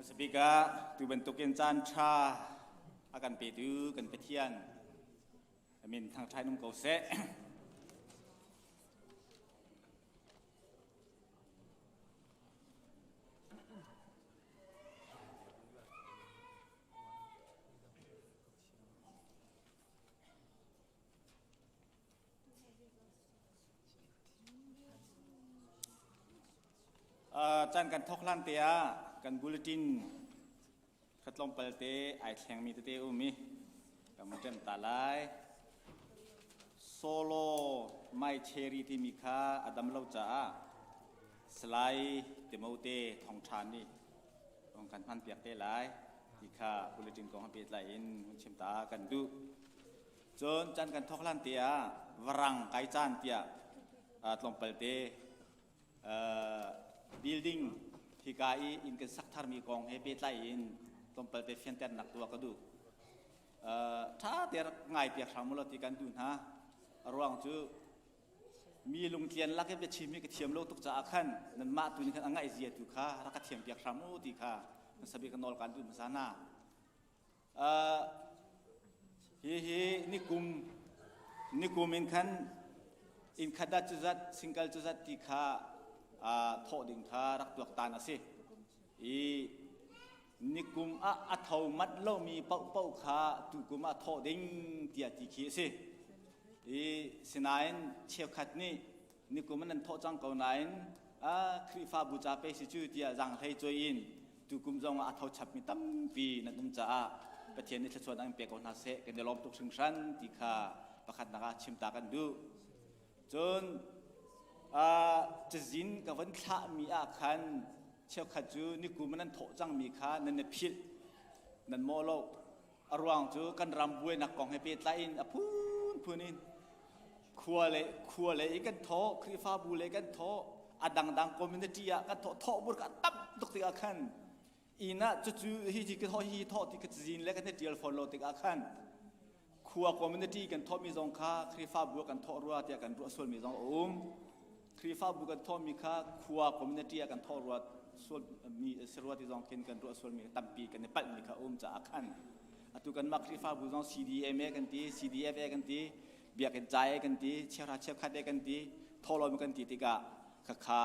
Sebika tu bentukin Caan cha akan pedu kan petian amin thang thai num kau se Caan kan thok lan tia kan bulletinขัดลมเปิดเตะไอแข่งมีเตะอุ้มมีกับมันเต็มตาลายโซโล่ไม่เชอรี่ที่มีค่าอดัมเล่าจ้าสไลด์เตมเอาเตะทองชานนี่ของกันพันเปียกเตะหลายที่ค่าบุลตินของฮัมเปียร์ไลน์มันชิมตากันดูจนจันกันทอกลันเตียวรังไกจานเตียลมเปิดเตะบิลดิ้งที่กายอินกันสักทาร์มีกองให้เปียร์ไลน์ตรงเปิดเฟียนเต้นหนักตัวก็ดูถ้าเดี๋ยวง่ายเปียกสามมุลติกันดูนะระหว่างจู่มีลุงเทียนลักเก็บชิมมีกระเทียมโลตุกจะอาคันนั่นมาตัวนี้กันง่ายเสียตุค่ะรักกระเทียมเปียกสามมุลติค่ะมันสบิกันนอลกันดูมันซานาเฮ้นี่กุมอินคันอินขัดจุดสิงเกิลจุดที่ค่ะทอดิ่งค่ะรักตัวตานะสินิกุมอัฐมัดเล่ามีเป้าขาตุกุมอัฐดิ่งเตียติขีสิสินายนเชี่ยวขัดนี่นิกุมนั้นทอจังเก่านายนคริฟาบูจาเปสิจูเตียจังให้จอยนตุกุมจงอัฐฉับมีตั้มปีนั่นนุ่มจ้าประเทศนี้ชวนอังเปียกนาเสกันเดลอมตุกสิงชันติขาประคัดนักชิมตากันดูจนจะจินกับวันข้ามีอาคันเชี่ยวขัดจูนี่กูมันนั่นโถจังมีค่านั่นเนี่ยพิษนั่นโมโลอรวงจูกันรำบุยนักกองให้เปิดไลน์พูนินขัวเลยกันโถคริฟาบุเลยกันโถดังคอมมูนิตี้กันโถบุรกันตับตกติอาคันอีน่ะจู่ฮิจิกันโถฮิโถที่กันจินแล้วกันเนี่ยเดียร์ฟอลโลติอาคันขัวคอมมูนิตี้กันโถมีจงค่าคริฟาบุกันโถรัวที่กันรัวส่วนมีจงคริฟาบุกันโถมีค่าขัวคอมมูนิตี้กันโถรัวส่วนมีสรวติจงเข็นกันรัวส่วนมีตั้มปีกันในปัจจุบันจะอาคันตุกันมักริฟาบุจง CDM กันที CDF กันทีเบียกันใจกันทีเชื่อราเชื่อขัดกันทีทอลมีกันทีติกาข้า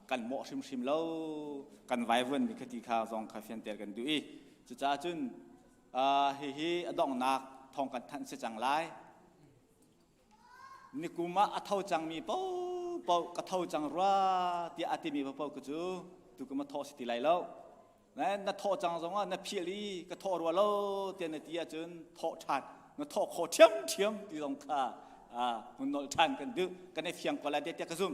กันเหมาะชิมเล่ากันไวเวิร์นมีคติข้าจงคาเฟ่เตอร์กันดูอีจุดจ้าจุนเฮ้ดองนักทองกันทันเสียจังไรนิกุมะอัฐาจังมีเป้ากระเท่าจังรัวที่อาทิมีเป้ากระจูตุกุมาทอสิติไลแล้วนั่นทอจังสงว่านั่นเพียรีก็ทอรัวแล้วเตียนเตียจนทอชัดนั่นทอโคเทียมที่ตรงข้ามันนอลชันกันดูกันในเฟียงกว่าเดียกระซุ่ม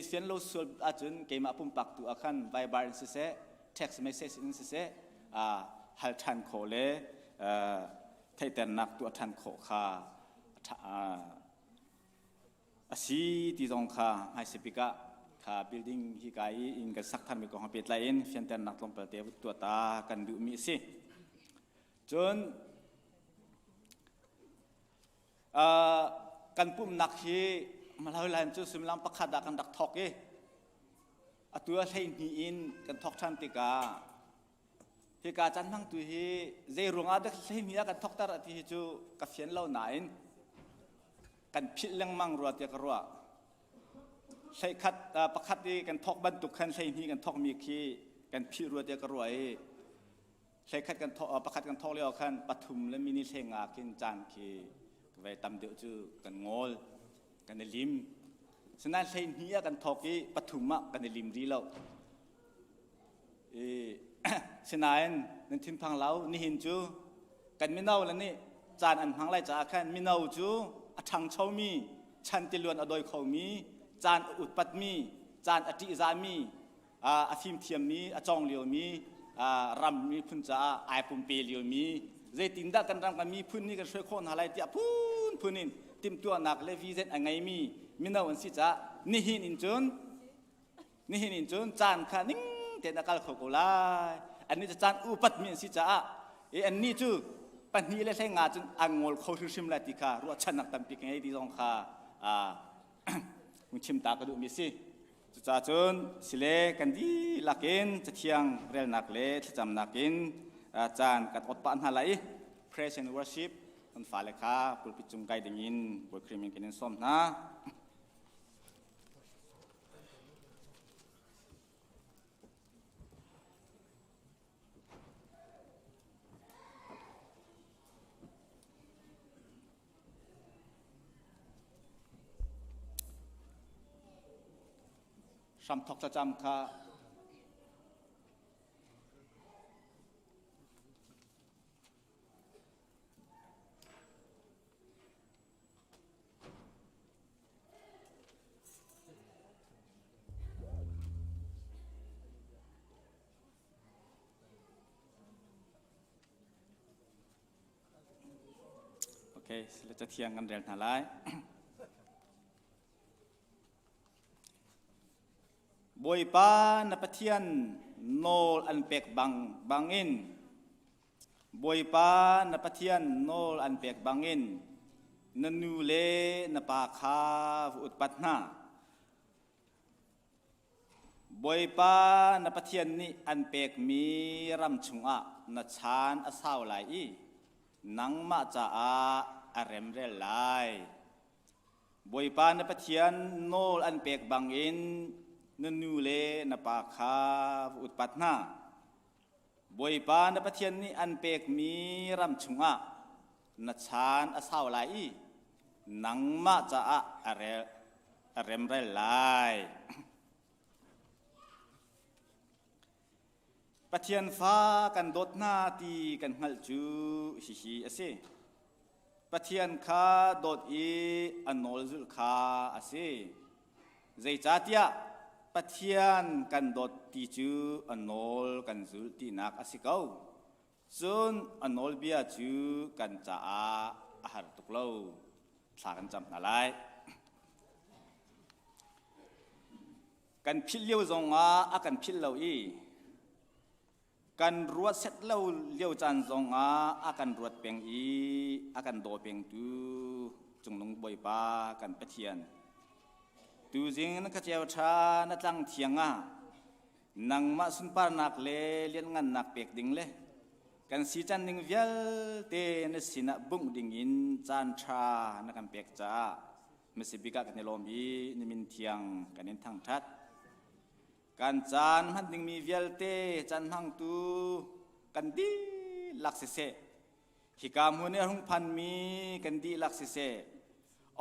เสียนเราส่วนอาจารย์เกมาปุ่มปักตัวอาคันไวบาร์นเสะเท็กซ์เมสเซจเสะฮัลชันโคเลไทยแต่นักตัวชันโคข้าสีที่ตรงข้าให้สปิกะบิลดิ้งที่กายอินกับสักท่านมีกองเปิดไลน์เฟียนเตนนักลงเปิดเตวตัวตากันดูมีสิจนกันปุ่มนักที่มาเล่าเรื่องจุดสมรภูมิประคัดกันดักทอกเอตัวเล่นฮีอินกันทอกชันติกาที่กาจันทั้งตัวที่เจรุงอาเด็กเล่นมีกันทอกตาที่จูกับเฟียนเล่าไหนกันพิลลังมังรัวเตียกรัวใช้ขัดประคัดดีกันทอกบรรทุกขันใช้นี้กันทอกมีขี้กันพิรัวเดียกรวยใช้ขัดกันทอกประคัดกันทอกเลี้ยวขันปฐุมและมินิเชงอากินจานขี้ไว้ตำเดียวจูกันงอลกันในลิมฉะนั้นใช้นี้กันทอกกี้ปฐุมะกันในลิมดีแล้วฉะนั้นนั่นทิ้งพังเล้านี่เห็นจูกันไม่เน่าแล้วนี่จานอันพังไรจะอาขันไม่เน่าจูชังเช่ามีชันติลวนอดอยเขามีจานอุดปัดมีจานอติจามีอาฟิมเทียมมีอาจองเลียวมีรำมีพุ่นจ้าไอปุ่มเปลียวมีเจตินดากันรำกันมีพุ่นนี่กันช่วยคนอะไรที่พุ่นนี่ติมตัวหนักเลวีเซนอังไงมีมินาวันสิจ้านี่หินอินจุนจานขานิ่งเตนักขกุลายอันนี้จะจานอุปัดมีสิจ้าอันนี้จูปัญหาเรื่องงานจนอังงอลเขาชื่อชิมลาติการรัวชันนักตั้มปีกันให้ดีตรงข้ามึงชิมตากระดูกมีสิจ จะจนสิเลกันดีลักอินจะเที่ยงเรียนนักเลจะจำนักอินอาจารย์กัดอดปานหาไหล praise and worship คนฝ่าเลขาปุริจุงไกดึงอินบุคคลมีกินส้มนะสำทกจะจำค่ะโอเคเราจะเที่ยงกันเรียนหาไรบอยปานปะเทียนโนลอันเป็กบังอินบอยปานปะเทียนโนลอันเป็กบังอินนันูเลนปาคาอุดปัตนาบอยปานปะเทียนนี่อันเป็กมีรำชุงอะนชานอสาวไหลนังมาจาอาเรมเรลไลบอยปานปะเทียนโนลอันเป็กบังอินนันูเลนปาคาอุดปัตนาบอยปานปะเทียนนี่อันเป็กมีรำชุงอะนชานอสาวไหลนังมาจาอาเรมเรลไลปะเทียนฟ้ากันดดหน้าตีกันหัลจูฮิอเซปะเทียนคาดดอีอันโนลซุลคาอเซใจจัดยาปะเทียนกันดดตีจูอันโนลกันซุลตีนักอสิเกาจนอันโนลเบียจูกันจ้าอาหารตุกเลาสากันจำนาไลกันพิลเลี้ยวจงอากันพิลเลาอีกันรวดเสร็จแล้วเลี้ยวจันทร์อากันรวดเปียงอีอากันโดเปียงตูจงลงบอยปากันปะเทียนตูจริงนักเจ้าชาณจังเทียงนังมาสุนปานักเลี้ยงงันนักเปียกดิ่งเลยกันสีจันดิ่งเวลเตนสินะบุ้งดิ่งอินจันชานักกันเปียกจ้าไม่สิบิกากันในลมบีนิมินเทียงกันนินทางทัดกันจันมันดึงมีเวลเตจันหังตูกันดีลักเสฮิกามหุนเอรุ่งพันมีกันดีลักเส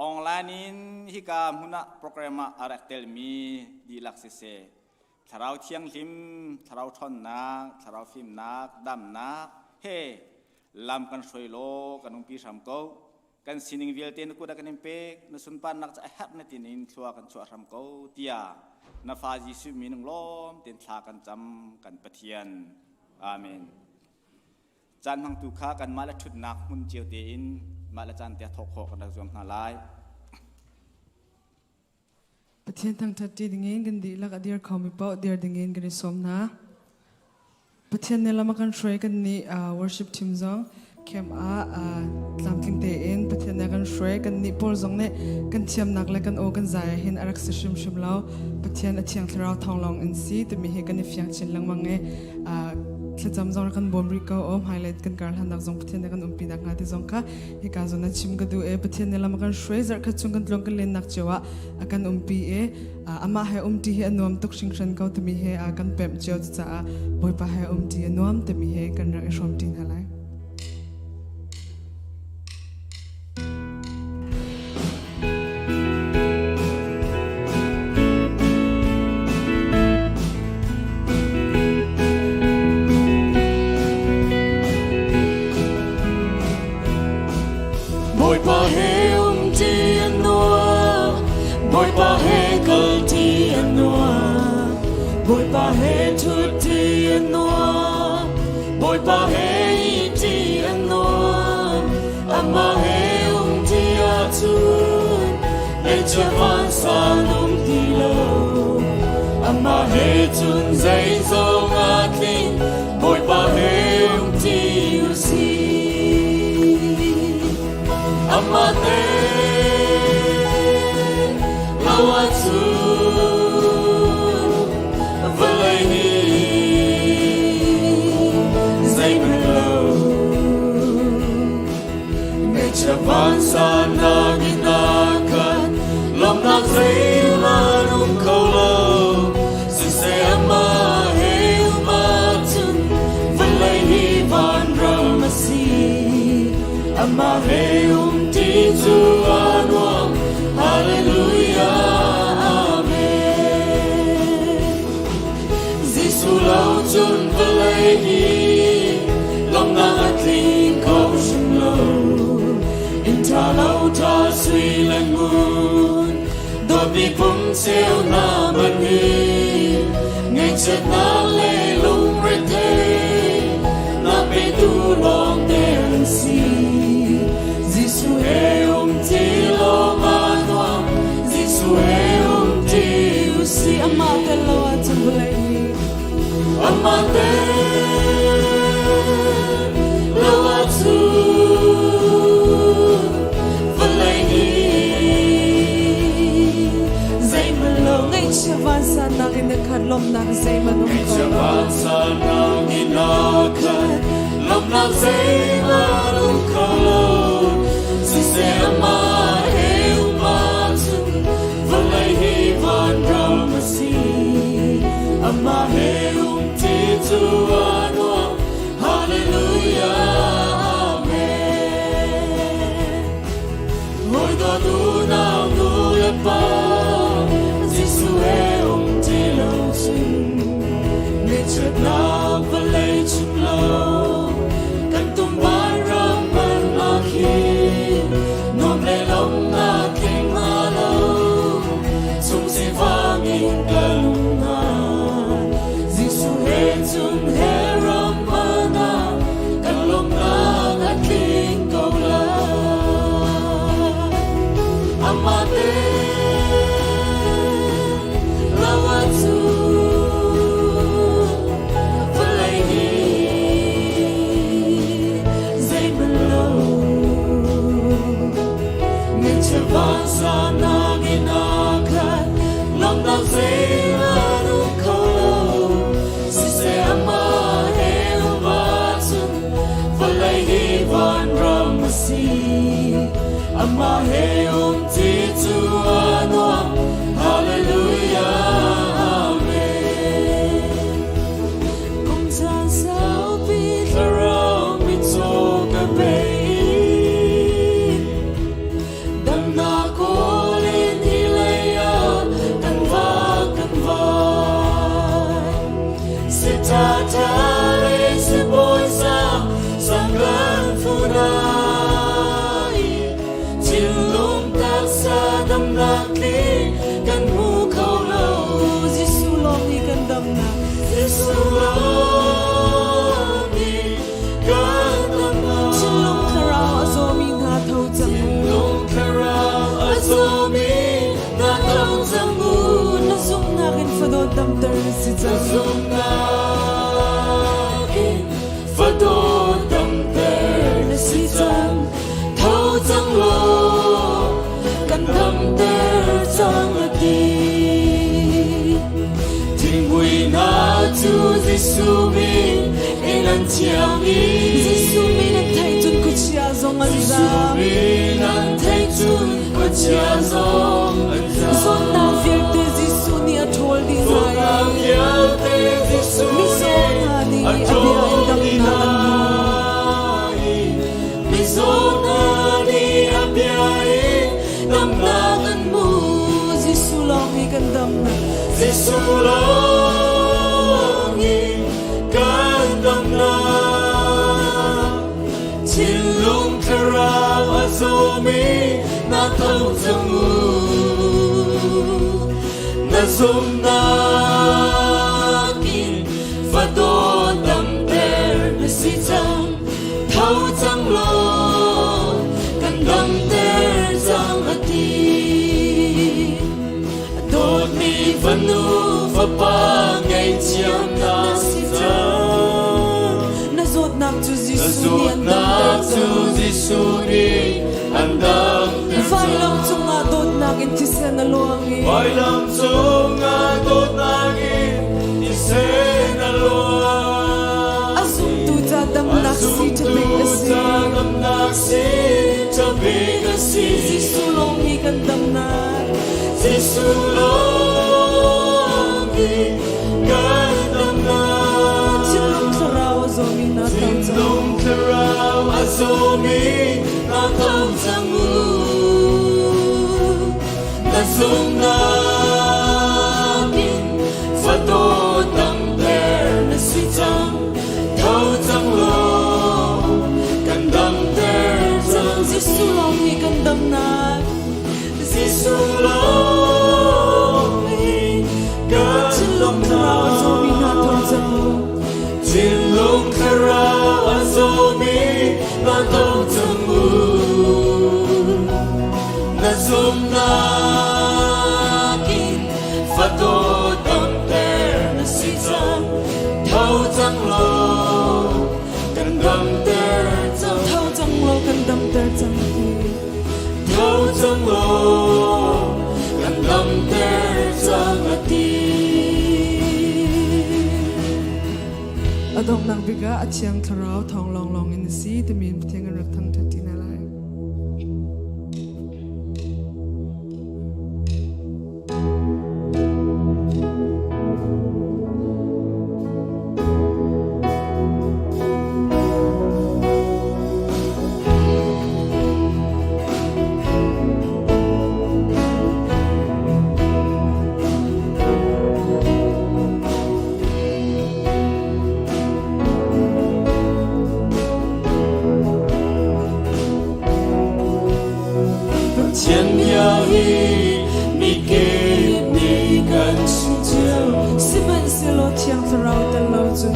ออนไลน์นินฮิกามหุนโปรแกรมอารักเตลมีดีลักเสทาราวเทียงลิมทาราวทอนนักทาราวฟิมนักดำนักเฮลำกันสวยโลกันนุ่งปีสามเก้ากันสินิงเวลเตนกูดักกันเป็กนสุนปันนักจะแฮปนตินินชัวกันชัวสามเก้าเตียนาฟาจิสุมีนึงล้อมเต็นทากันจำกันปะเทียนอาเมนจันทังตุขากันมาละชุดนักมุนเจียวเตียนมาละจันเตียทกหกันดักจวมนาลายปะเทียนทังทัดจีดิ่งเงินกันดีลักอดีร์เขามีเป้าเดียร์ดิ่งเงินกันในสมนะปะเทียนในละมากันช่วยกันนี่worship team จงเข้มลำทิ้งเตอินปะเทียนในกันช่วยกันนี่พอลจงเนี่ยกันเทียมนักและกันโอกันใจเห็นอารักษาชิมเล่าปะเทียนเทียงทราวทองลองอินซีแต่มีเหตุกันในเฟียงชินลังมังเงจะจำจงกันบอมริกาไฮไลท์กันการหันนักจงปะเทียนในกันปีนักงานที่จงค่ะเหตุการณ์จงนั้นชิมกันดูปะเทียนในละมากันช่วยจากจุงกันลงกันเล่นนักเจ้ากันปีอามาให้ที่ให้นวมตุกชิงชันเขาแต่มีให้กันเปิ่มเจ้าจะบอยปะให้ที่นวมแต่มีให้กันรักชมจริงอะไรBồi pa he ti anua, bồi pa he kal ti anua, bồi pa he tu ti anua, bồi pa he ti anua, ama he ti atun, e chavan sa num ti lo, ama he tun zai zong atin, bồi pa he ti usi. Amate, lawatu, hi lòng na cling câu sung lâu in ta lâu ta suy lên nguồn đôi mi phum siêu na man hi ngày chết na lê lung rét thế na bê tu lòng đen si Giêsu e ti lo ma noa Giêsu e ti usi amate lo atulei amate lo atu valei zai malo ngai chavan sa na in the khat lom na zai manu ko chavan sa na in na khat lom na zai manu ko se ama e umatu valai hi van ramasi ama e ti tu anwa hallelujah amen hoi do nu na nu le pa Giêsu e ti lo sin ne chet na valai chuk lo kan tum ban ram man a khi nom le long na king ma lo sum si vang in galung na Giêsu he chun he ram mana galung na king go la amate lawatu valai hi zai malo chavan sa na ginakat long na zayanu ko si se ama he umatun valai hi van ramasi ama he ti tu anwa hallelujah amen kum sa Zarhpi around me talk about Dam ter si zazum na in fado dam ter si zam thâu zang lo kan dam ter zang ati ting bui na tu Giêsu mi enan chiang mi Giêsu mi nan thai chun ku chia zong an za mi nan thai chun ku chia zong an za zon na vir te Giêsu ni a thol di Giêsu long in kan dam na chin lung karao azomi na thâu zamu na zum na kin fado dam ter na si chang thâu chang lo kan dam ter chang ati dot mi vanu pa ngày chiam na si chang na zot nak tu Giêsu ni andam vai lam chunga dot nak in tisen alongi vai lam chunga dot nak in tisen along azum tu ta dam nak si ta big si Giêsu long hi kan dam na Giêsu long Gandam na Chilum karao azomi na Chilum karao azomi na tam zangu Na zum na kin Fado dam ter na si chang lung rao zomi na thor zango Jin lung rao zomi na thor zango Na zoom na ki fato dam ter na si zang thâu zang lo kan dam ter zang thâu zang lo kan dam ter zang thâu zang lo kan dam ter zang ati Adong nang biga achiang tharau thong long long in si te min thiang rak thang thati na lai Thiên nhà hi mi kê mi gần sinh chiều Siman selo thiang tharau tal lo chun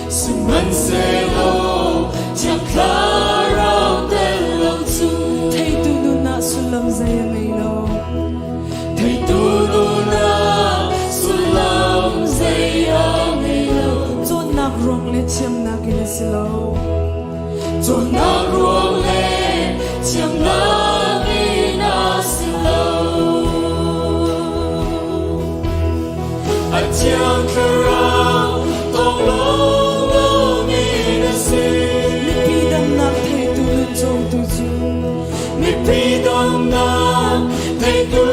Sự mân xe lô chẳng khá rao tên lòng chu thei tu nu na sulam zaya mai lo Thầy tu nu na su lam dây a ngây lâu chon nak rong le chiam na ki le silo Cho na ruộng lệ chẳng na nghi na xin lâu A chẳng khá rao tông lông lông nghi na xin mi pi dam nak thei tu nu chong tu chu Mi pi dong nam thầy tu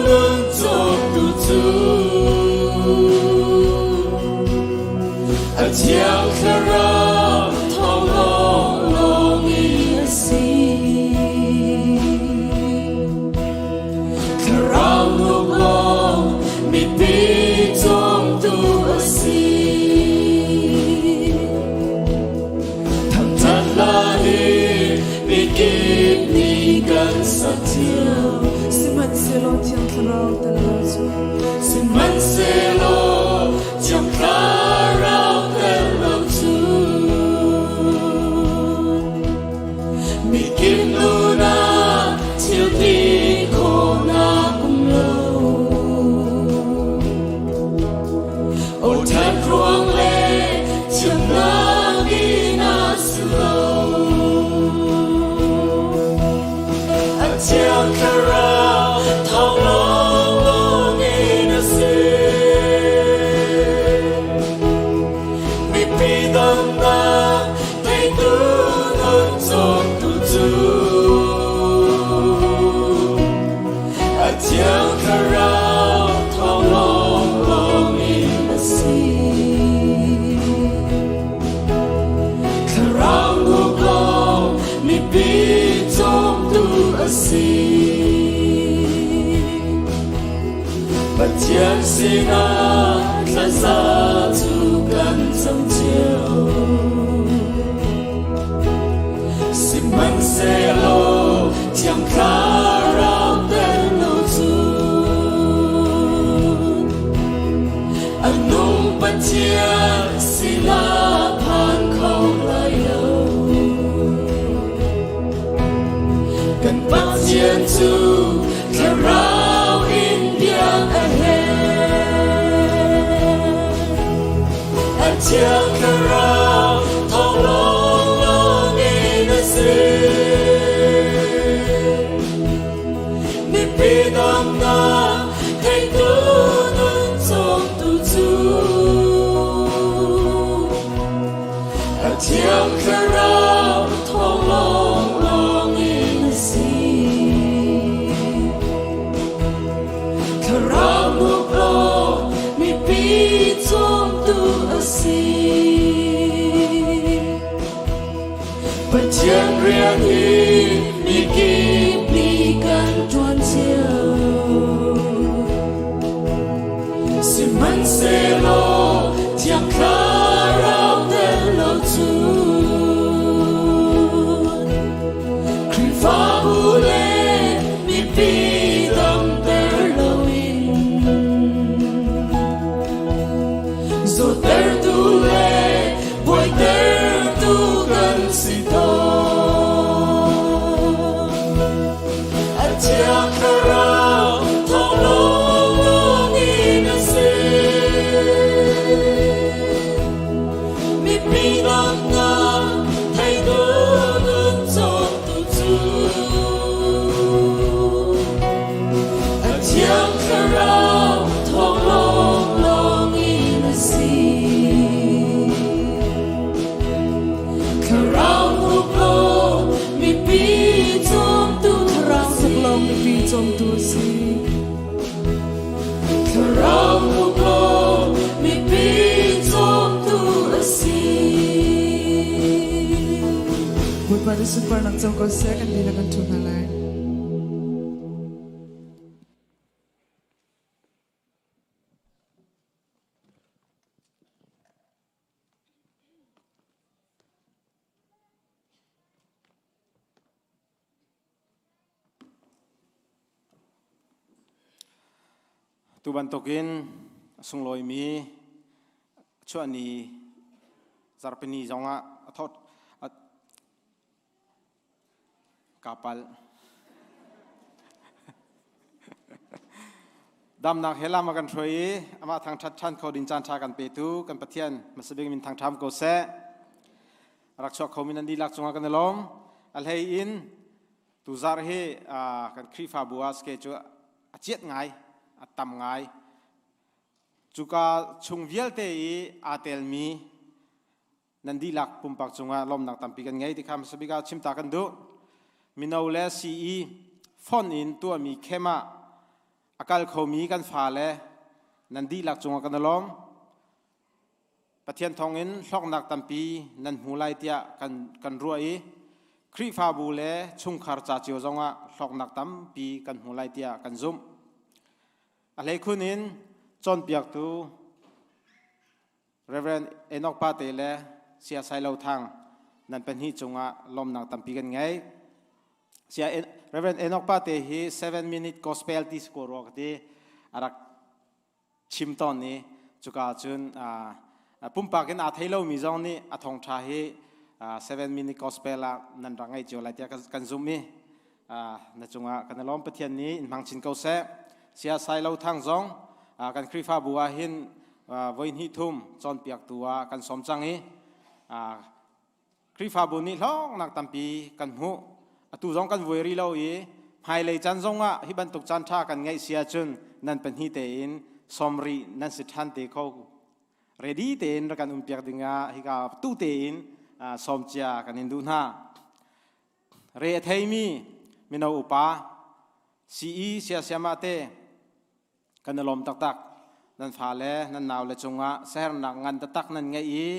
nun chok tu chu A chiang khá rao thong long long y a si Khá rao nục long mi pi chong tu a si Thầm thật là hi mi kịp ni gần sa chiều Siman selo thiang tharau tal lo chu Xin mân xe lô chẳng khá rao tên lâu chu Mi kim lu na chiều tí khô na cũng lâu Ô thật ruộng lệ chẳng na nghi na sự lâu A chẳng khá rao thong long long nghi na si Mi pi dam na thầy tu nun chok tu chu A chẳng khá rao thong long long nghi na si Khá rao nục long mi pi chok tu a si Bất chiang si na khá ra chu gần trong chiều Xin mân xe lô chẳng khá rao tên lâu chu Anh nung bất chiang si la phan không lại lâu Cần bắt chiang chu khá rao in biang a Anh chẳng khá rao thong long long nghi na si Mi pi dam na thầy tu nun chok tu chu Anh chẳng khá rao thong long long nghi na si Khá rao nục long mi pi chok tu a si Bất chiang riêng hi mi kịp ni gần tuan chiều Xin mân xe lô chẳng khá rao tên lâu chu Khi phá u lê mi pi dam ter lâu in zo ter tu le boy ter tu kan si to atia kara thong long in a mi pinam na thay do nun so tu chu atia kara thong long in a karang huklo mi pi chom tu karang huklo mi pi chom tu si karang huklo mi pi chom tu si buat pada super nak jauh kau saya kan bila kan tu nalai. Tu bantokin sungloi mi chuani Zarhpi zonga thot kapal dam nak hela makan throi ama thang that than kho din chan tha kan pe tu kan pathian masabing min thang tham ko se rakchok khomin an di lak chunga kan lom al hei in tu Zarhpi kan khri fa buas ke chu achiat ngai atam ngai chuka chungvial te I atel mi nandi lak pumpak chunga lom nak tampi kan ngai ti kham sabiga chimta kan du minole CE phone in tu mi khema akal khomi kan fa le nandi lak chunga kan lom pathian thong in hlok nak tampi nan hulai tia kan ruai khri fa bu le chung khar cha chiu zonga hlok nak tampi kan hulai tia kan zum alei khunin chon piak tu Reverend Enok Pate le sia sai lo thang nan pen hi chunga lom nak tampi kan ngai sia Reverend Enok Pate hi 7-minute gospel ti score ti arak chimton ni chuka chun pumpakin a thailo mi jong ni athong tha hi 7-minute gospel la nan rangai chu lai tia kan zum mi na chunga kan lom pathian ni in mang chin ko se sia sai lo thang zong kan khri fa buwa hin voin hi thum chon piak tuwa kan som changi khri fa bu ni hlong nak tampi kan hu atu zong kan voi ri lo I hai lei chan zonga hi ban tuk chan tha kan ngai sia chun nan pen hi te in somri nan si than te kho ready te in ra kan piak dinga hi ka tu te in som chia kan in du na re thei mi mino upa CE sia siama te kan lom tak tak nan fa le nan naw le chunga ser nak ngan tak nan ngai I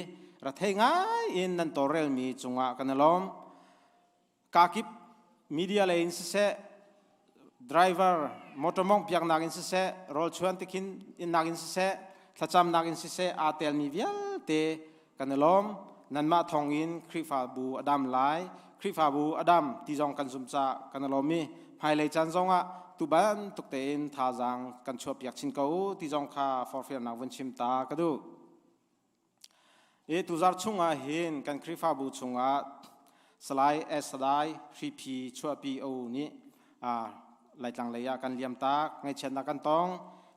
ra thei ngai in nan torel mi chunga kan lom ka kip media le in se driver motomong piak nak in se rol chuan tikin in nak in se thacham nak in se atel mi vial te kan lom nan ma thong in khri fa bu adam lai khri fa bu adam ti jong kan zum cha kan lom mi hai le chan zonga tu ban tuk te in tha jang kan chop yak chin ko ti jong kha for fear na wan chim ta ka du e tu zar chunga hin kan khri fa bu chunga salai sadai 3p chua pi o ni lai tlang leya kan liam ta ngai chen na kan tong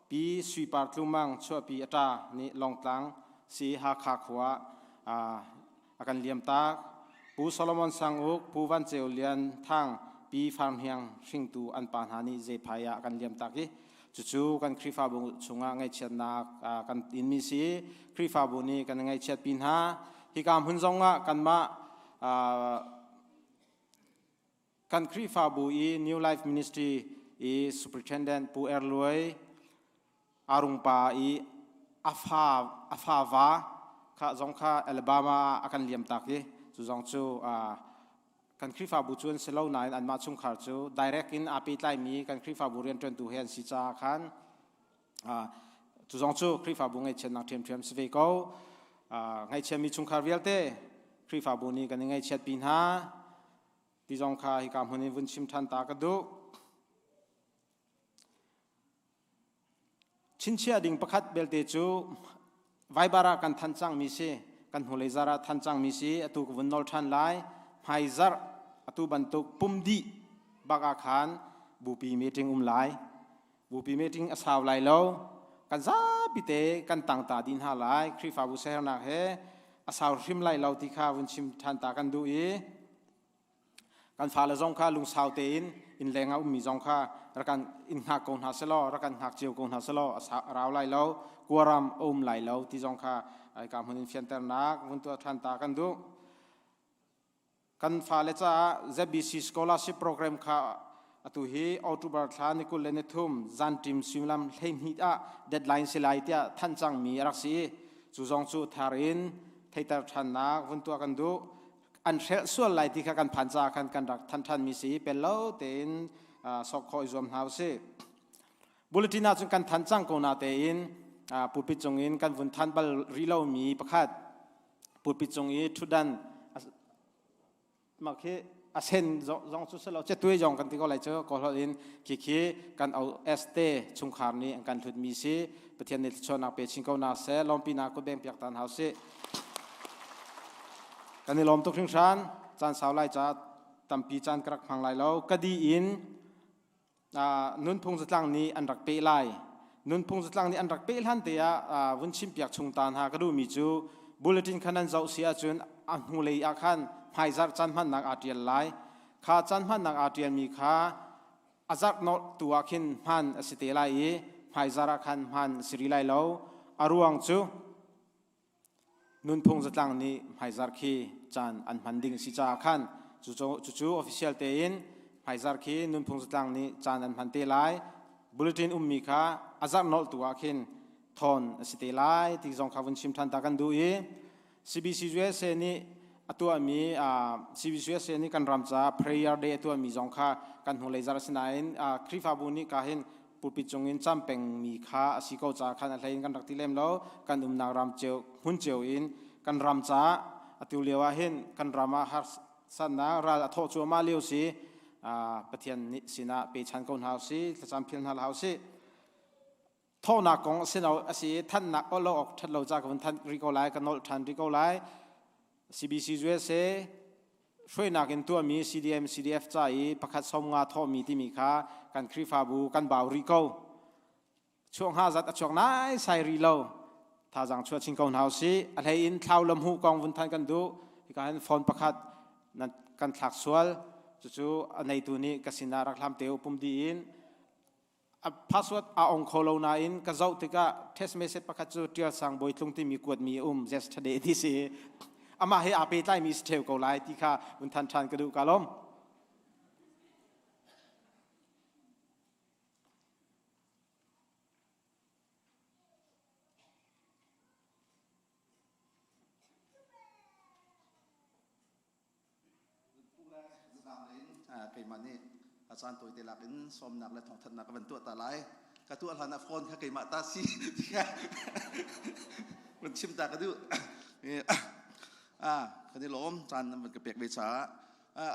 pi sui par tlumang chua pi ata ni long tlang si ha kha khwa akan liam ta pu Solomon sanguk pu van cheulian thang pi farm hiang hring tu an pan hani je phaya kan liam ta ki chu kan khri fa bu chunga ngai chen na kan in mi si khri fa bu ni kan ngai chet pin ha hi kam hun zonga kan ma kan khri fa bu I New Life Ministry I Superintendent pu erloi arung pa I afa va kha zong kha Alabama akan liam tak ki chu zong chu kan khri fa bu chuan selo nine an ma chung khar chu direct in api tlai mi kan khri fa bu rian tren tu hen si cha khan chu zong chu khri fa bu ngai chen nak them sve ko ngai chen mi chung khar vial te khri fa bu ni kan ngai chet pin ha ti jong kha hi kam honi vun chim than ta ka du chin chia ding pakhat belte chu ไวบารากันทันจังมีสิกันหัวเลยจาระทันจังมีสิอตุกวันนอลทันไลไฮซาร์อตุบันตุกปุ่มดีบักอาคารบูปีมีติงไลบูปีมีติงอาสาวไลโลกันซาปิเตกันต่างตาดินหาไลครีฟาบุเซฮนักเฮอาสาวริมไลเราติคาวันชิมทันตากันดูอีกันฟ้าละจงค่าลุงสาวเตนอินแรงเอามีจงค่ารักันอินหักกงหาเซลอรักันหักเจียวกงหาเซลอราวไลเรากัวรำอมไลเราที่จงค่าไอ้การหุ่นเฟียนเตอร์นักวันตัวทันตากันดูกันฟ้าละจ้า ZBC Scholarship Program ค่าตัวฮีออตูบาร์ทานิคุลเลนทุ่มจันทิมซิมลำเฮมิดะเดดไลน์สิไลเตียทันจังมีรักษีจูจงจูทารินไทยตาทันนักวันตัวกันดูอันเชื่อส่วนไหลที่กันผ่านจากกันรักทันมีสีเป็นเล่าเต็นสกคอยจอมหาวสิบุลตินาจงกันทันจังโกนาเต็นปุปิจงอินกันวันทันบัลรีเล่ามีประคัดปุปิจงอินทุดันมาเคืออาเซนจงสุดเราจะตัวจงกันที่ก็ไหลเจอก็เราอินขี้กันเอาเอสเตชุงคาร์นี้กันทุดมีสีประเทศนี้ชนะเปชิงเกานาเซลอมปีนาก็เบ่งเปียกตันหาวสิกันในลมตุกทิ้งชันจานสาวไล่จัดตำปีจานกระพังไล่แล้วก็ดีอินนุนพงศ์จังนี้อันรักเปไลนุนพงศ์จังนี้อันรักเปลันเตียวันชิมเปียกชงตานหากระดูมีจูบุลตินขนันเจ้าเสียจนอันหูเลยอาคันไฮซักจันมันนักอาเทียนไลข้าจันมันนักอาเทียนมีข้าอาจักนอตัวขินมันสิเตไลไฮซารักขันมันสิริไลแล้วอารวงจูนุนพงศ์จังนี้ไฮซาร์คีจานอันพันดิ่งสิจ้าขันจู่ออฟฟิเชียลเตอินไฮซาร์คีนุนพงศ์จังนี้จานอันพันเตไลบุลตินมีข้าอาจักนอตัวขินทอนสิเตไลที่จงข้าวันชิมทันตากันดูCBCUS นี่ตัวมีCBCUS นี่กันรำจ้า prayer day ตัวมีจงข้ากันหัวเลยจาร์สนายคริฟาบุนีข้าเห็นปุปิจงอินจำเป็นมีข้าสิโกจ้าขันอะไรกันรักที่เล่มแล้วกันนารำเจียวหุ่นเจียวอินกันรำจ้าตัวเลี้ยวเห็นกันรำมาฮัสันนะราทอชัวมาเลี้ยวสิประเทศนิสินะไปชันกอนเฮาสิจำเพียงเฮาสิท่อนักของเส้นเอาสิท่านนักก็เราออกท่านเราจากกันท่านริโกไลกันนอลท่านริโกไล CBCUS ช่วยนักอินตัวมี CDF ใจประคัดสมงาท่อมีที่มีค่ากันคริฟาบูกันบ่าวริโกช่วง50ช่วงไหนใส่รีโลถ้าจังช่วยชิงกอนเฮาสิอะไรอินเท่าลำหูกองวันท่านกันดูที่การฟอนประคัดนั่นกันถักสวลจู่ๆในตัวนี้กสินารักลำเตียวปุ่มดีอินพาสเวิร์ดองโคโลนาอินก็เจ้าติกาเทสเมสเซจประคัดจู่เดียวสั่งบอยตรงที่มีกวดมีyesterday ที่สิอามาให้อาเปต้มีสเทลก็ไล่ที่ข้าวันทันชันกระดูกาลมกี่มันนี่อาจารย์ตัวเตลักอินสมนักและทองทันนักบรรทุกตาไลกระตุ้นหันฟอนกี่มาตาซีมันชิมตากระดูคันนี้ล้มจานมันกระเปียกเบชา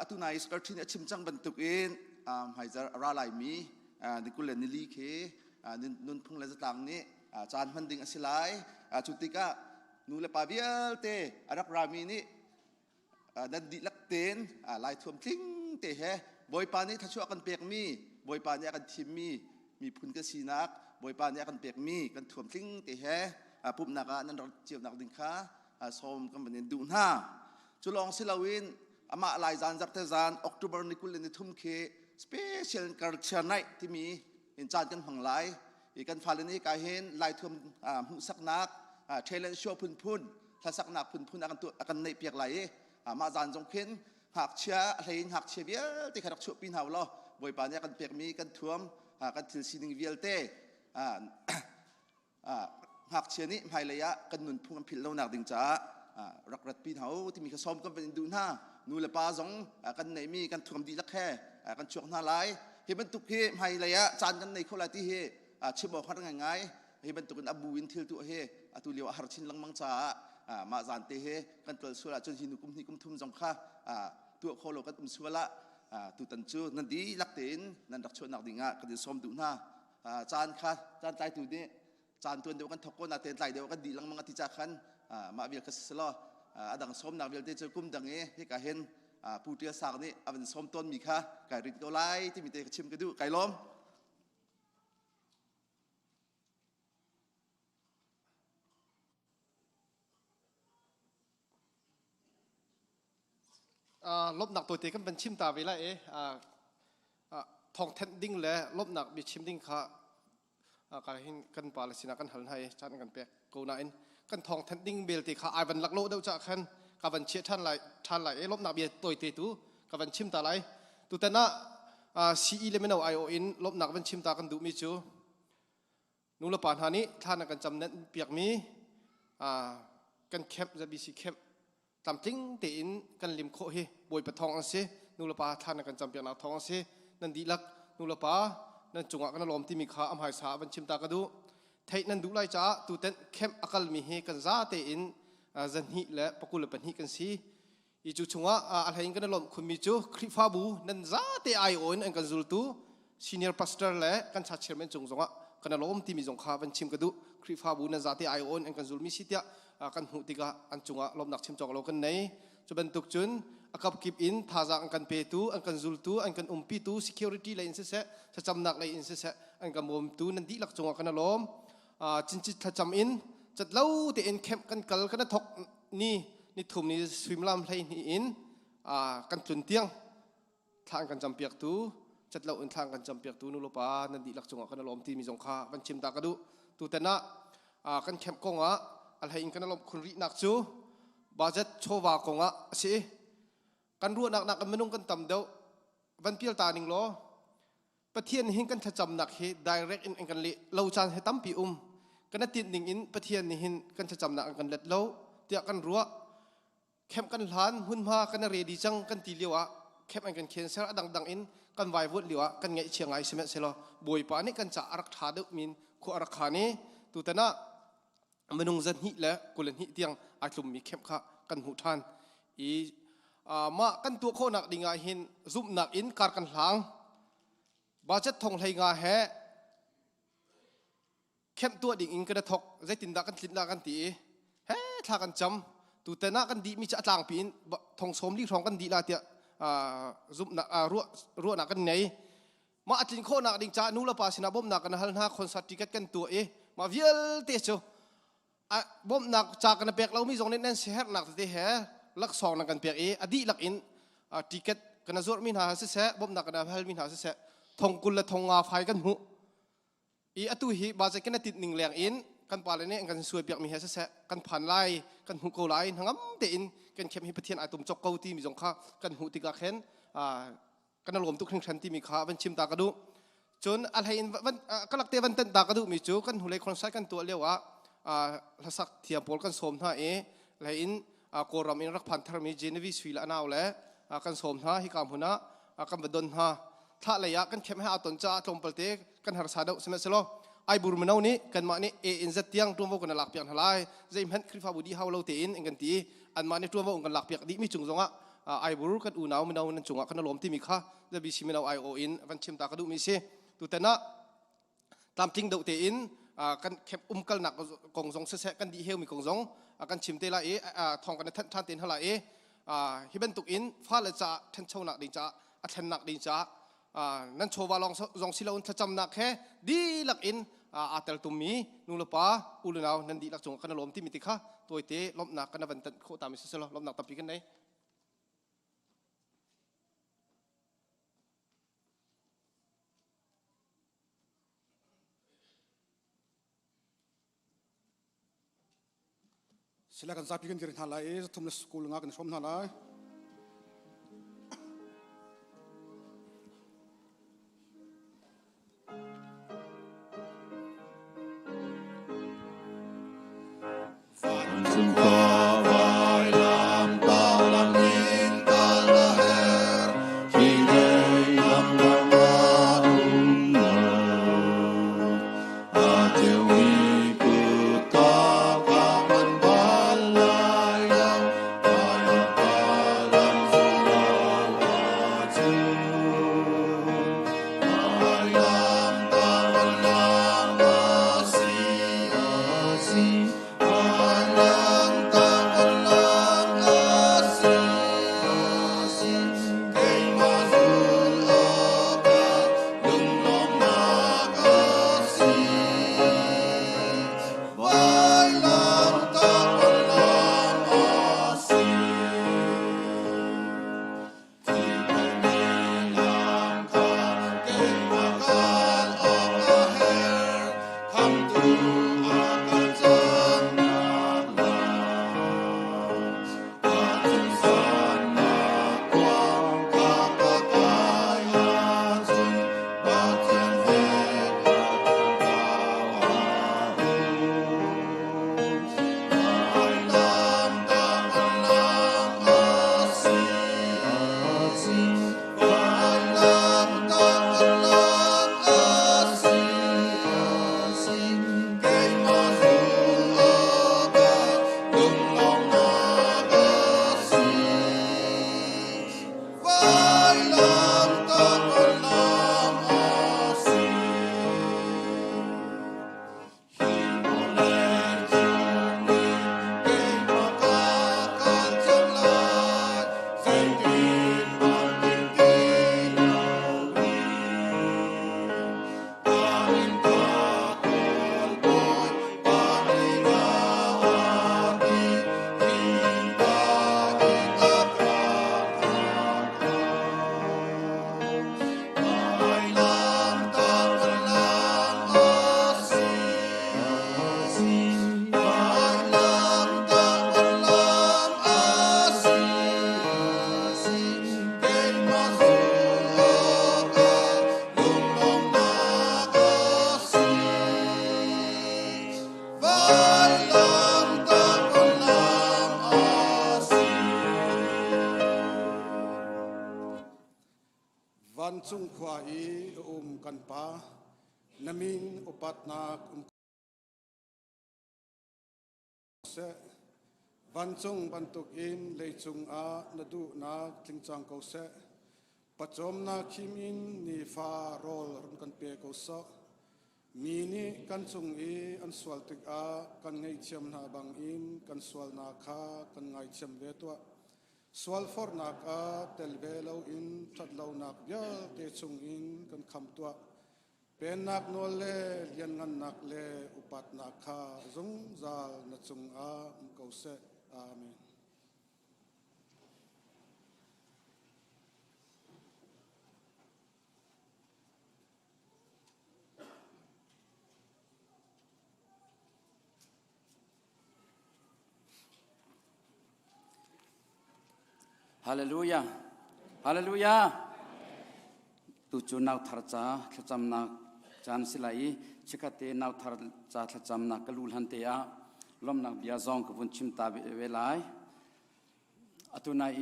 อตุนายสกัดที่เนี่ยชิมจังบรรทุกอินหายจะราไหลมีนิกุลเลนิลีเคนุนพุ่งเลสตังนี้จานมันดิ่งอสิไลจุดที่ก็นูเลปาเบียลเตอารักรามีนี่นั่นดิลักเตนลายท่วมทิ้งเตะบอยปานี้ถ้าช่วยกันเปียกมีบอยปานี้กันทิมมีพุ่นกสีนักบอยปานี้กันเปียกมีกันท่วมทิ้งเตะปุ่มนักนั่นเราเจียวนักดิ่งข้าสมกันเป็นดูหน้าจุลองศิลวินอามาลายจานจักรจานออกตุบาร์นิคุลในทุ่มเคสเปเชียลการเชียร์ไนที่มีอินจานกันผังไหลอีกันฟาเลนี้กายเห็นลายท่วมหุ่นสักนักเทเลนชัวพุ่นถ้าสักนักพุ่นอากันในเปียกไหลมาจานจงเข็นหักเชียอะไรหักเชียเวียที่ขดักชุบปีนเอาล้อบอยปานนี้กันเปียกมีกันท่วมกันถือสีนิงเวียลเต้หักเชียนี้ภายระยะกันหนุนพุ่งกันผิดเล่าหนักดิ่งจ้ารักรัดปีนเอาที่มีกระสอบกันเป็นดูหน้านูเลปาสองกันไหนมีกันท่วมดีลักแค่กันช่วงหน้าไหลเห็นบรรทุกเฮภายระยะจานกันในเขาไหลที่เฮชิมบอกเขาง่ายๆเห็นบรรทุกกันอบูวินทิลตัวเฮตุเลียวหาชินลังมังจ้ามาจานเตะกันตัวสุราจนหินุกุมที่กุมทุ่มจงข้าตัวโคโลกันอุ้มสุละตัวตันจูนั่นดีลักเต็นนั่นรักชวนนักดิ่งกันจะสมดูหน้าจานข้าจานใจตัวนี้ จานตัวเดียวกันทกคนอาเตนไหลเดียวกันดีลังมังติจักขันมาเวียกสลอดังสมนักเวียเตจกุมดังที่กะเห็นผู้เตียสากนี่อันสมต้นมีค่ะไก่ริดตัวไล่ที่มีเตะชิมกระดูไก่ล้มลบหนักตัวเตะกันเป็นชิมตาไปแล้วทองเทนดิ้งเลยลบหนักบิชิมดิ้งค่ะการเห็นกันปาเลสไตน์กันหันให้ชันกันเปียกกูน่าอินกันทองเทนดิ้งเบลติค่ะไอวันลักโลเดาจากขันกับวันเชี่ยท่านไหลลบหนักเบียตัวเตะตู้กับวันชิมตาไหลตัวแต่น่ะซีอีเลเมนเอาไอโออินลบหนักวันชิมตากันดูมิจูนู่นละปานหานี้ท่านกันจำเน้นเปียกมีกันแคปจะบีซีแคปตามจริงเตอินกันลิมโคเฮบอยปะทองอันเซนู่นละปาท่านกันจำเปียกนาทองอันเซนั่นดีลักนู่นละปานั่นจงอ่ะกันลมที่มีขาอำหายสาวันชิมตากระดูไทยนั่นดูไล่จ้าตูเต้นเข้มอักลมีเฮกันซาเตอินจันฮิและปกุลปันฮิกันซีอีจูจงอ่ะอะไรกันลมคุณมีจูคริฟาบูนั่นซาเตไอโอนอันกันซูลตูซีเนียร์พาสเตอร์และกันชาเชอร์แมนจงอ่ะกันลมที่มีจงขาวันชิมกระดูคริฟาบูนั่นซาเตไอโอนอันกันซูลมิสิตยากันหูติกาอันจงอ่ะลมหนักชิมจงโลกันไหนจะเป็นตุกจุนอากับกิบอินท่าจากอันกันเปตูอันกันซูลตูอันกันปีตู security เลยอินเสะจะจำหนักเลยอินเสะอันกันมุมตูนั่นดีหลักจงกันลมจินจิตถ้าจำอินจัดเล่าแต่อินเข้มกันกัลกันทกนี่ทุ่มนี่สวิมลำเลยนี่อินกันจุนเตียงทางกันจำเปียกตูจัดเล่าอินทางกันจำเปียกตูนุลปานั่นดีหลักจงกันลมที่มีจงค่าวันชิมตากระดูตูแต่น่ะกันเข้มกงอะไรอินกันลมคุณรินักจูบาจัดโชวากงสิกันรู้นักกันไม่นุ่งกันต่ำเดียววันเปียลตาหนึ่งล้อประเทศนี้กันถ้าจำหนักเหตุ direct in กันเลยเราจานให้ตั้มปีกันนั่นติดหนึ่งอินประเทศนี้กันถ้าจำหนักกันเล็ดเราเดียกันรู้เข้มกันหลานหุ่นมากันเรดีจังกันตีเลียวเข้มกันเขียนเสระดังอินกันไววุฒิเลียวกันไงเชียงไงเสม็ดเสลอบวยป่านี่กันจะอารักขาเดมินคู่อารักขานี้ตัวแต่น่ะไม่นุ่งจันหิและกุลหิเตียงอาจุมมีเข้มข้ากันหูทานมากันตัวโคนักดิ่งหินซุ่มนักอินการกันหลังบาจัดทงไทยงาแฮเข้มตัวดิ่งอินกระทกใจตินดากันตินดากันตีเฮ้ท่ากันจำตัวแต่นักกันดีมีจะต่างปีนทงสมลีทองกันดีลาเตียซุ่มนักรัวนักกันไหนมาอัดลินโคนักดิ่งจ้านูละปาสินาบ่มนักกันฮัลนาคอนซัตติกัดกันตัวมาเวียลเตโชบ่มนักจากกันเปียกเรามีสองเน้นเสียหนักแต่เฮลักสองนักกันเปียกอดีลักอินติเกตกันจอดมินหาเสะบ่มนักกันฮัลมินหาเสะทงกุลและทงอาไฟกันหูอตุหิบาจะกันติดหนึ่งแรงอินกันปาเลยเนี่ยกันสวยเปียกมีเฮเสะกันผ่านไล่กันหูโกไล่ทั้งนั้นแต่อินกันเข้มหิปเทียนไอตุ่มจกเกาตีมีสองข้ากันหูติกาเข็นกันรวมทุกครั้งชันที่มีขาเป็นชิมตากระดูจนอะไรอินวันก็หลักเตวันเต้นตากระดูมีจูกันหูเลยคนใช้กันตัวเรียกว่าลักษณะเทียมโพลกันสมท่าอะไรอินโกรามินรักพันธมิตรเจนวิสฟิลานาแล้วกันสมท่าฮิกามหุนะกันบดนท่าถ้าระยะกันเข้มให้เอาตนจ้าตรงประเทศกันหาสาดสมัยสโลไอบุรุษมันเอานี้กันมาเนี่ยอินเซตียงตัวว่ากันหลักเปียกทลายใจมันคริฟาบุดีเฮาเราเตียนกันตีอันมาเนี่ยตัวว่ากันหลักเปียกดีไม่จุงจงไอบุรุษกันอูนาวมันเอานั่นจุงกันลมที่มีค่าจะบิชิมันเอาไอโออินวันชิมตากระดูมีเสตัวแต่น่ะตามจริงเดาเตียนกันเข้มกันหนักกงจงเสะกันดีเฮลมีกงจงกันชิมเตล่าทองกันท่านเตียนเท่าไหร่ฮิบันตุกอินฟ้าเลยจ้าท่านโชว์หนักดีจ้าท่านหนักดีจ้านั่นโชว์ว่าลองสิเราถ้าจำหนักแค่ดีหลักอินอาเตลตุมีนูลปาอุลนาวนั่นดีหลักจงกันลมที่มิติค่ะตัวเตะลมหนักกันวันตันโคตามิสเซลลมหนักตับปีกันไหนsilakan Zarhpi kan kirin halai thumna school nga kan som halai ซุงขวาอีกันปานามิงอุปัตนักเสวันซุงบันตุกอินเลยซุงอาณดูนักจิงจังเขาเสปัจจมนักคิมินนีฟารอลรุนกันเปียเขาสมีนี่กันซุงอีอันสวลติกอากันไงเชียมนาบังอินกันสวลนาคากันไงเชียมเวตัวสวลฟอร์นักอาเตลเวลาอินทัดเลานักยาเตซุงอินกันคำตัวเป็นนักโนเลเลียนงันนักเลอุปัตนักขาจงจาลนัจุงอาอุกเสอาเมนฮาเลลูยาฮาเลลูยาตุจูนาวทาร์จาขจำนักจานสิไลชิคเตนาวทาร์จาขจำนักกลูลฮันเตียลมนักบิยาซองกับวันชิมตาเวลาอตุนัย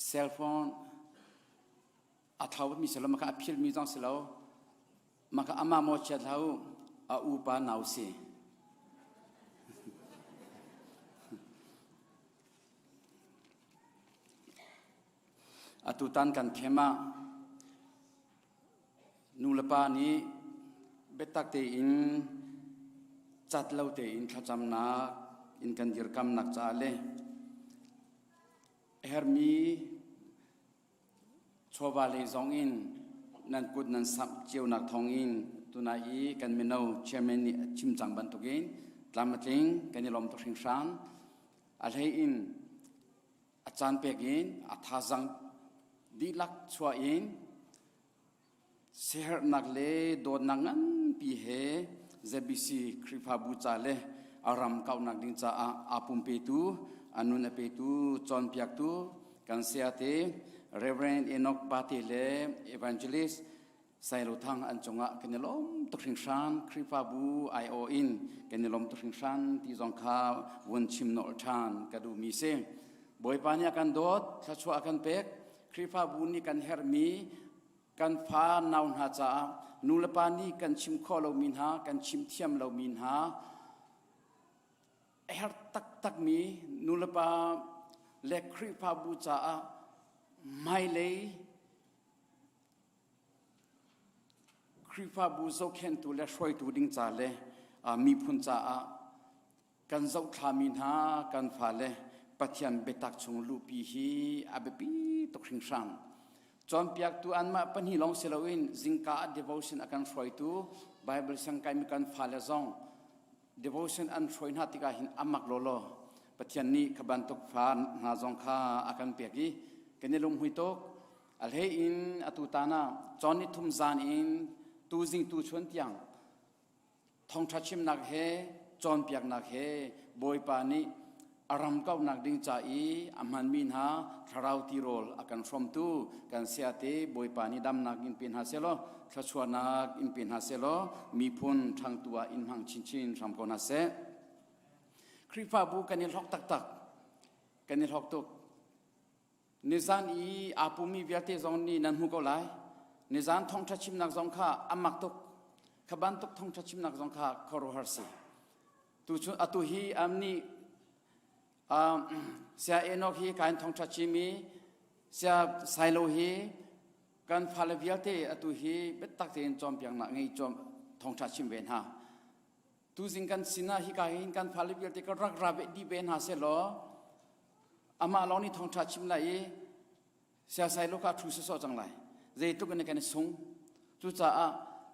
เซลโฟนอัฐาวมีเสลมาค่ะพิลมีจังเสลามาค่ะอามาโมเชดเขาอาอูปานาวซีอตุตันกันเข้มานูลปานี้เบตักเตอินจัดเล่าเตอินขจำนักอินกันดิรกำนักจ่าเลเฮร์มีชวบาเลซองอินนันกุดนันสับเจียวนักทองอินตุนาอีกันเมนูเชมเนชิมจังบันตุกินตามมาทิ้งกันยลมตุสิงชานอะไรอินอาจารย์เปกินอาทาจังดีลักชัวอินเสียนักเลโดนนังันปีเหเจบิซีคริฟาบูจาเลอารามเก่านักดินจาอาปุมเปตูอนุนเปตูจอนเปียกตูกันเสียเตเรเวนเอนอกบาติเลเอวานเจลิสไซโลทังอันจงะกันยลมตุสิงชานคริฟาบูไอโออินกันยลมตุสิงชานที่จงคาวันชิมโนทานกระดูมีเซบอยปานีกันโดดถ้าชัวกันเป็กคริฟาบูนี่กันเฮร์มีกันฟ้านาวนาจานูลปานีกันชิมข้อเรามินหากันชิมเทียมเรามินหาเฮร์ตักมีนูลปาเลคริฟาบูจาไม่เลยคริฟาบูโซเคนตูเลช่วยตูดิ้งจาเลมีพุนจากันเจ้าขามินหากันฟ้าเลปัจจัยเบตักชงลูปีฮีอาเบปีตกชิงชันจอมเปียกตัวอันมาปนหิลองเซลวินจิงกา devotion อาการช่วยตัว Bible สังกัยมีการฟ้าเลซอง devotion อันช่วยนัดที่กาหินอามักโลโลปัจจัยนี้ขบันตกฟ้าหาจงข้าอาการเปียกีกันในลมหุยตกอัลเฮอินอตุตานาจอนนิทุมจานอินตูจิงตูชวนเตียงทองทัชชิมนักเฮจอนเปียกนักเฮบอยปานีอารามเก้านักดิ่งใจอามันมินหาทาราวติโรลอาการฟรอมตูกันเสียเตบอยปานีดำนักอินเป็นหาเซโลขชวนักอินเป็นหาเซโลมีพุนทางตัวอินหังชินรำคนหาเซคริฟาบูกันนิลฮอกตักกันนิลฮอกตุกนิซานอีอาปุมีเวียเตจงนี่นันหูก็ไลนิซานทองทัชิมนักจงข้าอามักตุกขบันตุกทองทัชิมนักจงข้าคอรุฮาร์ซีตุชุอตุฮีอัมนีเสียเอนอกฮีการทองทัชิมีเสียไซโลฮีการฟาเลเวียเตอตุฮีเบ็ดตักเตนจอมเปียงนักไงจอมทองทัชิมเวนฮาตุสิงกันสินาฮีการฟาเลเวียเตก็รักราเบดีเวนฮาเซโลอามาลองนี่ทองทัชิมไลเสียไซโลก็ทุสโซจังไลเจตุกันในการส่งจุจ้า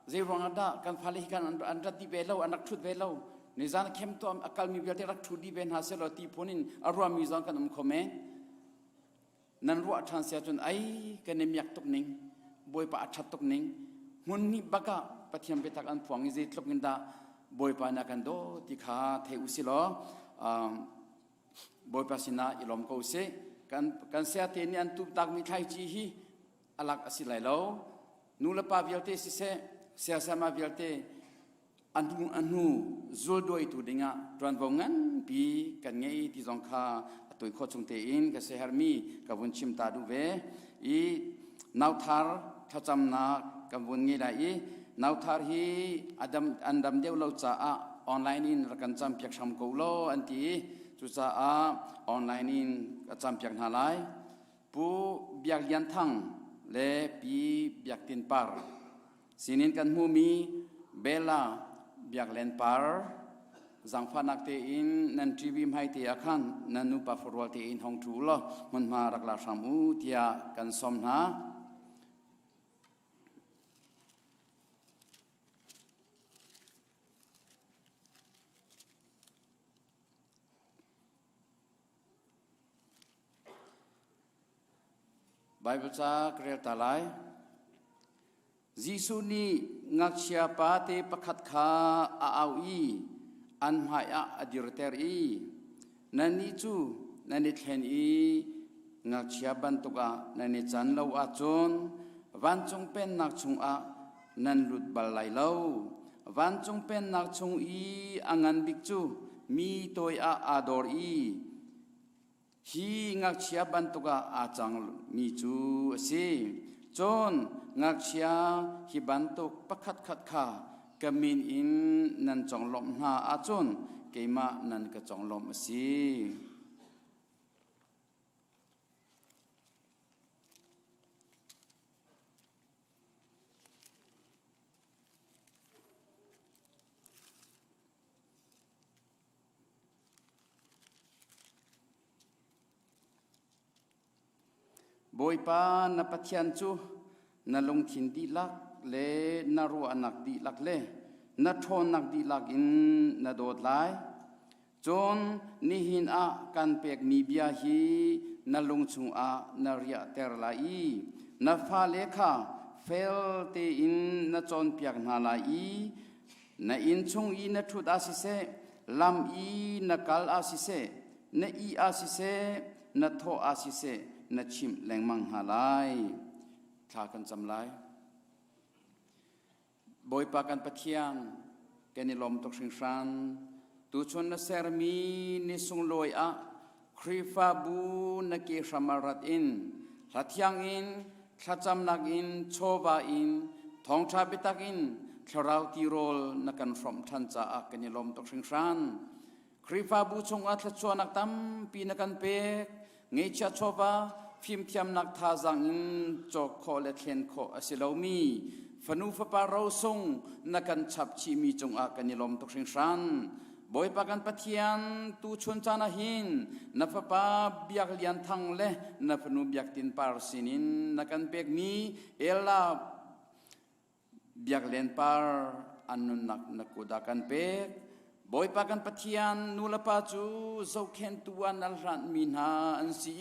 เจรองอันดาการฟาเลฮีการอันดัดดีเบลล์อันดักทุดเบลล์นิจานเข้มตัวอากาศมีเวลารักทุดีเป็นหาเสลตีพนินอารวามีจังกันมุขเมนันรัวทานเสียจนไอ้กันเนมียกตกนิ่งบอยปะอัดตกนิ่งหุ่นนี่บักะปฏิมเปตักอันพวงอิจิตลกินดาบอยปะนักันโดติขาเทอุสิโลบอยปะสินาอิลอมโกเซกันเสียเทนี่อันตุบตักมีไทยจีฮีอลักอสิไลโลนูเลปาเวลเตสิเซเสียสมาเวลเตanu zul do itu denga tuan bongan pi kan ngei ti zong kha toi kho chung te in ka se harmi ka bun chim ta du ve i nau thar tha cham na kam bun ngi lai nau thar hi andam deu lo cha a online in rakan cham pyak sam ko lo anti chu cha a online in cham pyak na lai pu biak lian thang le pi biak tin par sinin kan hu mi bela biak len par Hmannak te in nan tribim hai te akhan nan nu pa forwal te in hong thu lo mun ma rakla samu tia kan som na Bible cha krel talai Jisu ni ngak siapa te pakhat kha a au i an haya adirter i nani chu nani thlen i ngak chia ban tuka nani chan lo a chon van chung pen nak chung a nan lut bal lai lo van chung pen nak chung i angan bik chu mi toy a ador i hi ngak chia ban tuka a chang mi chu si chon ngak chia hi ban tuk pakhat khat kha kamin in nan chong lom na a chon keima nan ka chong lom si boipa na pathian chu na lung thin di lak le na ru anak di lak le na thon nak di lak in na dot lai chon ni hin a kan pek mi bia hi na lung chung a na ria ter lai na fa le kha fel te in na chon piak na lai na in chung i na thut a si se lam i na kal a si se na i a si se na tho a si se na chim lengmang halai tha kan cham lai boy pa kan pathian keni lom tok sing san tu chon na sermi ni sung loi a khrifa bu na ke samarat in hathyang in thacham nak in choba in thong tha bitak in thlorau ti rol na kan from than cha a keni lom tok sing san khrifa bu chung a thla nak tam pi na kan pe ngei cha choba phim thiam nak tha zang in chok kho le thlen kho asilomi fanu fa pa ro song na kan chap chi mi chung a kanilom tok sing san boy pa kan pathian tu chun chana hin na fa pa biak lian thang le na fanu biak tin par sinin na kan pek mi ela biak len par anun nak na kuda kan pek boy pa kan pathian nula pa chu zo khen tuan al ran min ha an si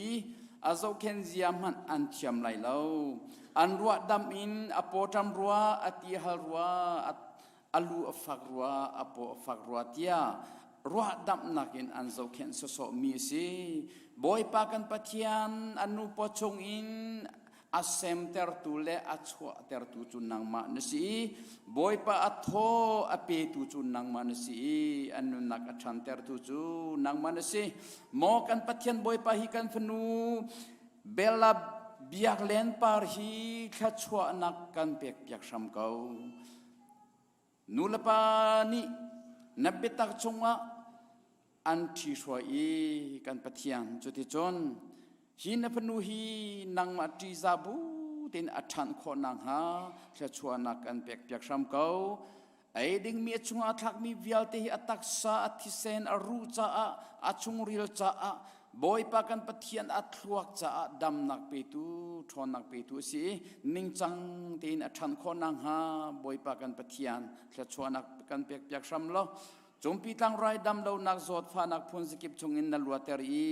azo ken ziaman an thiam lai lo an ruwa dam in apotam ruwa ati hal ruwa alu afak ruwa apo afak ruwa tia ruwa dam nakin an zo ken so mi si boy pa kan pathian anu po chung in asem ter tu le achwa ter tu chunang ma nasi boy pa atho ape tu chunang ma nasi anu nak achan ter tu chu nang ma nasi mo kan pathian boy pa hi kan fanu bela biak len par hi khachwa nak kan pek piak sam kau nulapa ni nabetak chunga an thi shwa i kan pathian chuti chon hin na panu hi nang ma tri zabu tin athan kho nang ha thla chua nak an pek piak sam kau ai ding mi chunga thak mi vial te hi atak sa athisen aru cha a achung ril cha a boy pa kan pathian athluak cha a dam nak pe tu thon nak pe tu si ning chang tin athan kho nang ha boy pa kan pathian thla chua nak kan pek piak sam lo chumpi tang rai dam lo nak zot fa nak phun sikip chungin na luater i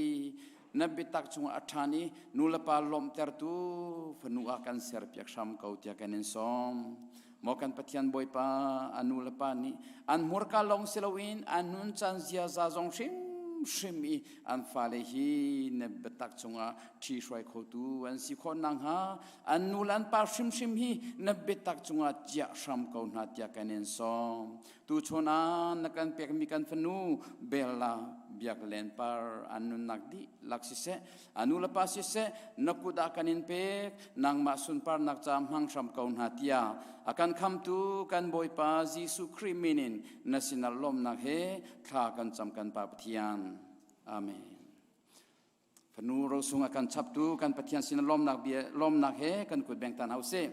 nabitak chung athani nulapa lom tertu fanu akan ser piak sam kau tia kanen som mokan pathian boy pa anulapa ni an murka long silowin anun chan zia za zong shimi an fale hi nabitak chung a thi shwai khotu an si khon nang ha anulan pa shim hi nabitak chung a tia sam kau na tia kanen som tu chona nakan pek mi kan fanu bela biak len par anu nakdi laksise anu lepas sise nakuda kanin pe nang masun par nak jam hang sam kaun hatia akan kam tu kan boy pa Jesu kriminin nasinal lom nak he kha kan jam kan pa pathian amen penu rosung akan sabtu kan pathian sinal lom nak bia lom nak he kan kut beng tan hause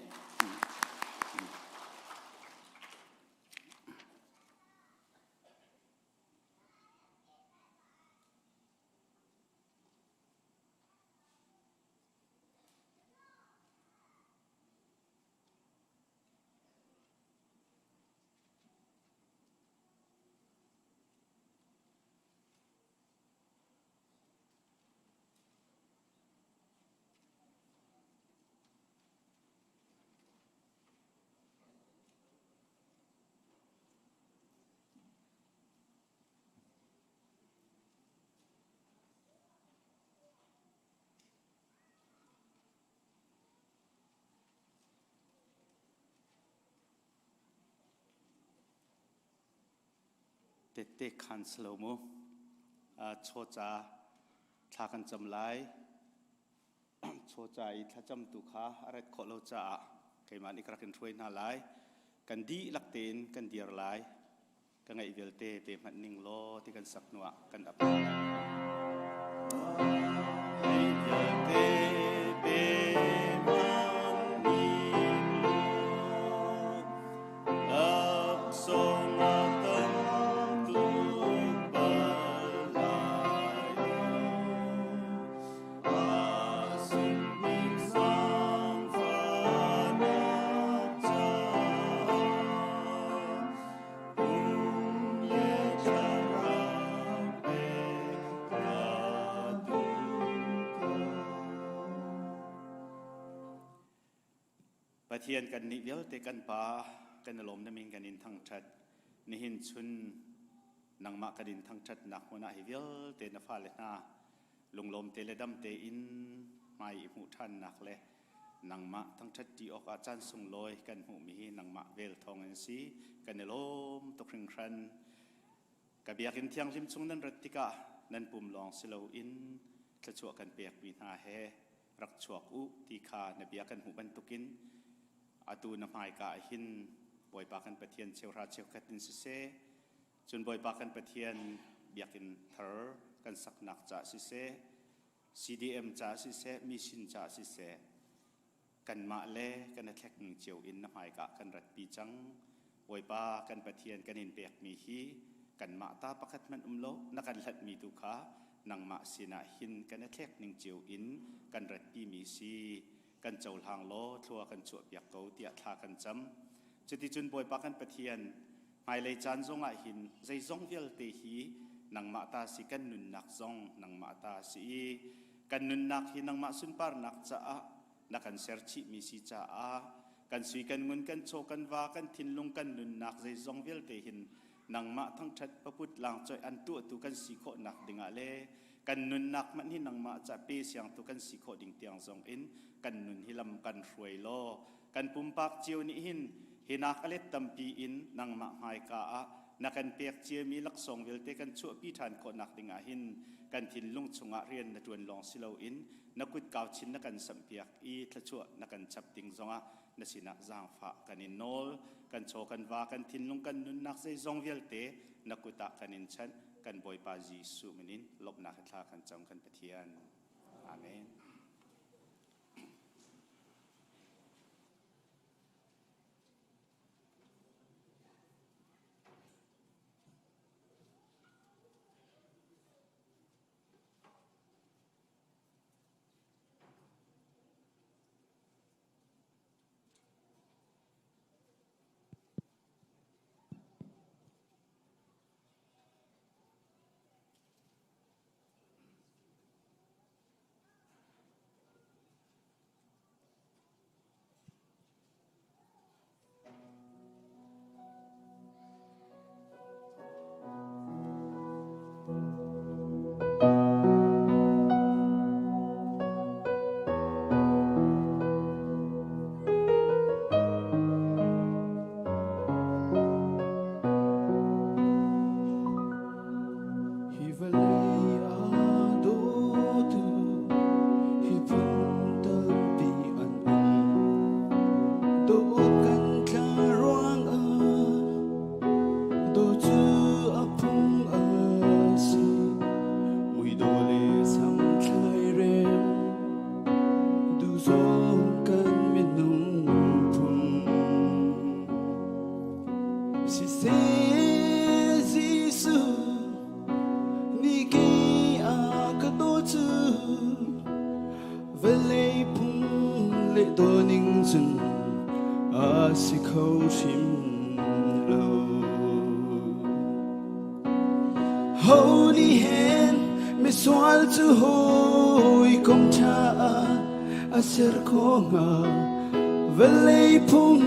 เตะคันสโลโมโชจาทากันจำไลโชจาอีทาจำตุขาอะไรขอเราจะใครมันอีกรักกันช่วยน่าไลกันดีลักเตนกันเดียร์ไลกันไงเวลเตเปมันนิ่งโลที่กันสักหนัวกันอับเทียนกันนิเวลเตกันป่ากันลมน้ำมินกันอินทั้งชัดนิหินชุนนังมากันอินทั้งชัดนักหัวหน้าฮิเวลเตนฟ้าเลน่าลงลมเตเลดัมเตอินไม่หูท่านนักเลยนังมาทั้งชัดจีออกอาจารย์ส่งลอยกันหูมีนังมาเวลทองเอ็นซีกันลมตกครึ่งครันกับเบียกินเที่ยงริมซุงนั้นรัติกานั่นปุ่มลองสิเลวอินกระชัวกันเปียกวินาเฮรักชัวกุตีคาในเบียกันหูบรรทุกินอาตูนำหายกาหินบอยปากันปะเทียนเชลราเชลกัดดินซิเซจนบอยปากันปะเทียนเบียกินเธอกันสักหนักจ่าซิเซ CDM จ่าซิเซมิชินจ่าซิเซกันมาเล่กันแท็กเจียวอินนำหายกากันรัดปีจังบอยปากันปะเทียนกันอินเปียกมีฮีกันมาตาประคัดมันโลนักกันหลัดมีตุขานังมาสินาหินกันแท็กเจียวอินกันรัดปีมีซีกันเจ้าหางโลทัวกันจวบอยากเกาเตียทากันจำจุดที่จุนบอยปากันปะเทียนหายเลยจานซงอาหินใจซงเวลเตหีนังมาตาสิกันนุนนักซงนังมาตาสิกันนุนนักหินังมาสุนปาร์นักจ้านักกันเสร์ชิมีสิจ้ากันสุยกันมุนกันโชกันวากันทินลงกันนุนนักใจซงเวลเตหินนังมาทั้งชัดประพุทธหลังจอยอันตัวตุกันสิโคนักดิงอาเลกันนุนนักมันหินังมาจะเปเสียงตุกันสิโคดิงเตียงซงอินกันนุนฮิลำกันรวยโลกันปุ่มปากเจียวนิหินฮินักอเลตตัมปีอินนังมาหายกานักกันเปียกเจียมีลักษงเวลเตกันชั่วปีฐานคนนักดิงาหินกันทินลุงชงอาเรียนนจวนลองสิเลวอินนักกุดเกาชินนักกันสัมเปียกอีทชั่วนักกันจับติงซงะนสินะจางฟ้ากันอินโนลกันโชกันวากันทินลุงกันนุนนักใจซงเวลเตนักกุตะกันอินชันกันบอยปาจีสุมินินลบนักทากันจำกันปะเทียนอาเมนHe will đô ninh dừng si khâu chim lâu hầu ni hen mi soal chu hoi công cha ser ko nga velei Pumh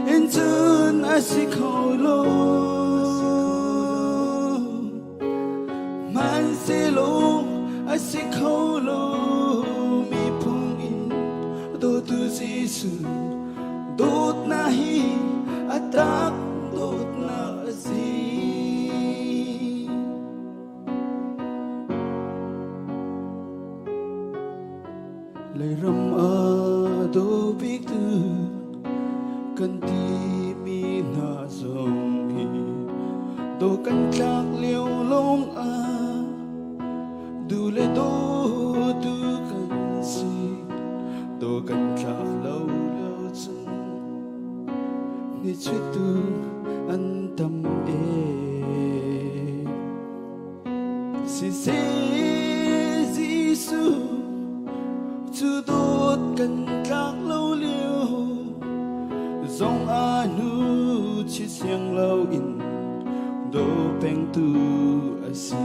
in chun si khâu lo man se lo si khâu lo mi Pumh in do tu Jesus dot nahi atak dot na si lay ram do big tu kan ti mi na zong hi do kan chak liu long du le do tu kan si do kan chak lâu lâu chân ni chư tu an tâm si se Giêsu chu đốt cần các lâu liêu dòng nu chi xiang lâu in do beng tu asi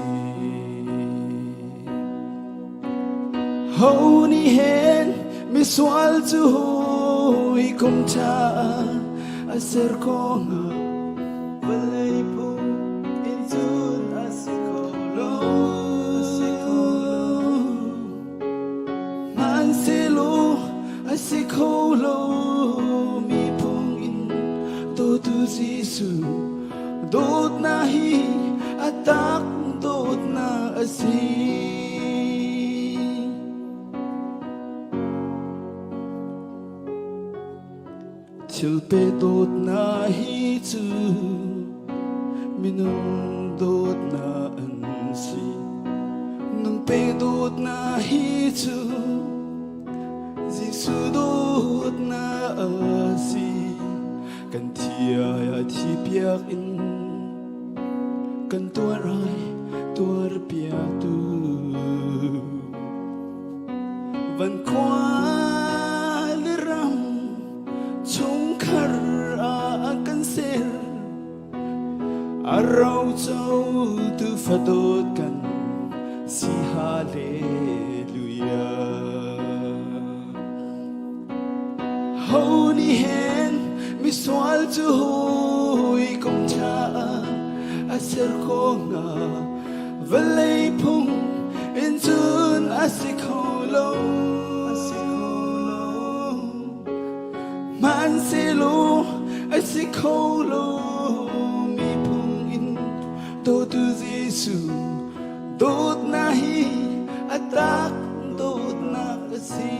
hầu ni hen mi soal chu hoi công cha ser ko nga velei Pumh in chun asikolo man se lo asikolo mi Pumh in do tu Giêsu dot nahi atak dot na asi chil pe dot na hi chu minung dot na an si nung pe dot na hi chu Giêsu dot na a si kan thia ya thi piak in kan tua rai tua pia tu van kwa le ram chung khar kan ser arau chau tu fadot kan si hallelujah holy hand mi soal chu hoi công cha ser ko nga velei Pumh in chun asikolo man se lo asikolo mi Pumh in do tu Giêsu dot nahi atak dot na si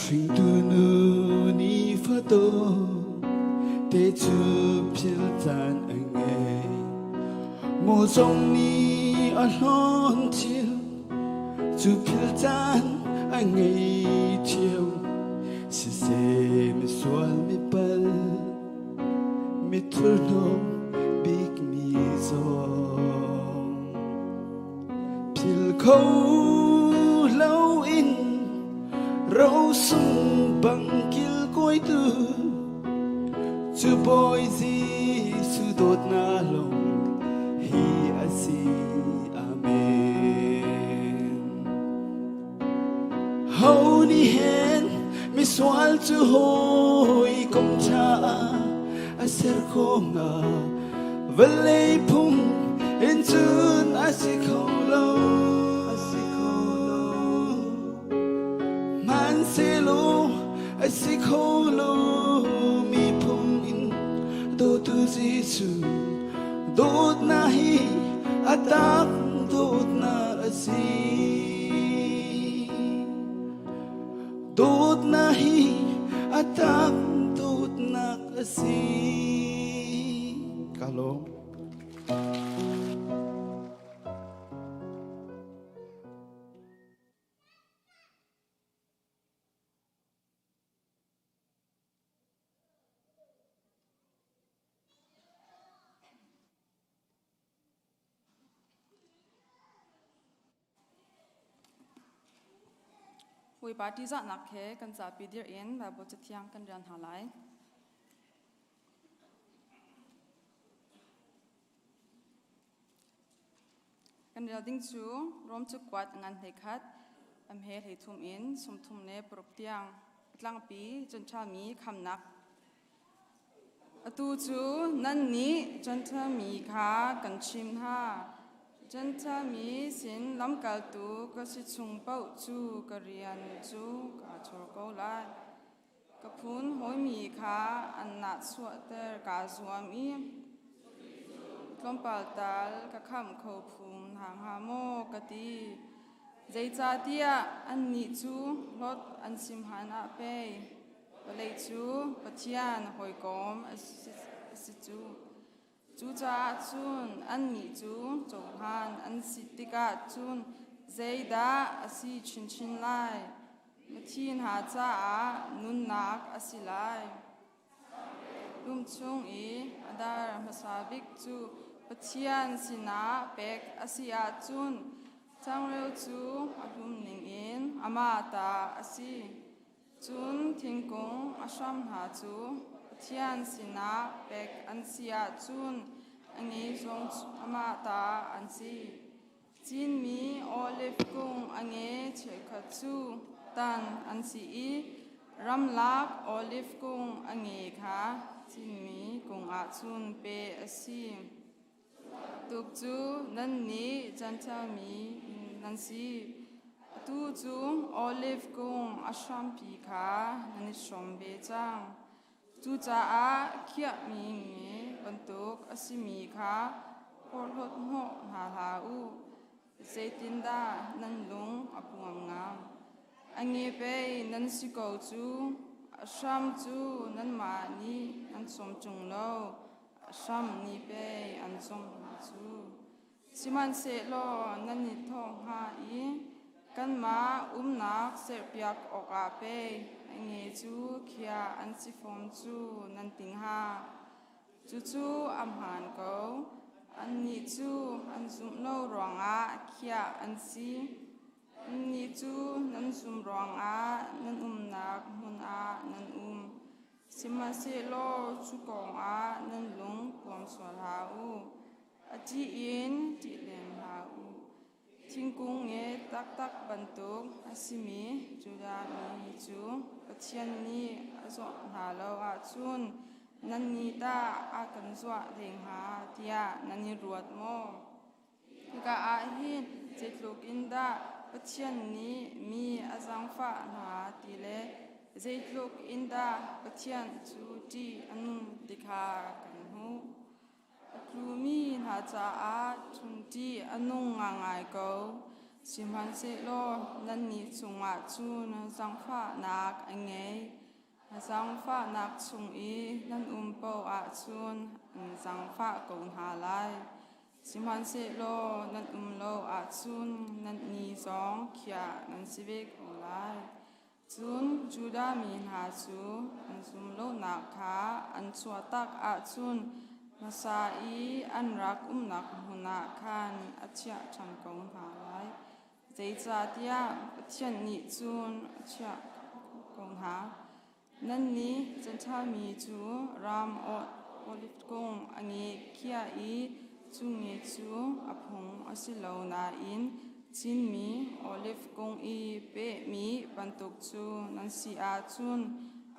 Sing tu nu ni fa do te chu phil tan anh e mo song ni a lon chiu chu phil tan anh e chiu si se mi sual mi pal mi thul no big mi zo phil khâu lâu in rau sung bằng kil koi tu chu boy Giêsu dot na long hi asi amen holy hand mi soal chu hoi công cha ser ko nga velei Pumh in chun asikolo se lo asikolo mi Pumh in do tu Giêsu dot nahi atak dot na asi dot nahi atak dot na asi kalau ปุยปาที่จะนักแค่กันจะปีเดียร์เอ็นแบบบทจะเที่ยงกันเรียนหาไลกันเรียนดิ้งจูรวมจุกวัดงานเฮคัดอำเฮให้ทุ่มอินสมทุ่มเนปรกเตียงกลางปีจนชามีคำนักตูจูนั่นนี้จนชามีขากันชิมท่าจนชามีสินลำกัลตูก็สิชุงเป้าจูก็เรียนจูก็ชอก็ไลก็พูนหอยมีขาอันนัดสวดเตอร์กาสวามีลมปาลตาลก็คำเขาพูมทางหาโมกตีใจจ่าเตียอันนี้จูรถอันสิมหานาเปย์เลยจูปัจจัยหอยกอมสิจูจ่าจูนอันนี้จูจงหันอันสิติกาจูนใจดาสิชินไลมาทีนหาจ่านุนนักสิไลลุมชงอีอดาร์มาสาบิกจูปัจจัยสินาเป็กสิอาจูนจังเร็วจูอารมณ์หนึ่งอินอามาตาสิจูนทิ้งกงอาชามหาจูเทียนสินาเป็กอันเสียจูนอันนี้ทรงอามาตาอันสิจีนมีโอลิฟกงอันนี้เชคจูตันอันสีรำลักโอลิฟกงอันนี้ค่ะจีนมีกงอาจูนเปอสิตุกจูนั่นนี้จันทามีนั่นสิตูจูโอลิฟกงอาชามปีขานั่นชมเบจังตูจ้าเขียมีบรรทุกอสิมีขาพอลดหกหาลาอูเซตินดานั่นลุงอปุงงามอันนี้ไปนั่นสิกจูอาชามจูนั่นมานีนั่นสมจงโลชามนี้ไปอันสมจูสิมันเสโลนั่นนิทองหาอีกันมานักเสียเปียกออกอาเปอันนี้จูเขียอันสิฟอมจูนั่นติงหาจูอัมหันเขาอันนี้จูอันซุมโนรองอาเขียอันสิอันนี้จูนั่นซุมรองอานั่นนักมุนอานั่นสิมันเสโลจูกองอานั่นลุงความสวดหาอูอาจีอินจีเลมหาอูทิ้งกุ้งเงตักบรรทุกอาสิมีจุดามีจูปัจจัยนี้อาสวหาเราอาจุนนันนีตาอากันสวะเร่งหาเทียนันนีรวดโมก็อาหินเจ็ดลูกอินดาปัจจัยนี้มีอาสังฟ้าหาตีเลเจ็ดลูกอินดาปัจจัยจูจีอันดิคากันหูครูมีหาจาอาทุนที่อนุงงายเกาสิมันเสโลนันนี่จงอาจูนสังฟ้านักอันไงสังฟ้านักจงอีนันเปาอาจูนสังฟ้ากงหาไลสิมันเสโลนันโลอาจูนนันนี่สองเขียนันสิเวกงไลจูนจูดามีหาจูอันสุมโลนักขาอันสวตักอาจูนมาซาอีอันรักนักหุนาคานอาเชียชันกงหาไลใจจ่าเตียเทียนนิจูนอาเชียกงหานั่นนี้จันทามีจูรามโอลิฟกงอันนี้เขียอีจุงเงจูอพงอสิโลนาอินจินมีโอลิฟกงอีเปมีบรรทุกจูนันสีอาจุน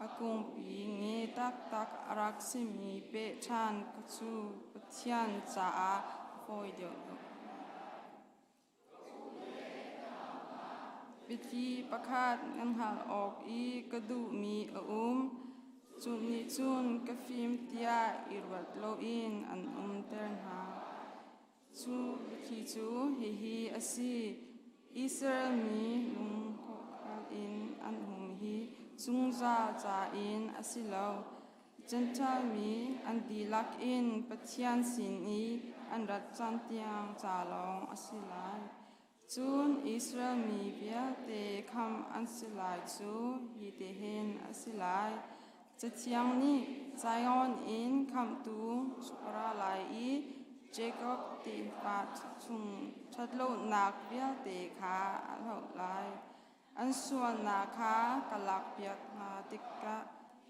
อากงปีเงตักรักสิมีเปชันกจูปเทียนจ่าโฟยเดียวพิธีประคาดงันหาออกอีกระดูมีจุนนิจุนกฟิมเตียอิรวัดโลอินอันเตอร์หาจูพิธีจูฮีอสีอิสรามีลุงหกอินอันฮีจุงจาอินอสิโลจันทามีอันดีลักอินปัจจัยสินอีอันรัดจันเตียงจาลองอสิไลจูนอิสรามีเบียเตคำอันสิไลจูฮีเตเฮนอสิไลจะเทียงนี้ไซออนอินคำตูสุราไลอีเจคอบเตปาชุงชัดโลนักเบียเตคาอัลไล อันส่วนนาคากลักเปียกนาติกะ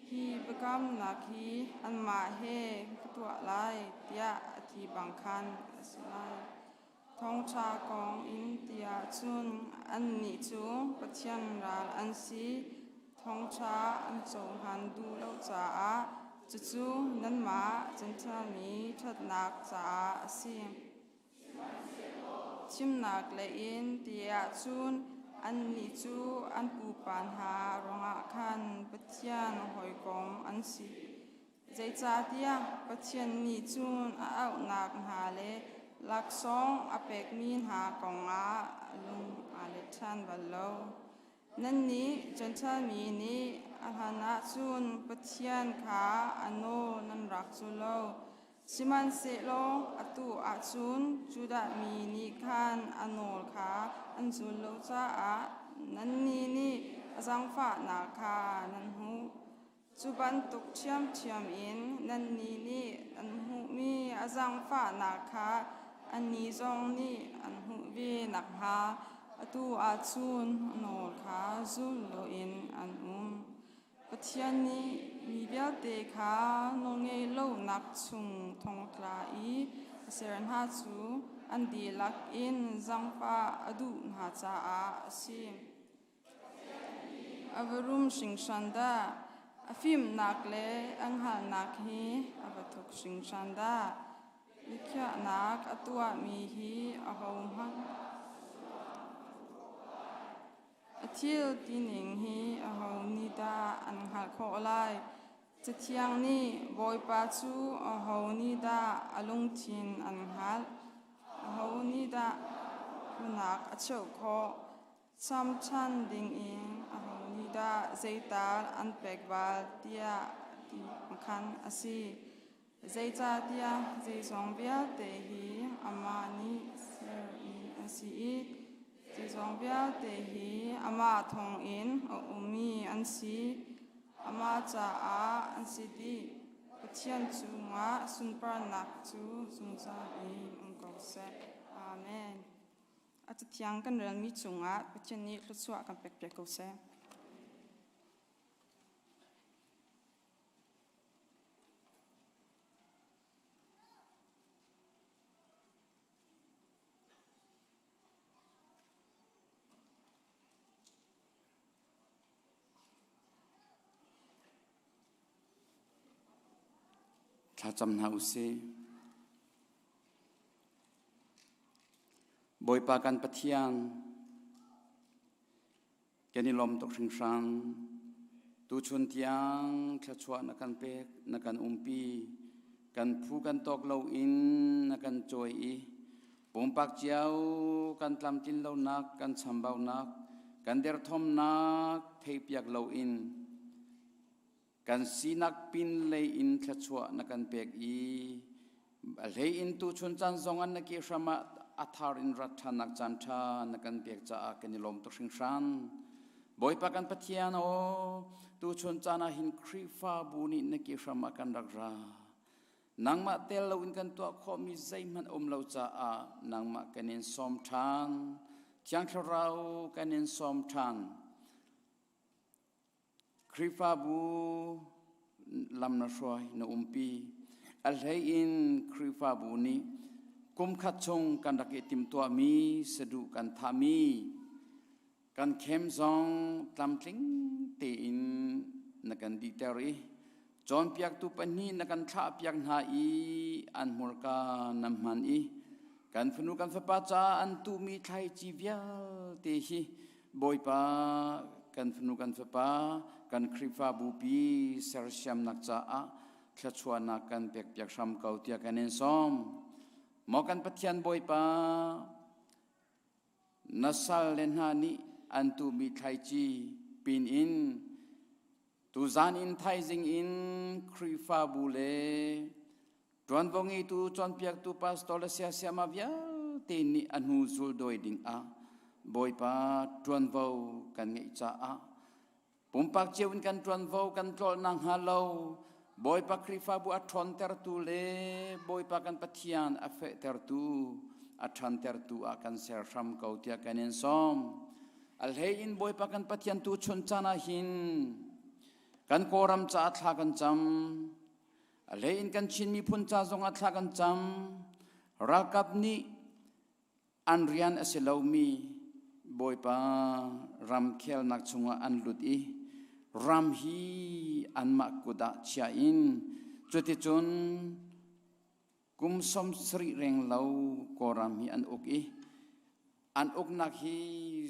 ฮีบกำนาคีอันมาเฮตัวไลเตียอธิบังคันสิไลทองชากองอินเดียจุนอันนี้จูปะเทียนราลอันซีทองชาอันจงหันดูเล่าจ้าจูนั้นมาจันทามีทัดนักจ้าสิชิมนักเลอินเดียจุนอันนี้จูอันปูปัญหารองอาคันปะเทียนหอยกองอันซีใจจ้าเดียปะเทียนนี้จูนเอาหนักหาเลลักซองอเปกมีนหากองอาลุงอาเลชันบัลโลนั่นนี้จันทามีนี้อาหานาจูนปะเทียนขาอโนนันรักจูโลสิมันเสโลอตุอาจูนจูดามีนิคันอโนลขาอันจูโลจ้าอานั่นนี้จังฟ้านาคานันหูจุบันตุกเทียมอินนั่นนี้อันหูมีจังฟ้านาคาอันนี้จงนี้อันหูวีนักหาอตุอาจูนอโนลขาจูโลอินอันปะเทียนนี้มีเบียเตคานงเงโลนักชุงทงกลาอีเสรนหาจูอันดีลักอินจังฟ้าอดุนหาจาอาสิอวรุมสิงชันดาอฟิมนักเลอังหานักฮีอวทุกสิงชันดาลิขะนักอตัวมีฮีอหงหันทิลตีนิงฮีอหงนิดาอันหักโคไลจะเที่ยงนี้บอยปาจูอหงนิดาอลุงทินอันหักอหงนิดาคุนักอเชวโคซัมชันดิงอิงอหงนิดาเจตาอันเป็กบาลเตียที่คันอสีเจจาเตียเจสองเบียเตฮีอามานีเซรีอสีที่จงเบียเตหีอามาทองอินอุมีอันซีอามาจ้าอาอันซีดีปะเทียนจูงะสุนปรานักจูสุนจาอีองกอเซอาเมนอาจจะเที่ยงกันเรื่องมีจูงะปะเทียนนี้ลุสวะกันเป็กเป็กกอเซถ้าจำหาวเสบอยปากันปะเทียนแกนิลมตกชิงชังตูชนเทียงขะชวนักันเป็กนักันปีกันผู้กันตกเหลาอินนักันจอยอีปุ่มปักเจ้ากันตลำจินเหลานักกันชำเบานักกันเดรทอมนักเทียบอยากเหลาอินกันสีนักปินเลยอินขะชวนักันเป็กอีเลยอินตูชนจันทร์อันนักเกี่ยวมาอัฐารินรัฐนักจันทานักันเป็กจะอากันนิลมตกชิงชันบอยปากันปะเทียนโอตูชนจันหินครีฟ้าบุญนักเกี่ยวมากันรักรานังมาเตลวินกันตัวขอมีใจมันเราจะอานังมากันนินสมทานเที่ยงเรากันนินสมทานครีฟ้าบุลำนาชวยนปีอัลเฮอินครีฟ้าบุนี้กุมขัดชงกันรักติมตัวมีสะดุกันทามีกันเข้มซองตำทิ้งตีอินนักันดีเตอรีจอนเปียกตุปันนี้นักันข้าเปียกหาอีอันมุรกานำมันอีกันฟนุกันฟปาจาอันตุมีไทยจีเวียเตฮีบอยปากันฟนุกันฟปากันครีฟ้าบุปีเซอร์เซียมนักจ้าขชวนักกันเปียกเปียกชำเกาเตียกันเองซ้อมมอกันปะเทียนบอยปานัสลเลนหานีอันตุมีไทยจีปินอินตูจานอินไทยจิงอินครีฟ้าบุเลจวนวงอีตูจวนเปียกตูปัสตอลเสียเสียมาเวียเตนีอันหูจุลโดยดิ่งอาบอยปาจวนวาวกันไงจ้าปุ่มปักเจวินกันจวนวาวกันตรอลนังฮาโลบอยปาครีฟ้าบุอัทรอนเตอร์ตูเลบอยปากันปะเทียนอเฟเตอร์ตูอัทรอนเตอร์ตูอากันเซอร์ชัมเกาเตียกันเองซ้อม อัลเฮอินบอยปากันปะเทียนตูชนจานาหินกันโกรำจ่าทลากันจำอัลเฮอินกันชินมีพุนจ่าจงอัทลากันจำรักับนี้อันเรียนอสิลามีบอยปารำเคลนักชงอันลุดอีรำฮีอันมักกุดาเชียอินจุดที่จนกุมสมสรีเร่งเล่ากรำฮีอันอุกอีอันอุกนักฮี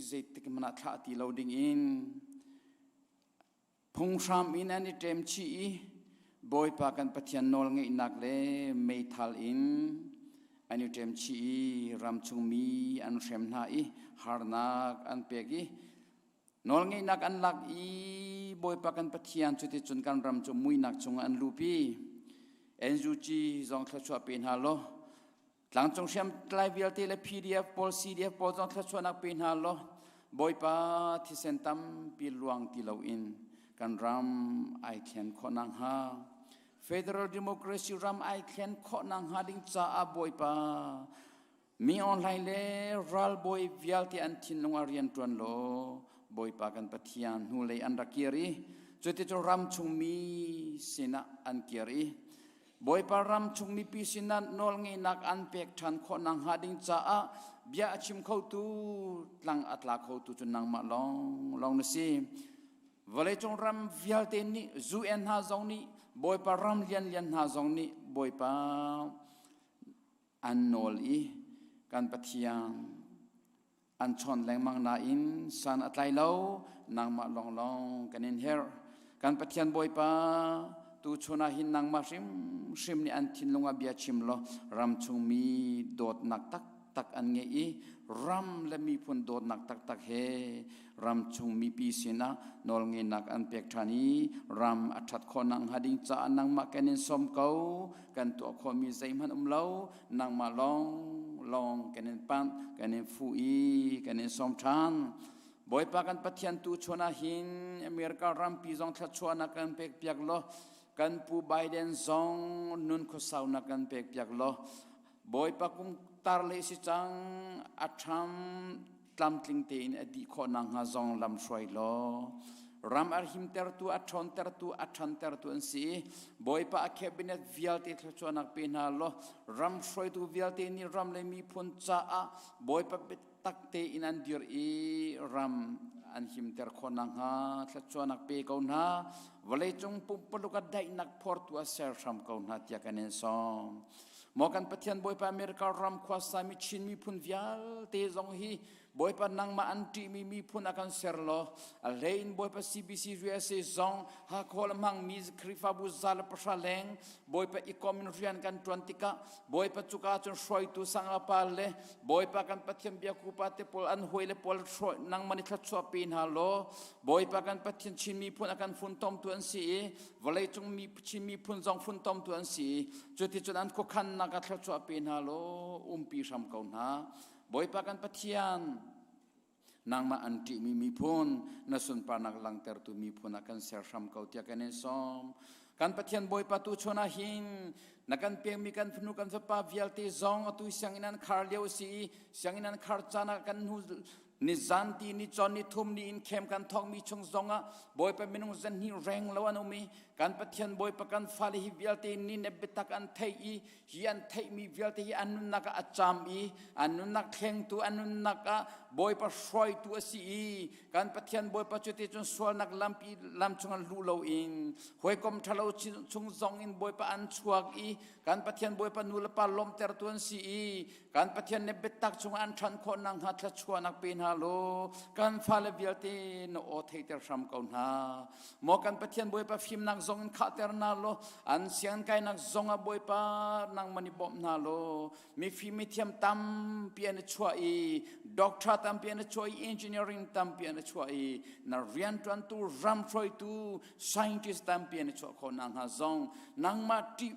เจติกมันอัทลาตีเล่าดิ่งอินพงชามอินอันนี้เต็มชีบอยปากันปะเทียนนอลเงยนักเลไม่ทัลอินอันนี้เต็มชีรำชงมีอันเข็มนาอีฮาร์นักอันเปียกีนอลเงยนักอันลักอีบอยปากันปะเทียนจุดที่จนการรำชงมุยนักชงอันลูปีเอ็นจูจีจงทชัวเป็นฮาโลหลังจงเชื่อมไลฟ์วิลตีและ PDF พอล CDF พอลจงทชัวนักเป็นฮาโลบอยปาที่เซนตัมปีลวงตีเลาอินกันรำไอเขียนขอนังฮาFederal Democracy รำไอเขียนขอนังฮาดิ้งจ้าบอยปามีออนไลน์เล่รัลบอยวิลตีอันทินลงอาเรียนตวนโลบอยปากันปะเทียนหูเลยอันรักเกียรีจุดที่จะรำชงมีสินะอันเกียรีบอยปารำชงมีปีสินะนอลเงนักอันเปกทันขอนังฮาดิ้งจ้าเบียชิมเข้าตูหลังอัตลาเข้าตูจนนังมาลองนสิวันเลยจงรำวิลเตนี่จูเอ็นฮาจงนี่บอยปารำเลียนฮาจงนี่บอยปาอันนอลีการปะเทียงอันชนแรงมังนาอินสันอัตไลเลานางมาลองกันอินเฮร์การปะเทียนบอยปาตูชนาหินนางมาชิมนี่อันทินลงอาเบียชิมโลรำชงมีโดดหนักตักอันเงยรำและมีพุนโดดหนักตักเฮรำชงมีปีสินะนอลเงนักอันเปียกทานีรำอัฐขอนังหาดิงจ้านังมากันอินสมเกากันตัวขอมีใจมันเลานางมาลองกันอินปันกันอินฟูอีกันอินสมทานบอยปากันปะเทียนตูชนาหินอเมริการำปีจงทัดชวนักกันเปียกเปียกโลกันปูไบเดนซองนุนขสาวนักกันเปียกเปียกโลบอยปากุมตาเลสิจังอัฐมตามติงเตนอดีขอนังฮาจงลำช่วยโลรำอาร์หิมเตอร์ตัวอัฐนเตอร์ตัวอัฐนเตอร์ตัวอันสีบอยปาเคบินวิลเตทชวนักเป็นฮาโลรำช่วยตัววิลเตนี่รำเลยมีพุนจ้าบอยปาเปตักเตอินันดิร์อีรำอันหิมเตอร์ขอนังฮาทชวนักเปกาวนาวันเลยจงปุ่มปลุกได้นักพอร์ตัวเซอร์ชัมกาวนาที่กันเองซองมอกันปะเทียนบอยปาอเมริการำควาสามิชินมีพุนวิลเตจงฮีบอยปานังมาอันตีมีพุนอากันเซอร์โลอัลเลนบอยปา CBC USA ซองฮักโฮลมังมีคริฟาบุซาลปะชาเลงบอยปาอีคอมมินเรียนกันตวนติกะบอยปาจุกาจนช่วยตุสังอาปาเลบอยปากันปะเทียนเบียคูปาเตปอลอันหวยเลปอลช่วยนังมันทัดชัวปีนฮัลโลบอยปากันปะเทียนชินมีพุนอากันฟุนตอมตัวอันสีวันเลยจงมีชินมีพุนจงฟุนตอมตัวอันสีจุดที่จุดอันก็ขันนักทัดชัวปีนฮัลโลปีชามเกาหนาบอยปากันปะเทียนนางมาอันติมีพุนนัสุนปานักลังเตอร์ตุมีพุนอากันเสียชามเกาเตียกันเองซอมกันปะเทียนบอยปาตูชนาหินนักันเปียงมีกันฟนุกันสปาวิลตีซองตุเสียงอินันคาร์เลียวสีเสียงอินันคาร์จานักันหูนิจันตีนิจอนนิทุมนิอินเข้มกันทองมีชงซองะบอยปาเมนุงจันฮิแรงแล้วอันมีกันปะเทียนบอยปากันฟาลิฮิวิลตีนิเนบิตักอันเทอีฮีอันเทมีวิลตีอันนุนักอัจจามอีอันนุนักเข่งตัวอันนุนักบอยปาช่วยตัวสีกันปะเทียนบอยปาจุดที่จนสวนักลำปีลำชงอันลูเลาอินหวยกอมทะเลาชงซองอินบอยปาอันชัวกอีกันปะเทียนบอยปานูลปาลมเตอร์ตัวสีกันปะเทียนเนบิตักชงอันทันคนนังหัดละชัวนักเป็นฮัลโหลกันฟาเลวิลตีนโอเทเตอร์ชัมเกาหนาหมอกันปะเทียนบอยปาฟิมนักซองขาเตอร์นาโลอันเสียงไกนักซองบอยปานังมันบอมนาโลมีฟิมิเทียมตัมเปียนชัวอีด็อกเตอร์ตัมเปียนชัวอีเอนจิเนียริงตัมเปียนชัวอีนาเรียนตันตูรัมช่วยตูไซน์ติสตัมเปียนชัวคนนังฮาซองนังมาติ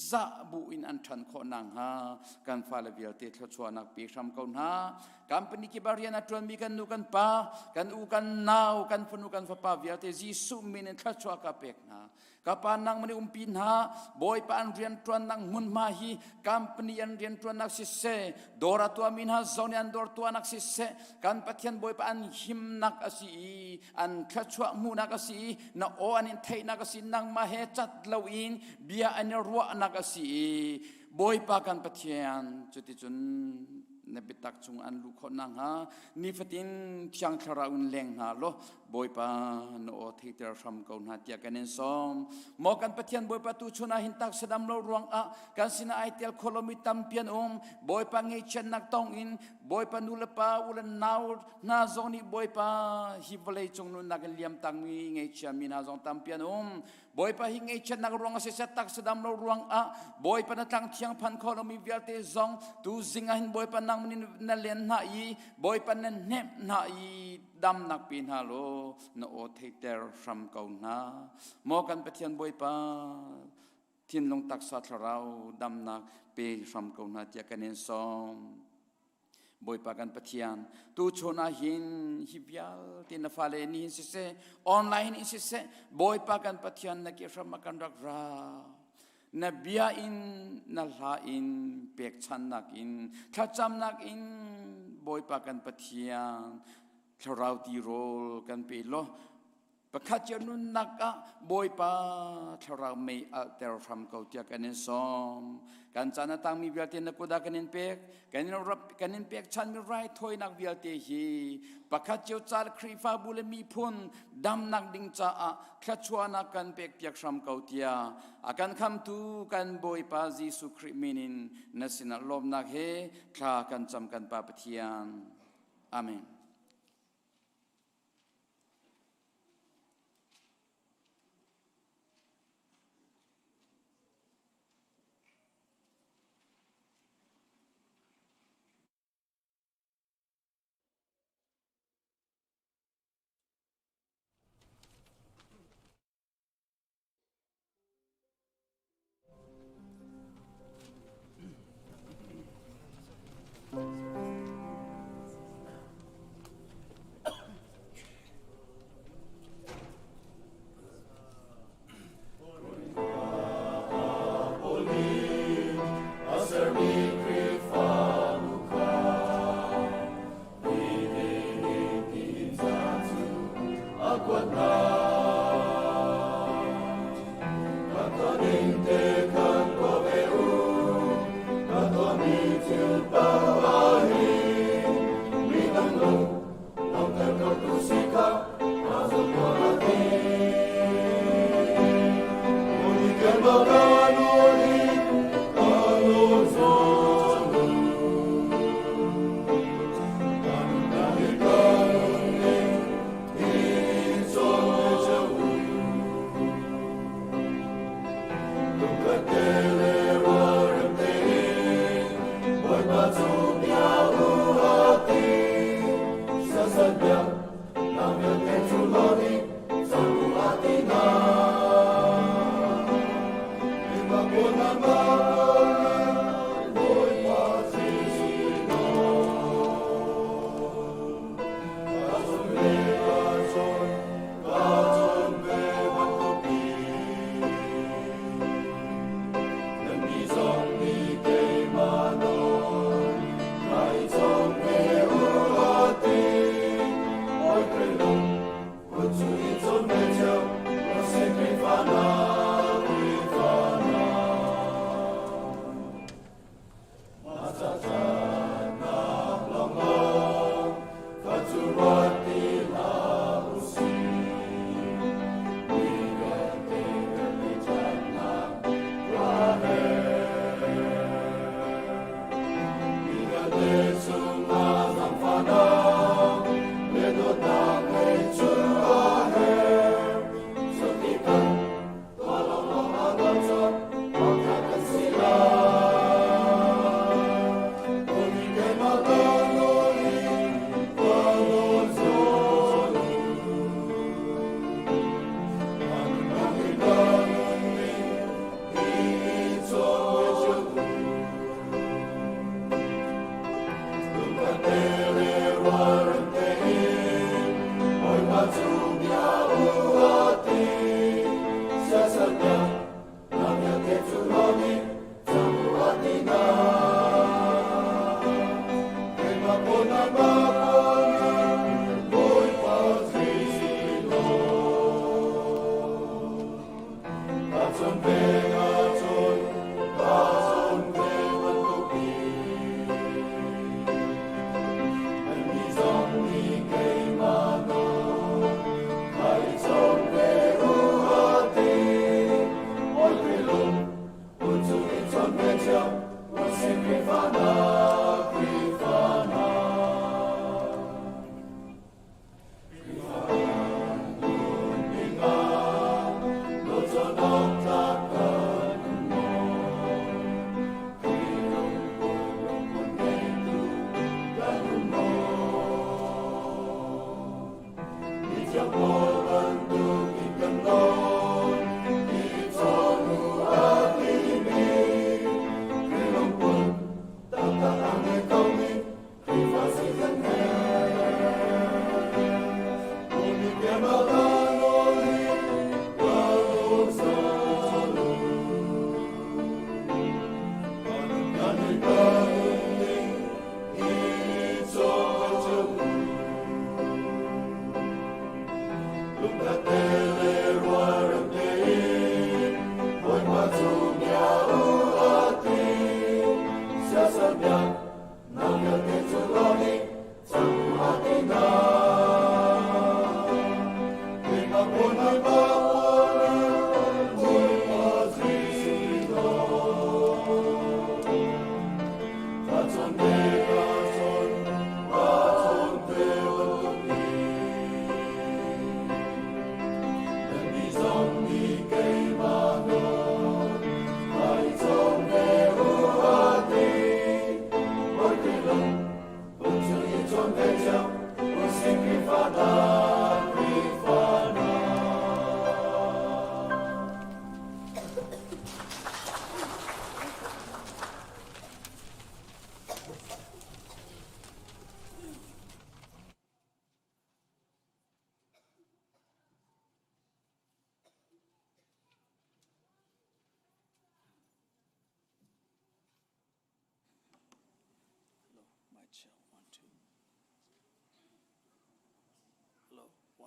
ซาบุอินอันทันคนนังฮากันฟาเลวิลตีทชัวนักปีชัมเกาหนากันเป็นนิกิบารีนัตรวนมีกันนูกันปากันอูกันนาวกันฟนุกันฟปาวิลตีจีสุมินทชัวกับเปกนา kapan nang mani umpin ha boy pan rian tuan nang mun mahi company an rian tuan nak sisse dora tua min ha zone an dor tua nak sisse kan pathian boy pan him nak asi an khachwa mu nak asi na o an thei nak asi nang ma he chat lawin bia an ruwa nak asi boy pa kan pathian chuti chun nebitak chung an lu khonang ha ni fatin thiang tharaun leng ha lo boy pa no theater from kaun ha tia kanen som mo kan pathian boy pa tu chuna hin tak sedam lo ruang a kan sina aitel kholomi tampian boy pa nge chen nak tong in boy pa nu lepa ulan naur na zoni boy pa hi vlei chung nu nak liam tang mi nge chamin ha zong tampian boy pa hi nge chen nak ruang se tak sedam lo ruang a boy pa na tang thiang phan kholomi vialte zong tu zinga hin boy pa nang na len na i boy pa na nep na i dam nak pin halo no o theater from kaun na mo kan pathian boy pa tin long tak sa tharau dam nak pe from kaun na tia kanen som boy pa kan pathian tu chona hin hibial tin na fale ni se online se boy pa kan pathian na ke from kan rak ra na bia in na la in pek chan nak in thacham nak in boy pa kan pathian tharau ti rol kan pe lo pakhat janun naka boy pa tharau me alter from kau tia kanen som kan chana tang mi bialte na kuda kanen pek kanen pek chan mi rai thoi nak bialte hi pakhat jo chal khrifa bule mi phun dam nak ding cha a khachwana kan pek piak from kau tia akan kham tu kan boy pa jisu khri minin nasina lom nak he kha kan cham kan pa pathian amen.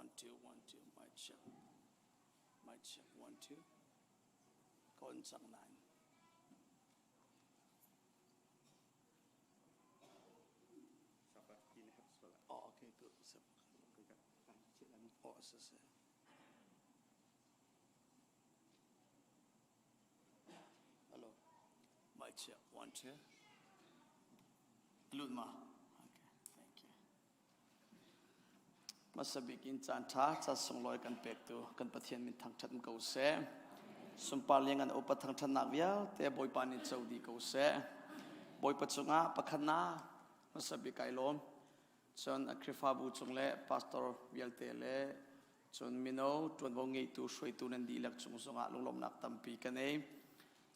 1 2 1 2 mic check 1 2 คนสังนานอ๋อโอเคgoodอ๋อเสียฮัลโหล mic check 1 2 ลุดมาโอเค thank you มาสบิกินจานท้าจะส่งลอยกันเป็กตัวกันประเทียนมินทางชัดมเกาเสสมปาเลียงกันอุปทางชนะวิลแต่บอยปานิจาวดีเกาเสบอยปัจจุงะปะขนามาสบิกไอลมจนคริฟาบูจงเล่พาสตอร์วิลเตเล่จนมิโนจนวงเงยตัวช่วยตัวนันดีหลักจงสงะลงลมนักตั้มปีกันเอง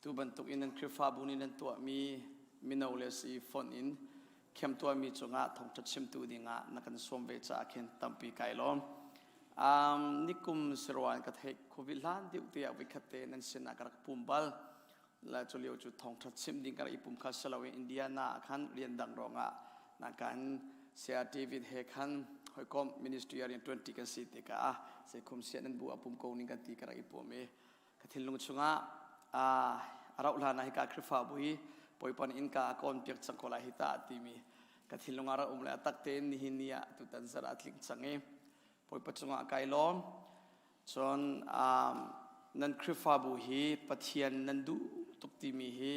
ตัวบรรทุกอินนันคริฟาบูนี่นันตัวมีมิโนเลสีฟอนอินเข้มตัวมีจงะทองจัดชิมตัวดิ่งะนักการสมเวชาเข็นตั้มปีไก่ล้อมนิคุมสรวันกัดเหตุโควิดล้านดิวเตียวิคัตเตนันเสนากระปุ่มบอลและจุลิวจุดทองจัดชิมดิ่งกระอิปุ่มคัสลาวิอินเดียนาขันเรียนดังรองะนักการเสียดีวิดเฮขันหอยคอมมินิสทรีเรียน20กันสิติกาเสคุมเสียนันบัวปุ่มโกนิกันตีกระอิปุ่มกัดหินลงชงะเราลานาฮิกาคริฟาบุยปอยปันอินกาคอนเปียกสังโฆลาหิตาติมีกัดหินลงอาราเลตักเตนนิฮินียตุตันสระลิงสังเอปอยปัจจุงะไกลล้อมจนนันคริฟาบุฮีปะเทียนนันดูตุกติมีฮี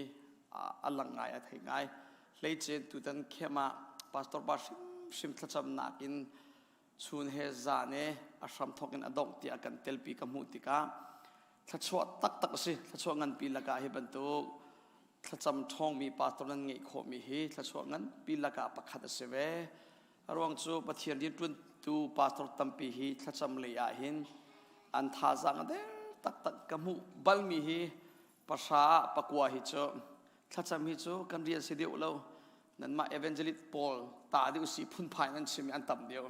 อัลลังไงอัฐิไงเลยเจนตุตันเข้มาพาสตอร์บาชิมทัชมนักินชุนเฮซาเนอาชัมทอกินอดองตีอากันเตลปีกัมมุติกาทัชวตักสิทัชวงันปีละกาเฮบันตุทัชจำทองมีปาตรนันเงยโคมีฮีทัชวงันปีละกาปักขัดเสเวรวงจูปะเทียนดินตุนตูปาตรตัมปีฮีทัชจำเลยอาหินอันท่าจังเดตักกัมมุบัลมีฮีภาษาปักวาฮิโจทัชจำฮิโจกันเรียนสิเดียวเรานั่นมาเอเวนเจลิตปอลตาดิวสีพุ่นพายนั่นชิมีอันตัมเดียว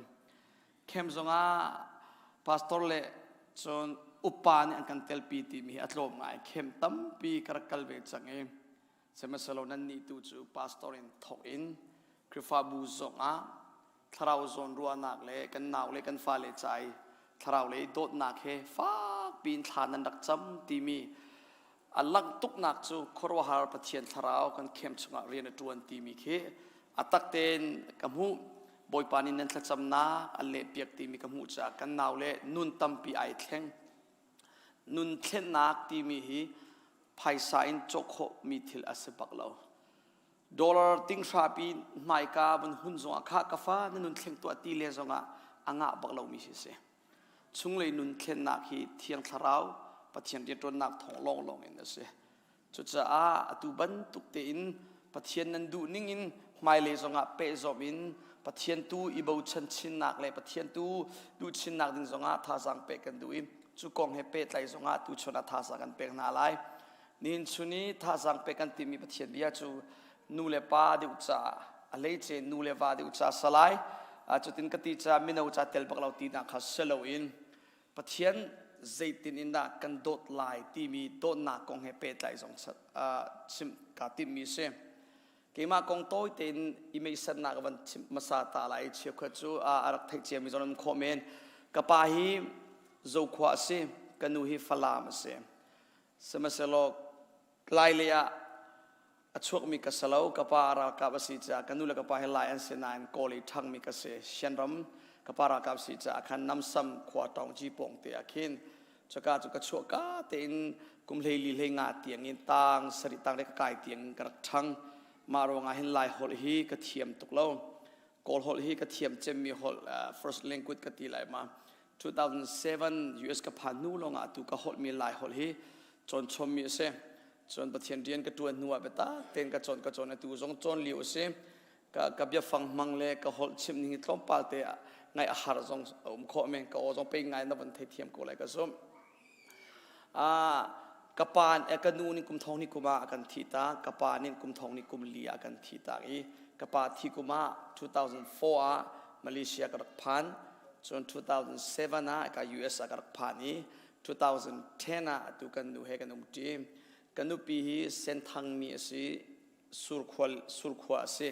เข้มจงอาพาสตอร์เล่จนอุปานี่อันกันเตลปีตีมีอัตโลมไงเข้มตัมปีกระกัลเวจังเองเสมาสโลนันนี่ตูจูพาสตอร์อินทอกอินคริฟาบูจงอาทาราวจนรัวนักเล่กันนาวเล่กันฟ้าเล่ใจทาราวเล่โดดนักเฮฟ้าปีนฐานนันดักจำตีมีอัลลังตุกนักจูครัวหาปะเทียนทาราวกันเข้มจงอาเรียนจวนตีมีเฮอัตักเตนกัมหูบอยปานินันทัจำนาอัลเล่เปียกตีมีกัมหูจากกันนาวเล่นุนตัมปีไอเทงนุนเทนนักตีมีฮีไพศาลจกโคมีทิลอาศัยบักเลาดอลลาร์ติงชาปีไม่กาบนหุ่นจงอาข้ากาฟ้านุนเทงตัวตีเลจงอาอ่างบักเลามีเสียชุงเลยนุนเทนนักฮีเทียงทาราวปะเทียนเดียตัวนักทองลองอินเสียจุดจะตุบันตุกเตอินปะเทียนนันดูนิ่งอินไม่เลยจงอาเปจอมินปะเทียนตูอีบูชันชินนักเลยปะเทียนตูดูชินนักดินจงอาท่าสังเปกันดูอินจุกองเฮเปตไลจงอาตูชนะท่าสังกันเปกนาไลนินชุนีท่าสังเปกันติมีปะเทียนเบียจูนูเลปาดิอุจาอะไรเจนูเลวาดิอุจาสลายจุดตินกติจามินาอุจาเตลบักเราตีนักฮัสเซโลอินปะเทียนเจตินอินนักกันโดดไลตีมีโดดนักกองเฮเปตไลจงชิมกาติมีเซเกี่ยมากองโต้เต็นอิเมสันนักวันมาซาตาไลเชียวขจูอารักเทเจียมิจอนคอมเมนกับปาฮีโจขวาเซกันนูฮีฟลามเซสมัยสโลกไลเลียช่วงมีกษัตริย์กับปารากับสิจ้ากันนูเลกับปาฮีไลอันเซนานโกลีทั้งมีกษัตริย์เชียนรำกับปารากับสิจ้าขันน้ำซ้ำขวาตองจีปงเตียขินจะกาจุกช่วงกาเต็นกุมเลลีเลงาเตียงอินตังสริตังเล็กไก่เตียงกระชังมาโรงอาหินไลฮอลฮีกระเทียมตุกเล่ากอลฮอลฮีกระเทียมเจมีฮอลfirst language กระตีไลมา2007 US กับพานูลงอาตุกะฮอลมีไลฮอลฮีจนชมมีเซจนประเทศเรียนกระตัวนัวเบต้าเต็นกระจนตุจงจนเลี้ยวเซกับยาฟังมังเลกะฮอลชิมนี่ทลอมปาเตะไงอาหารจงขอเมงกะจงไปไงนับวันเทียมกูเลยกระซุมกปานเอกนูนิคุมทองนิคุมากันทีตากปานิคุมทองนิคุมเลียกันทีตาอีกปาทิคุมา2004มาเลเซียกระพันจน2007กับ US กระพันนี้2010ตุกันดูเฮกันอุทีกันดูปีฮีเส้นทางมีสิสุรขวาสิ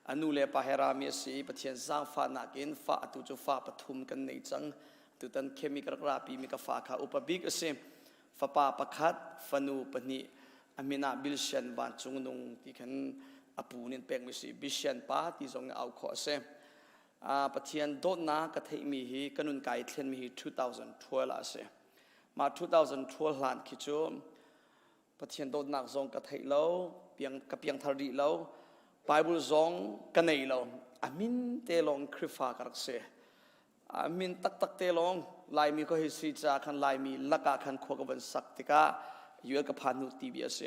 อนุเลปะเฮรามีสิปะเทียนจางฟ้านักินฟ้าตุจูฟ้าปฐุมกันในจัง ตุตันเคมีกระราปีมีกฟ้าขาอุปบิกเสฟ้าป่าประคัดฟันูปนิอามินาบิลเชนบานจุงนงที่ขันอปูนินเป็กมิสิบิเชนป้าที่ทรงเอาขอเสปะเทียนโดนนากระเทมีฮีกันุนไก่เทนมีฮี2012ละเสมา2012ล้านคิดจูปะเทียนโดนนักทรงกระเทเราเปียงกระเปียงทารีเราไบเบิลทรงกันในเราอามินเตลองคริฟากรักเสอามินตักเตลองลายมีก็ฮิสิจาคันลายมีลักขันขวกวันสักติกาอยู่กับพานุตีเบียเส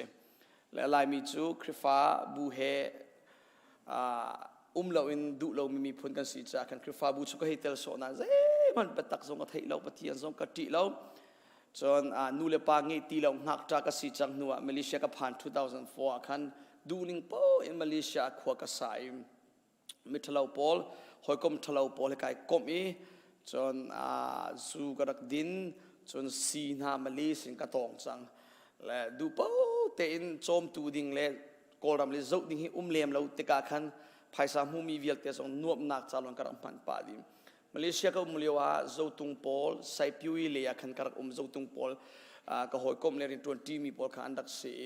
และลายมีจูคริฟาบูเฮเราอินดูเรามีผลกันสิจาคันคริฟาบูชุกให้เตลโซนาเอ้มันเป็นตักทรงกระเทเราปะเทียนทรงกระติเราจนนูเลปางเงตีเราหักจากกสิจังนัวมาเลเซียกับผ่าน2004คันดูนิงโปอินมาเลเซียขวกสายมิทลาวปอลหอยกลมทลาวปอลให้กายกลมอีจนซูกระดินจนซีนามาเลเซียกระตองจังและดูเป้าเต็นโจมตูดิ่งเล่กอลรำเล่จุดดิ่งให้เลี้ยมเราติกาคันภายสามูมีเวียลเตสองนวบนักจาลวันกระมันปาดิมาเลเซียก็มุลยวาจุดตุงปอลไซพิวเลียคันกระจุดตุงปอลก็หอยกลมเล่น20มีปอลคันอันดักเสีย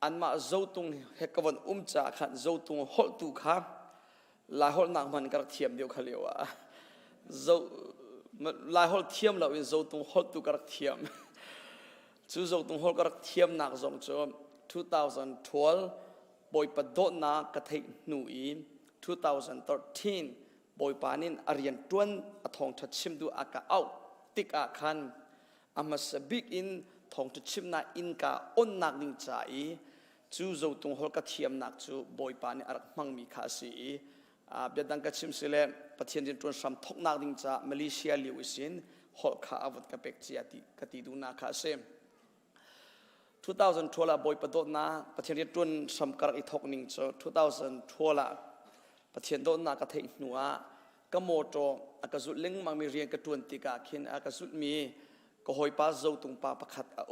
อันมาจุดตุงเฮกวันจ่าคันจุดตุงฮอลตุข้าลายฮอลนักมันกระเทียมเดียวเขาเรียกว่าจุดลายฮอลเทียมเราเป็นจุดตุงฮอลตุกระเทียมจู่จุดตุงฮอลกระเทียมนักจงจอม2012บอยปดนากระเทยหนุ่ย2013บอยปานินอารียนตวนทองทัดชิมดูอากาเอาติกอาคันอามาสบิกอินทองทัดชิมนาอินกาอ้นนักนิ่งใจจู่จุดตุงฮอลกระเทียมนักจู่บอยปานินอารักมังมีคาสีเบียดังกระชิมสิเลปะเทียนจินตวนซ้ำทกนักนิ่งจ่ามาเลเซียลิวสินฮอลข้าอาวุธกระเป็กจีติกติดูนาคาเซม2012 boy padot na pathian tun samkar I thok ning cho 2012 pathian dot na ka thei nuwa ka moto akazut leng mang mi rian ka tun tika khin akazut mi ko hoi pa zo tung pa pakhat a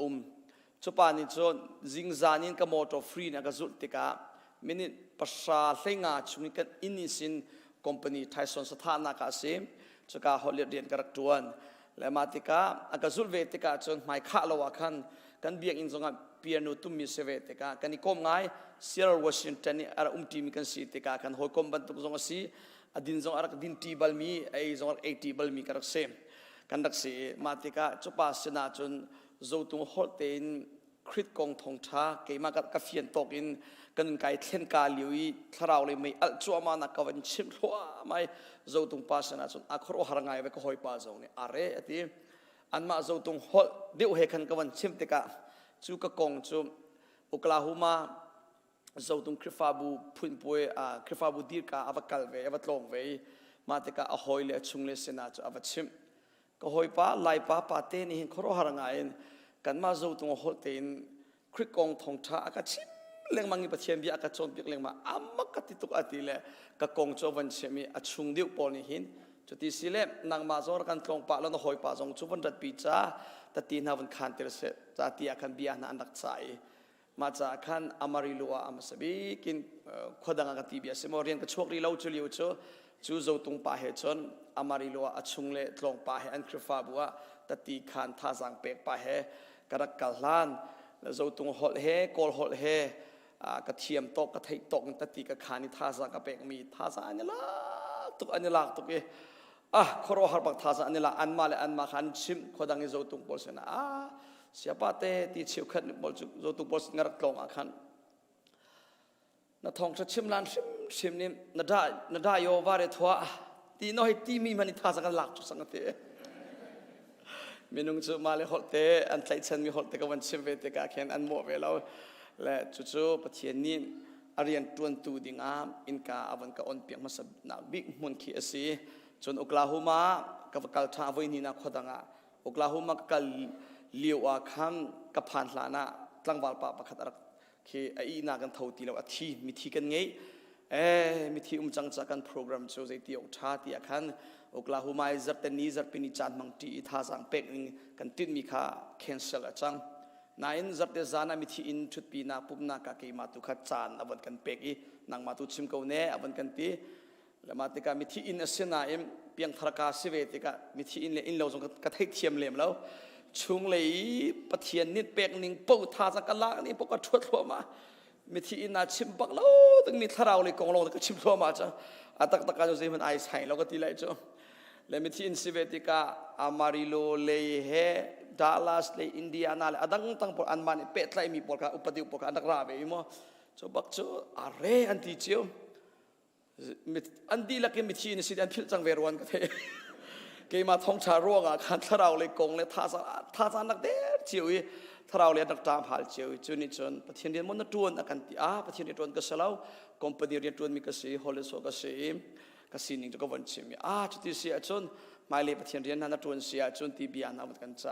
chupa ni cho jingzanin ka moto free na akazut tika minute pasha hlenga chuni kan inisin company thaison sathana ka sim chuka holir rian karak tuan le matika akazut ve tika chon mai kha lawa khan kan biak in zonga piano tummi seve teka kan ikom ngai Seattle Washington ni ara team kan si teka kan hoikom ban tuk zonga si adin zong arak din ti balmi ai zong 80 balmi karak sem kan dak si matika chupa sina chun zotung holtein khrit kong thong tha ke ma ka fian tok in kan kai thlen ka liui tharau le mai al chuama na ka wan chim thwa mai zotung pa sina chun akhro harangai ve ko hoi pa zong ni are ati anma zotung hol deu he khan kawan chim teka chu ka kong chu Oklahoma zotung krifabu phunpoi krifabu dirka avakal ve avatlong ve mateka a hoile chungle sena chu avachim ka hoipa laipa pate ni khoro harangain kanma zotung holtein krikong thongtha aka chim lengmangi pathian bi aka chon pik lengma amak tituk atile ka kong chu van chemi achung deu pol ni hin chuti sile nang ma zor kan tlong pa lo no hoi pa jong chu van rat pi cha ta tin ha van khan ter se cha ti akan bia na andak chai ma cha khan amari luwa amasabi kin khodanga ka ti bia se morian ka chokri lo chu liu chu zo tung pa he chon amari luwa achung le tlong pa he an krifa buwa ta ti khan tha jang pek pa he karak kalhan zo tung hol he kol hol he ka thiam tok ka thei tok ta ti ka khani tha jang ka pek mi tha sa ani la tuk ani lak tuk e khoro har bak thasa anila anma le anma khan chim khodangi zo tung pol sena siapa te ti chiu khat bol zo tung pol ngar tlong akhan na thong cha chim lan sim nim na da yo ware thwa ti no hi ti mi mani thasa kan lak chu sangate minung chu male holte an tlai chan mi holte ka wan chim ve te ka khen an mo ve lo le chu pathian ni arian tuan tu dinga inka awan ka on piang masab na big mun khi asi chon Oklahoma ka vakal tha voi ni na khodanga Oklahoma ka liwa kham ka phan hlana tlangwal pa pakhat arak khi ai na kan thau ti lo athi mi thi kan ngei mi thi chang cha kan program chu zai ti ok tha ti akhan Oklahoma zartani zarpini chan mang ti tha sang pek kan tin mi kha cancel a chang nain zarte zana mi thi in thut pi na pupna ka ke ma tu kha chan awan kan pek I nang ma tu chim ko ne awan kan ti แล้วมาติกามิที่อินเสนาเอ็มเพียงธรกาสิเวติกามิที่อินเลอินเราจงกระเทยเทียมเลมแล้วชุงเลยปะเทียนนิดเปกนิงปูทาสักละนี่พวกก็ทั่วทั่วมามิที่อินนาชิมปักแล้วตึงนี่ทาราวเลยกองลงก็ชิมทั่วมาจ้ะอาตักตะการจะมันไอใส่เราก็ตีเลยจ้ะแล้วมิที่อินสิเวติกาอามาริโลเลยเฮดัลลัสเลยอินเดียนาเลยอดังตั้งปออันมันเป็ดไลมีปอลกาอุปติอุปกาอันดักราเบยมั้งจ้ะบักจ้ะอะไรอันที่เจ้าอันดีละก็มิที่อินสิอันพิลจังเวรวันก็เทเกี่ยมาท้องชาร่วงคันทาราวเลยกงเลยท่านักเด็ดเจียวทาราวเลยนักตามหาเจียวจุนิจนประเทศเดียนมันตวนอากันที่ประเทศเดียนตวนก็เสลาคอมพานีเดียนตวนมีก็สีฮอลเลสโซก็สีก็สีนิ่งจะก็วันชิมจุดที่เสียจนไม่เลยประเทศเดียนนั้นตวนเสียจนที่เบียนเอากันใจ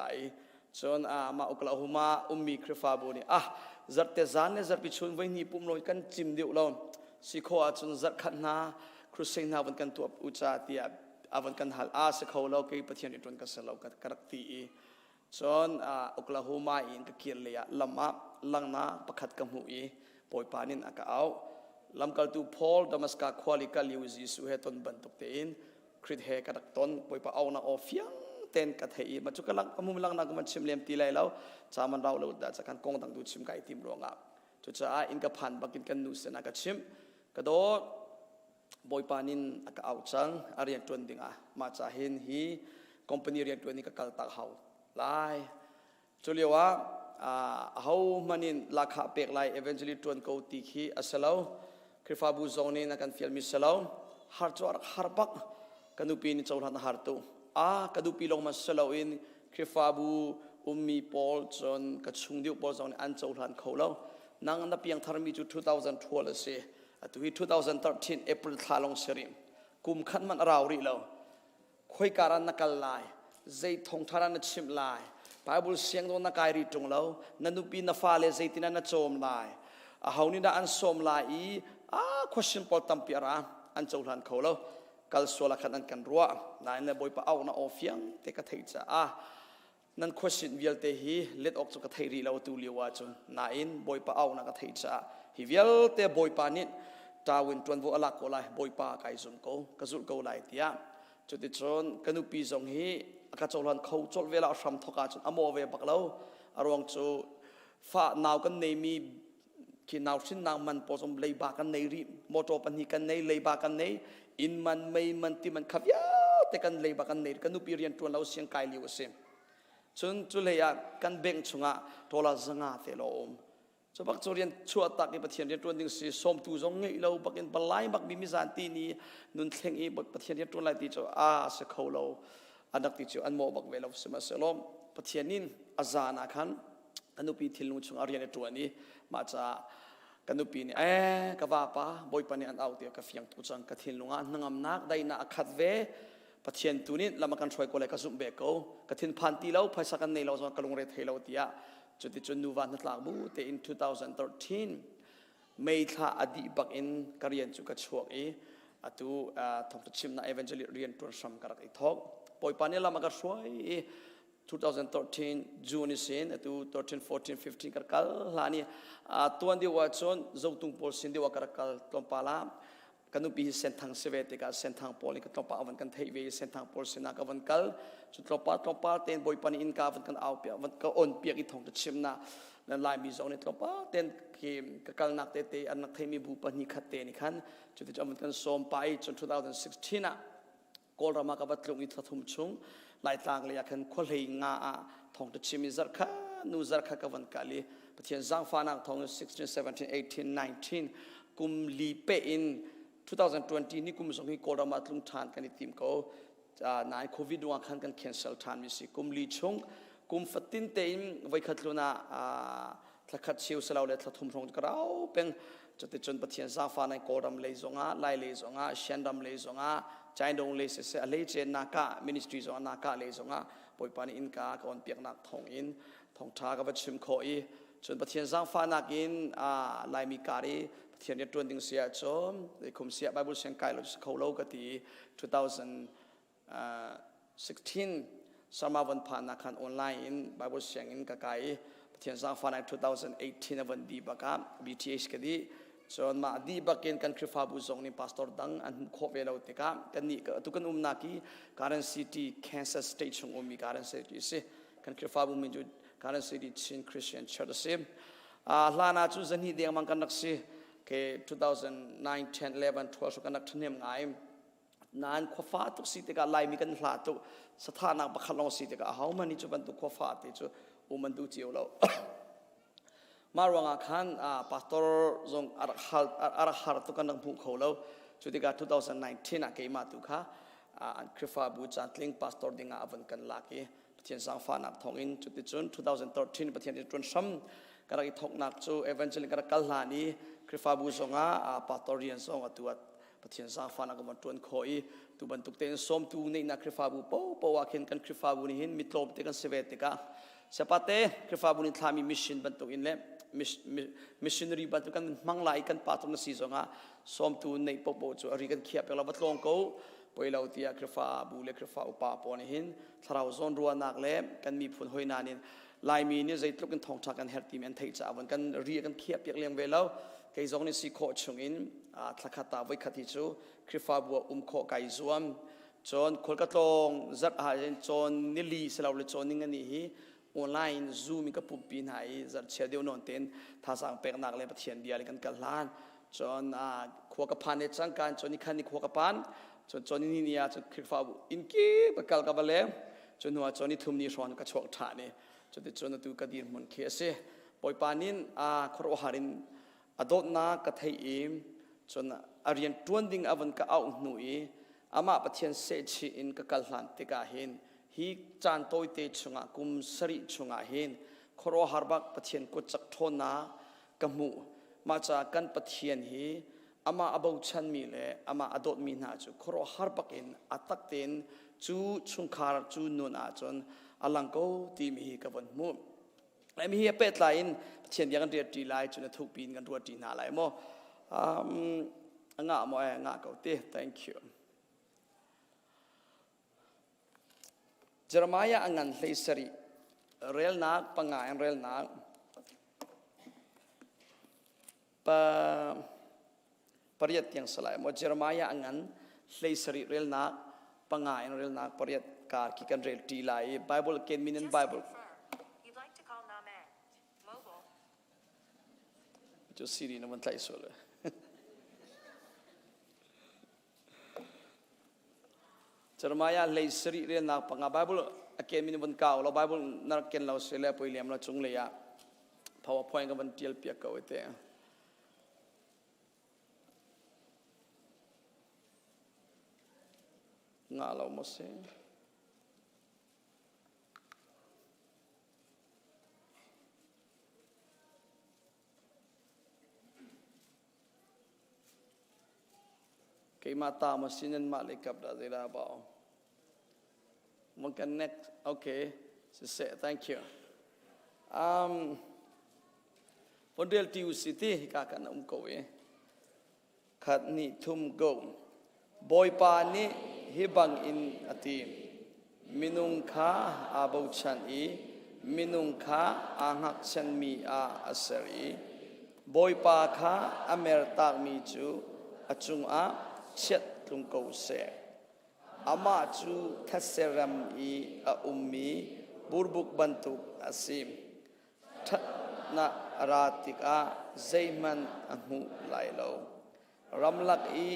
จนมาอุกลาหุมามีคริฟาบุนี่จัดเตจานเนี่ยจัดพิชุนไว้นี่ปุ่มลอยกันจิมเดียวเราสิโคจนจัดขันนาครุเซนนาวันกันตัวอุจาเตียวันกันหัลสิเขาเราเกี่ยประเทศนี้ตวนกันเสลากันกระตีจนอุกลาหุมาอินก็เกี่ยเลยลำมาลังนาประคัดกำหูปอยปานินอากาเอาลำกัลตูพอลดามัสกาควาลิกาลิวซิสุเฮตนบันตุกเตนคริตเฮกัดตนปอยปาเอานาออฟยังเต้นกัดเฮมาจุกลังมุมลังนักมันชิมเลียมตีเลยแล้วจามันเราเราได้จากการกงต่างดูชิมไก่ติมรวงจุดจ้าอินกับพันบักินกันนูเสนากัดชิมกระโดดบอยปานินอากาเอาจังอารียนตวนดิ่งมาจากเห็นฮีคอมพานีเรียนตวนนี้ก็กัลตักเฮาไล่จุเลียวเฮามันินราคาเปกไล่ eventually ตวนกูตีขี้อัสลาวคริฟาบูซองนี่นักการฟิลมิสลาวฮาร์จวาร์ฮาร์ปักกันดูปีนี่เจ้าหน้าฮาร์ตูกันดูปีลงมาสลาวอินคริฟาบูมีพอลจนกัดชุงดิวพอลจนอันเจ้าหน้าเขาแล้วนั่งนับเพียงทาร์มีจุด2012เลยสิตุย2013 April ทาลงเสริมกุมขันมันราวรีแล้วคุยการนักลายใจทงทารันชิมลายไปบุลเสียงโดนนักไอรีตรงแล้วนันดูปีนัฟาเลใจตินันโจมลายเฮานี่น่าอันสมลายquestion พอตั้มปีระอันเจ้าหลานเขาแล้วกัลโซลักขันอันกันรัวนายเนี่ยบอยปะเอาหน้าออฟยังเตกะเทจ่านั่น question วิลเตฮีเล็ดออกจากกะเทรีแล้วตูเลียวว่าจนนายอินบอยปะเอาหน้ากะเทจ่าฮิวิลเตบอยปานิดตาวินตวนวัวลักโกไลบอยปาไก่ซุนโกกระสุนโกไลเตียจุดที่จนกันดูปีสองฮีกระโจลันเขาจดเวลาทำทอกาจนอโมเวบักเล่าอารมณ์จูฟ้านาวกันในมีขีนาวชิ้นนางมันพอสมเลยบากันในรีมอโตปันหิกันในเลยบากันในอินมันไม่มันที่มันขับยาแต่กันเลยบากันในกันดูปีเรียนตัวเราเสียงไกลลิวเซมจนจุเลยกันเบ่งชงะตัวละสง่าเตลอมจะบักโจเรียนชัวตักในประเทศเรียนตัวหนึ่งสิสมตูจงเงยเราบักอินบลายบักมีมิจานตีนี้นุนเทงอีบักประเทศเรียนตัวไหนตีจะสเขาเราอันดักติดจูอันโมบักเวลาสมัยสลอมประเทศนี้อาจารย์ขันกันดูปีทิลนุ่งชงอารียนตัวนี้มาจากกันดูปีนี้กว่าป่ะบอยปนีอันเอาเดียวกับเฟียงตุจังกับทิลนุ่งนั่งอำนักได้น่าขัดเวประเทศตัวนี้เรามากันช่วยคนเลยกับซุ่มเบโก้กับทิลพันตีเราภายสักันในเราจะกลงเรทให้เราเดียจุดที่จนนูวันนัดหลักบูแต่ in 2013ไม่ท่าอดีบักอินการเรียนจุกัดช่วงตัวทองชิมน่า eventually เรียนตัวซ้ำกับอีกทอกปอยปานนี้เรามากันช่วย2013 June สินตัว13 14 15กับกัลลานี่ตัวนี้ว่าจนเจ้าตุงพอลสินเดียวกับกัลตอมปาลากันดูปีเส้นทางเสวติกาเส้นทางพอลนี่ก็ตอมปาวันกันเทวีเส้นทางพอลสินากับวันกัลจุดตอมปาเต็นบอยปานอินกาวันกันเอาเปียวันก็อ่อนเปียกอีทองจะชิมน่ะนั่นลายมีสองนี่ตอมปาเต็นเกมกับกัลนักเตะอันนักเทมีบูปนิคัตเตนี่ขันจุดที่จะวันกันสอมไปจน2016น่ะกอลรามากับวัตลุงอิทธุมชุงหลายต่างเลยกันคนเลยงาทองจะชิมิซักข้านูซักข้ากับวันกาลีประเทศจังฟ้านักทอง16 17 18 19กุมลีเปอิน2020นี่กุมส่งให้กอลรามาลุงทานกันในทีมเขานายโควิดว่าขันกันแคนเซิลทานมิสิกุมลีชงกุมฟัดตินเต็มไว้ขัดลุนาทักขัดเชียวสลาวเลยทัดทุ่มทงกระเราเป็นจะติดจนประเทศจังฟ้าในกอลรามเลยส่งไล่เลยส่งเชียนรามเลยส่งใจดงเลยเสียเลยเจนนักมินิสทรีส่งนักเลยส่งปอยปานินกาก่อนเปียกนักทองอินทองทากับชิมโคอีจนประเทศจังฟ้านักอินลายมีการีประเทศนี้ตัวดิ่งเสียจอมในคุมเสียไบเบิลเชียงไกลเราจะเข้าโลกที่2016สมาวันผ่านนักขันออนไลน์ไบเบิลเชียงอินกะไกประเทศจังฟ้าใน2018วันดีบักBTSก็ดี จนมาดีบักเกนกันคริฟาบุซงนี่พาสตอร์ดังอันขบเวลาติกากันนี่ตุกันนักกีการันซิตี้แคนซัสสเตชันมีการันซิตี้สิกันคริฟาบุมิจูการันซิตี้ชินคริสเตียนเชิร์ชสิลานาจูจันฮีเดียงมันกันนักสิเค2009 10 11 12กันนักทนียมง่ายนานขวฟ้าตุสิติกาไลมีกันหลาตุสถานะบักขลองสิติกาเฮามันนี่จูบันตุขวฟ้าติจูอุมันดูเจียวเรามารวงอาคารพาสตอร์จงอารักฮาร์ตุกันนักบุกเขาเราจุดที่การ2019นักเกมาตุค่ะอันคริฟาบูจันทลิงพาสตอร์ดิ่งอาวันกันลักเปที่สังฟานักทองอินจุดที่จุน2013ปที่จุนซ้ำการที่ทอกนักจูเอเวนเจลิการกัลลานีคริฟาบูจงพาสตอร์เรียนจงตัวปที่สังฟานักมันตุนคอยตัวบรรทุกเต็นส้มตัวในนักคริฟาบูปูว่าเข็นกันคริฟาบูนี่หินมิตรลมเต็กันเสวติกาเสปะเต้คริฟาบูนี่ทามีมิชชั่นบรรทุกอินเล่มิชชันนารีบรรทุกกันมังไลกันปาตุนสีจงส้มตัวในปูจูอริกันเขียบเราบัดลงกูไปเราที่คริฟาบูเล็กคริฟาอุปาปนี่หินถ้าเราโซนรัวนักเล่กันมีผลหอยนานินลายมีนี่ใจตรุกันทองทักกันเฮร์ติมอันไทยจ้าวันกันเรียกันเขียบเลี้ยงเวลาเกยจงนี่สิโคชงอินทักขัดไว้ขัดที่จูคริฟาบัวโคไกจวมจนคนกระตงจัดหาจนนิลีสลาวเลยจนนิ่งนี่ออนไลน์ซูมกับปุ่มปีนหายจัดเชียร์เดียวนอนเต้นท่าสังเปกนักเลยประเทศเดียร์กันกันล้านจนขวกพันในจังการจนนี่คันนี่ขวกพันจนนี่เนี่ยจนคริฟาบัวอินกี้ประกาศกับเล่จนหัวจนนี่ทุ่มนี่ชวนกับชกฐานนี่จนตัวกระดิ่งมันเขียเสปอยปานินครวหารินอดอนนักกระเทียมจนอารียนตวนดิ่งอวันก็เอาหนุ่ยอามาประเทศเซชิอินก็กัลลันติกาเห็นฮีจานโตยเตชงากุมสริชงาเห็นครวหาบักประเทศกุจักทนากมูมาจากกันประเทศฮีอามาอบูชันมีเลอามาอดอนมีนาจูครวหาบักอินอัตักเตนจูชุงคาร์จูนุนอาจนอลังโกทีมีกับวันมุมและมีเป็ดไลน์เช่นอย่างเดียร์จีไลน์จนทุกปีนกันรัวจีน่าไลน์มั้งะมั้งะเกาเต้ thank you เจรมายาอันเลสรีเรลนักปังงานเรลนักปริยัติยังสลายมั้งเจรมายาอันเลสรีเรลนักปังงานเรลนักปริยัติการคิกันเรลจีไลน์ไบเบิลเกนมินันไบเบิลจะซีรีส์นั้นมันไล่ส่วนเลยจรมายาเลยสรีเรียนนักปังไบเบิลเกณฑ์มินบันเก่าเราไบเบิลนักเกณฑ์เราเสียแล้วไปเรียนเราจงเลยอะPowerPointกับบันเทียลเปียกเอาไว้เตะงาเราหมดเสียmata masinan malikap dah tidak bau. Mungkin next, okay, selesai, thank you. Model Tuesday kakak nak kau kat ni thum go. Boy pa ni hibang in atim. Minung ka abau chan minung ka angak chan mi a asari. Boy pa ka amer tak mi chu acungเช็ดตรงกูเสอามาจูทัศเรมอีอุมมีบุรบุกบรรทุกอาซิมทันาราติกาเซมันอัหูไลโลรำลักอี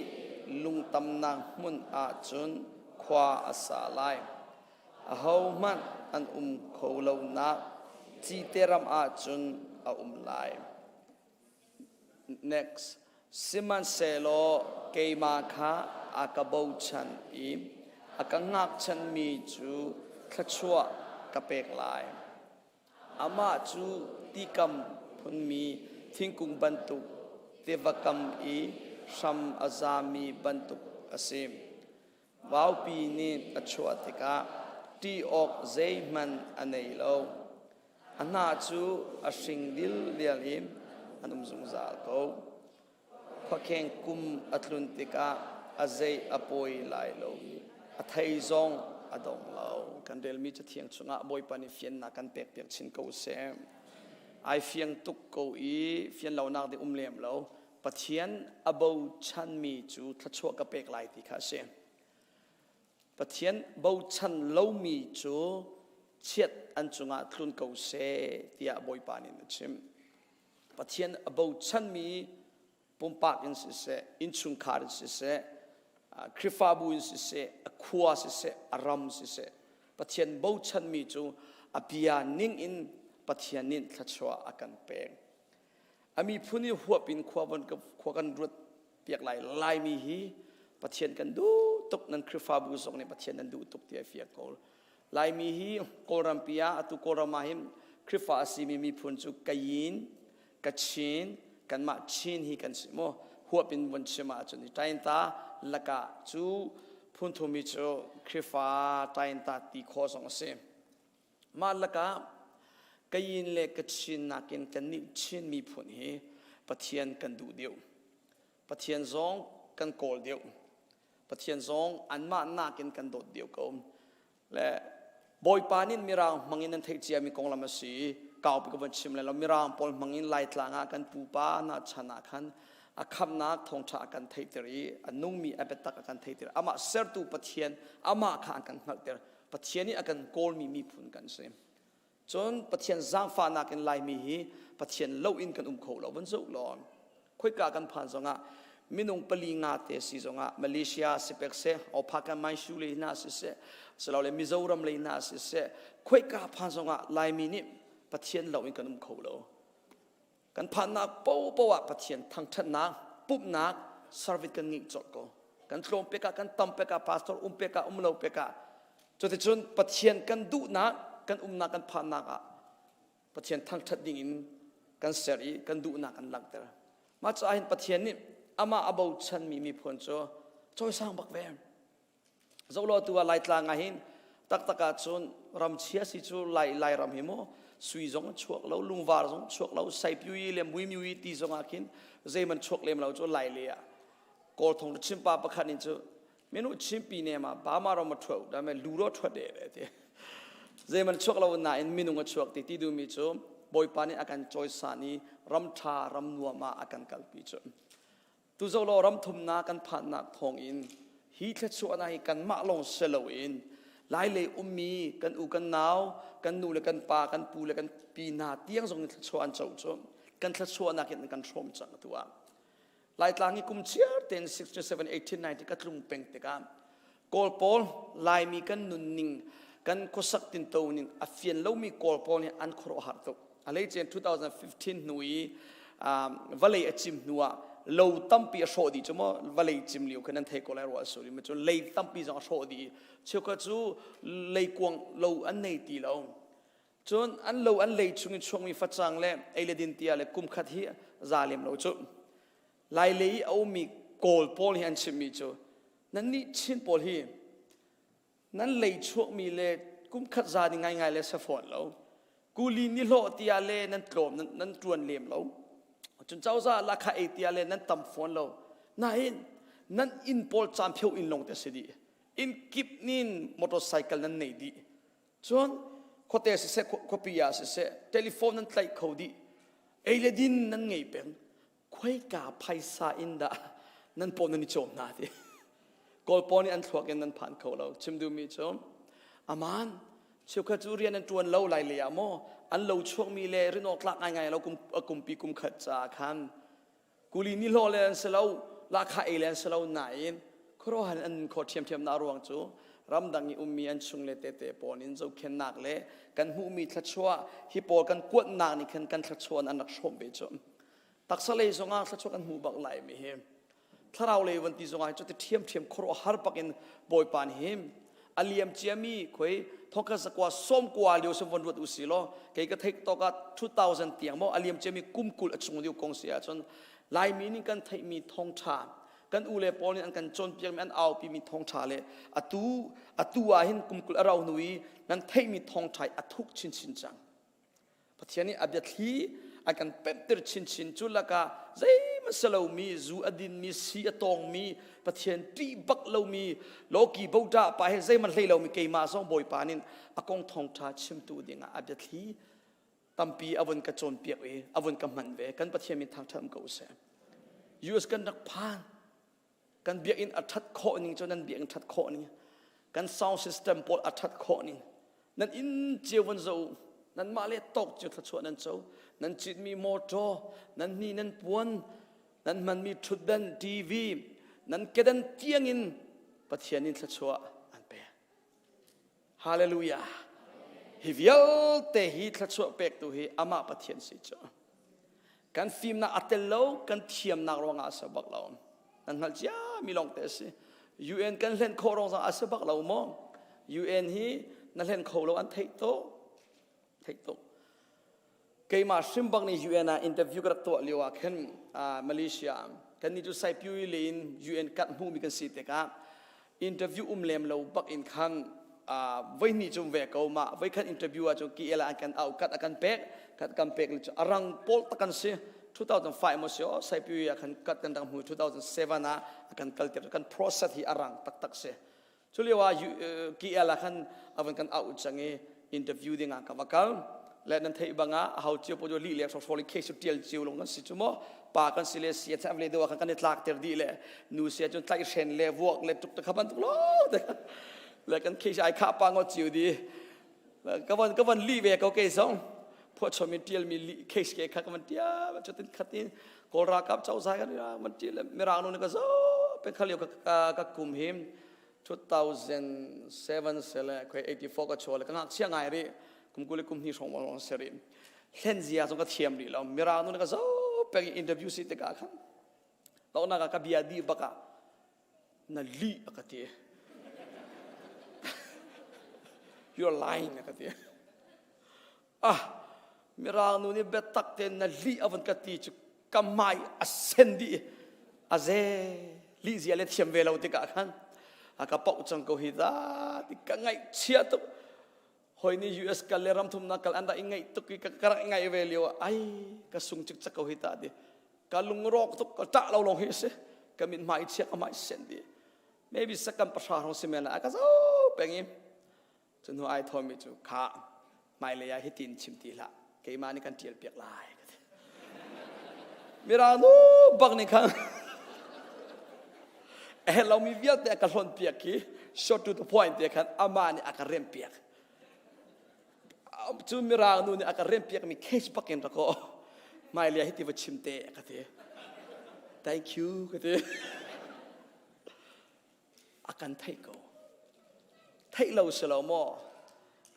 ลุงตำนางมุนอาจุนควาอาสาไลอาหูมันอันโคโลนักจีเตรัมอาจุนไล next Siman selo kay maka akabaw chan akangak chan mi chu kachua kapeklay ama chu tikam pun mi thingkung bantuk tevakam sham azami bantuk asim wow pi ni achua tika ti ok zayman anaylo ana chu asing dil lialim anum zungzal koพระเข่งกุมอัตลุนติกาอาเซอปอยไลโลอัทยซองอดงเรากันเดลมีจะเทียงชงะบอยปานิเฟียนนักกันเปียกชินกูเซมไอเฟียงตุกกูอีเฟียนเรานักได้เลี้ยมเราป ปะเทียนอบูชันมีจูทัชวกะเปกไลติคาเซปะเทียนบูชันเล่ามีจูเชียดอันจุงอาทลุนเกาเซที่อาบอยปานินชิมปะเทียนอบูชันมีปุ่มปากอินสิเซอินชุงคาร์สิเซคริฟาบูอินสิเซขวาสิเซอารามสิเซปะเทียนบูชันมีจูอภิยานิ่งอินปะเทียนนินทัชวอากันเปงอามีผู้นี้หัวปินขวาบนกับขวากันรุดเปียกไหลลายมีฮีปะเทียนกันดูตกนั้นคริฟาบูส่งในปะเทียนนั้นดูตกเตียเฟียกอลลายมีฮีโกรัมปียอตุโกรามาหิมคริฟาซีมีพุนจูกยินกัชินกันมาชินฮีกันสิโมหัวปินวันชิมาจนใจตาละกะจูพุนทุมิจูคริฟาใจตาตีโคสองเซมาละกะกยินเล็กชินนักินกันนิชินมีผลเหปะเทียนกันดูเดียวปะเทียนซองกันโกลเดียวปะเทียนซองอันมาหน้ากินกันโดดเดียวก็และบอยปานินมีรางมังอินนันเทจีมีกองลำสีเก่าไปกับวันชิมเลยเรามีรางปอลมังอินไล่ตลางกันปูปานาชนะขันอาคำนักทงชากันเทตรีอันนุ่งมีอเปตักกันเทตรีอามาเซอร์ตูปะเทียนอามาขานกันหักเตอร์ปะเทียนนี่อากันโกลมีผลกันเสมจนปะเทียนจ้างฟ้านักกันไล่มีฮีปะเทียนเล่าอินกันเขาเราบรรจุหลอนคุยกันผ่านสงะมินุงปลีงาเตสิสงะมาเลเซียสิเปกเซเอาพักกันไม่ชูเลยน่าสิเซสลาวเลยมิโซรัมเลยน่าสิเซคุยกันผ่านสงะไล่มีนี่ปะเทียนเล่าอินกันเขาเรากันผ่านนักปูว่าปะเทียนทั้งชันนักปุ๊บนักสร์วิสกันงิจก็กันตรงเปกะกันตั้มเปกะพาสตอร์เปกะเล่าเปกะจนปะเทียนกันดูนักกันนักกันผ่านนักปะเทียนทั้งชัดดิ่งกันเสรีกันดูนักกันหลักเตอร์มาจะเห็นปะเทียนนี่อามาอบูชันมีผลจอยสร้างบักแวมเจ้าโลตัวไล่ตลางหินตักจนรำเชียสิจูไล่รำหิโมสุยจงชวกเราลุงวาร์จงชวกเราใส่พิวยีเลมวิมิวตีจงอากินเจมันชวกเลมเราจูไล่เลียกอลทงชิมปาปะขันินจูเมนูชิมปีเนี่ยมาบามาเรามาทวดแต่เมลูโรทวดเดเลยทีเจมันชวกเราหน้าอินเมนูก็ชวกติดูมิจูบอยปานี่อาการจอยสานีรำชารำนัวมาอาการกัลปีจูตุเจ้าเรารำทุมนากันผ่านนักทองอินฮีเทชัวนาฮีกันมาลงเซลวินหลายเลยมีกันอูกันหนาวกันนูเลยกันปากันปูเลยกันปีนาเตียงทรงเทชัวอันเจ้าจมกันเทชัวนากินกันชมจังตัวหลายตางนี้กุมเชียร์10 67 18 19กันลุงเป็งเตกันโกลปอลหลายมีกันนุนนิงกันโคสักตินโตนิงอเฟียนเรามีโกลปอลเนี่ยอันโครหัดตุอะไรเจน2015นุยวะเลยอจิมนัวเราตั้มปีโชดีจมั้งวันเลยจิมลิวคนนั้นเทคโอเลรัวสุริมันจนเลยตั้มปีจังโชดีเชื่อก็จูเลยกวงเราอันไหนตีเราจนอันเราอันเลยช่วงมีฟัดจังเลยไอเลดินตีอะไรกุมขัดที่ซาเลมเราจูลายเลยเอามีโกลปอลที่อันชิมิจูนั่นนี่ชินปอลที่นั่นเลยช่วงมีเลยกุมขัดซาดีง่ายๆเลยสะฟอนเรากูลีนี่โลตีอะไรนั่นกลมนั่นจวนเลมเราจนเจ้าซาราคาเอติอาเลนั้นต่ำฝนเรานั่นอินโพลจามเพียวอินลงแต่สิดีอินกิบนินมอเตอร์ไซค์นั้นไม่ดีจนโคเตสเซโคปิยาเซเทลิโฟนนั้นไล่เขาดีเอเลดินนั้นไงเป็นคุยกับไพศาอินดานั้นปนนั้นนิจมนาทีกอลปอนี่อันทวกนั้นผ่านเขาเราชิมดูมิจมอามันเชื่อขจูเรียนนั้นจวนเราไล่เลียโมอันเราช่วงมีเลริโนกลักง่ายๆเรากุมปีกุมขัดจากขันกุลีนี่โลเลนเสลาราคาเอเลนเสลาไหนครอหันอันขอเทียมนารวงจูรำดังอีมีอันชุงเลเตปอนินจูเข็นนักเลกันหูมีทัชชัวฮิปอกันกวดนักนี่กันทัชชัวอันนักชมเบจมตักสเลจงอาทัชชัวกันหูบักไหลไม่เห็นถ้าเราเลยวันที่จงอาจุดเทียมครอฮาร์ปักินบอยปานเห็นอเลียมเจียมีคุยทองกันสักว่าส้มกว่าเดียวสมวันวัดอุสิโลเกี่ยกับเทคโตกัด2000เตียงโมอเลียมเจียมีกุมกุลอชงเดียวกงเสียจนลายมีนี่กันไทยมีทองชากันอูเลปอนี่อันกันจนเพียงมันเอาปีมีทองชาเลยอตูอาหินกุมกุลเราหนุยนั้นไทยมีทองชายอทุกชินจังปัจจัยนี้อับยัดที่อากันเป็นติดชินจุลกาใจมันสลามีจูอดินมีสีตองมีปัจจัยตีบักเรามีโลกีบูดาไปให้ใจมันเลยเรามีเกมาส่งบอยปานินอากงทองชาชิมตูเดียงอับยัดที่ตั้มปีอวันกระโจนเปียกเออวันกำมันเวกันปัจจัยมีทางทำกูเส US กันนักพานกันเบียอินอัฐัดโคนิ่งจนนั้นเบียอินอัฐัดโคนิ่งกัน sound system ปอดอัฐัดโคนิ่งนั้นอินเจียววันโจนั้นมาเลตกจุดทัดชวนนั้นโจนั้นจิตมีมอเตอร์นั้นนี่นั้นปวนนั้นมันมีทุดดันทีวีนั้นเกดันเตียงอินปะเทียนินทัดชัวอันเปฮาเลลูยาฮิวิลเตฮิทัดชัวเปกตัวฮิอามาปะเทียนสิจ้ากันฟิล์มนักอัตโลกันเทียมนักร้องอาสบักเรานั่นหัลจ้ามีลองเตสิ UN กันเล่นโคร้องอาสบักเรามอง UN ฮีนั่นเล่นโคเราอันเทโตเกี่ยมาซิมบังใน UN นะอินเตอร์วิวกับตัวเลี้ยวกันมาเลเซียกันนี่จุดใส่พิวเลน UN กัดหูมีกันสิเตกะอินเตอร์วิวเลมเราบักอินคันไว้นี่จุ่มเวกเอามาไว้คันอินเตอร์วิวจุ่มกี่เอลากันเอากัดกันเป็กเลยจุ่มรังโพลตะกันสิ2005มั้งสิอ๋อใส่พิวกันกัดกันดังหู2007นะกันคัลเตอร์กัน process ที่รังตักสิจุเรียกว่ากี่เอลากันเอากันเอาจังเออินเตอร์วิวดิ่งกันว่ากันและนั่นที่บางอ่ะเขาเชื่อพอจะลีเลียสโซลิเคสุดเดียลจิวลงกันสิจุ่มปากันสิเลเซียทำเลยดูว่ากันนี่ลักเตอร์ดีเลยนูเซียจนไตเชนเลววกเลยตุกตะขับมันตุกโลแล้วกันเคสไอ้ข้าปังก็จิวดีก็วันลีเวกเขาเกยส่งพอชมิเทียลมีเคสเกย์ข้าก็มันเทียมันจะติดขัดนี่กอรากับเจ้าสายกันมันเทียลไม่รังนู้นก็ส่งเป็นขลีกับกลุ่มหิม2007เสร็จแล้วเคย84ก็ชัวร์เลยก็งักเชียงไงรีกุมกุลกุมที่ส่งมาลองเสร็จเห็นเสียส่งก็เทียมดีแล้วไม่รังนู้นก็ส่งเป็นอินเตอร์วิวสิเตก้าครับตอนนั้นก็เบียดีบักนั่นลีก็เทียyou're lying นะกันทีมีรางนู้นนี่เบ็ดตักเต็นนั่นลีอวันกันทีจุกำไมอัสเซนดีอาเซลีเสียเล็ดเทียมเวลาอุติกะขันอากาปอกจังกูฮิตาติกะไงเชียตุหอยนี่ US กันเลรัมทุมนักกันอันดาอิงไงตุกิกะกระไงเวลีวะไอ้กะสุงจิกจักกูฮิตาดิกะลุงรอกตุกะจ่าเราลงฮิสกะมินไม่เชียกะไม่เซนดี maybe สักกันประชาชนสิเมนะอากาโซเป็นงี้จนหัวไอ้ทอมิจูข้าไม่เลยให้ตินชิมตีละเกี่ยมานี่กันเทียลเปียกลายมีรานูบักนี่kanเรามีเวียดแต่กันล้นเปียกกี้ short to the point แต่กันอามานี่อาการเรียมเปียกจูมีรานูนี่อาการเรียมเปียกมีเคสบักเองตะโกไม่เลยให้ติวชิมเตะกันเถอะ thank you กันเถอะอาการไทยก็ไทยเราเสลามอ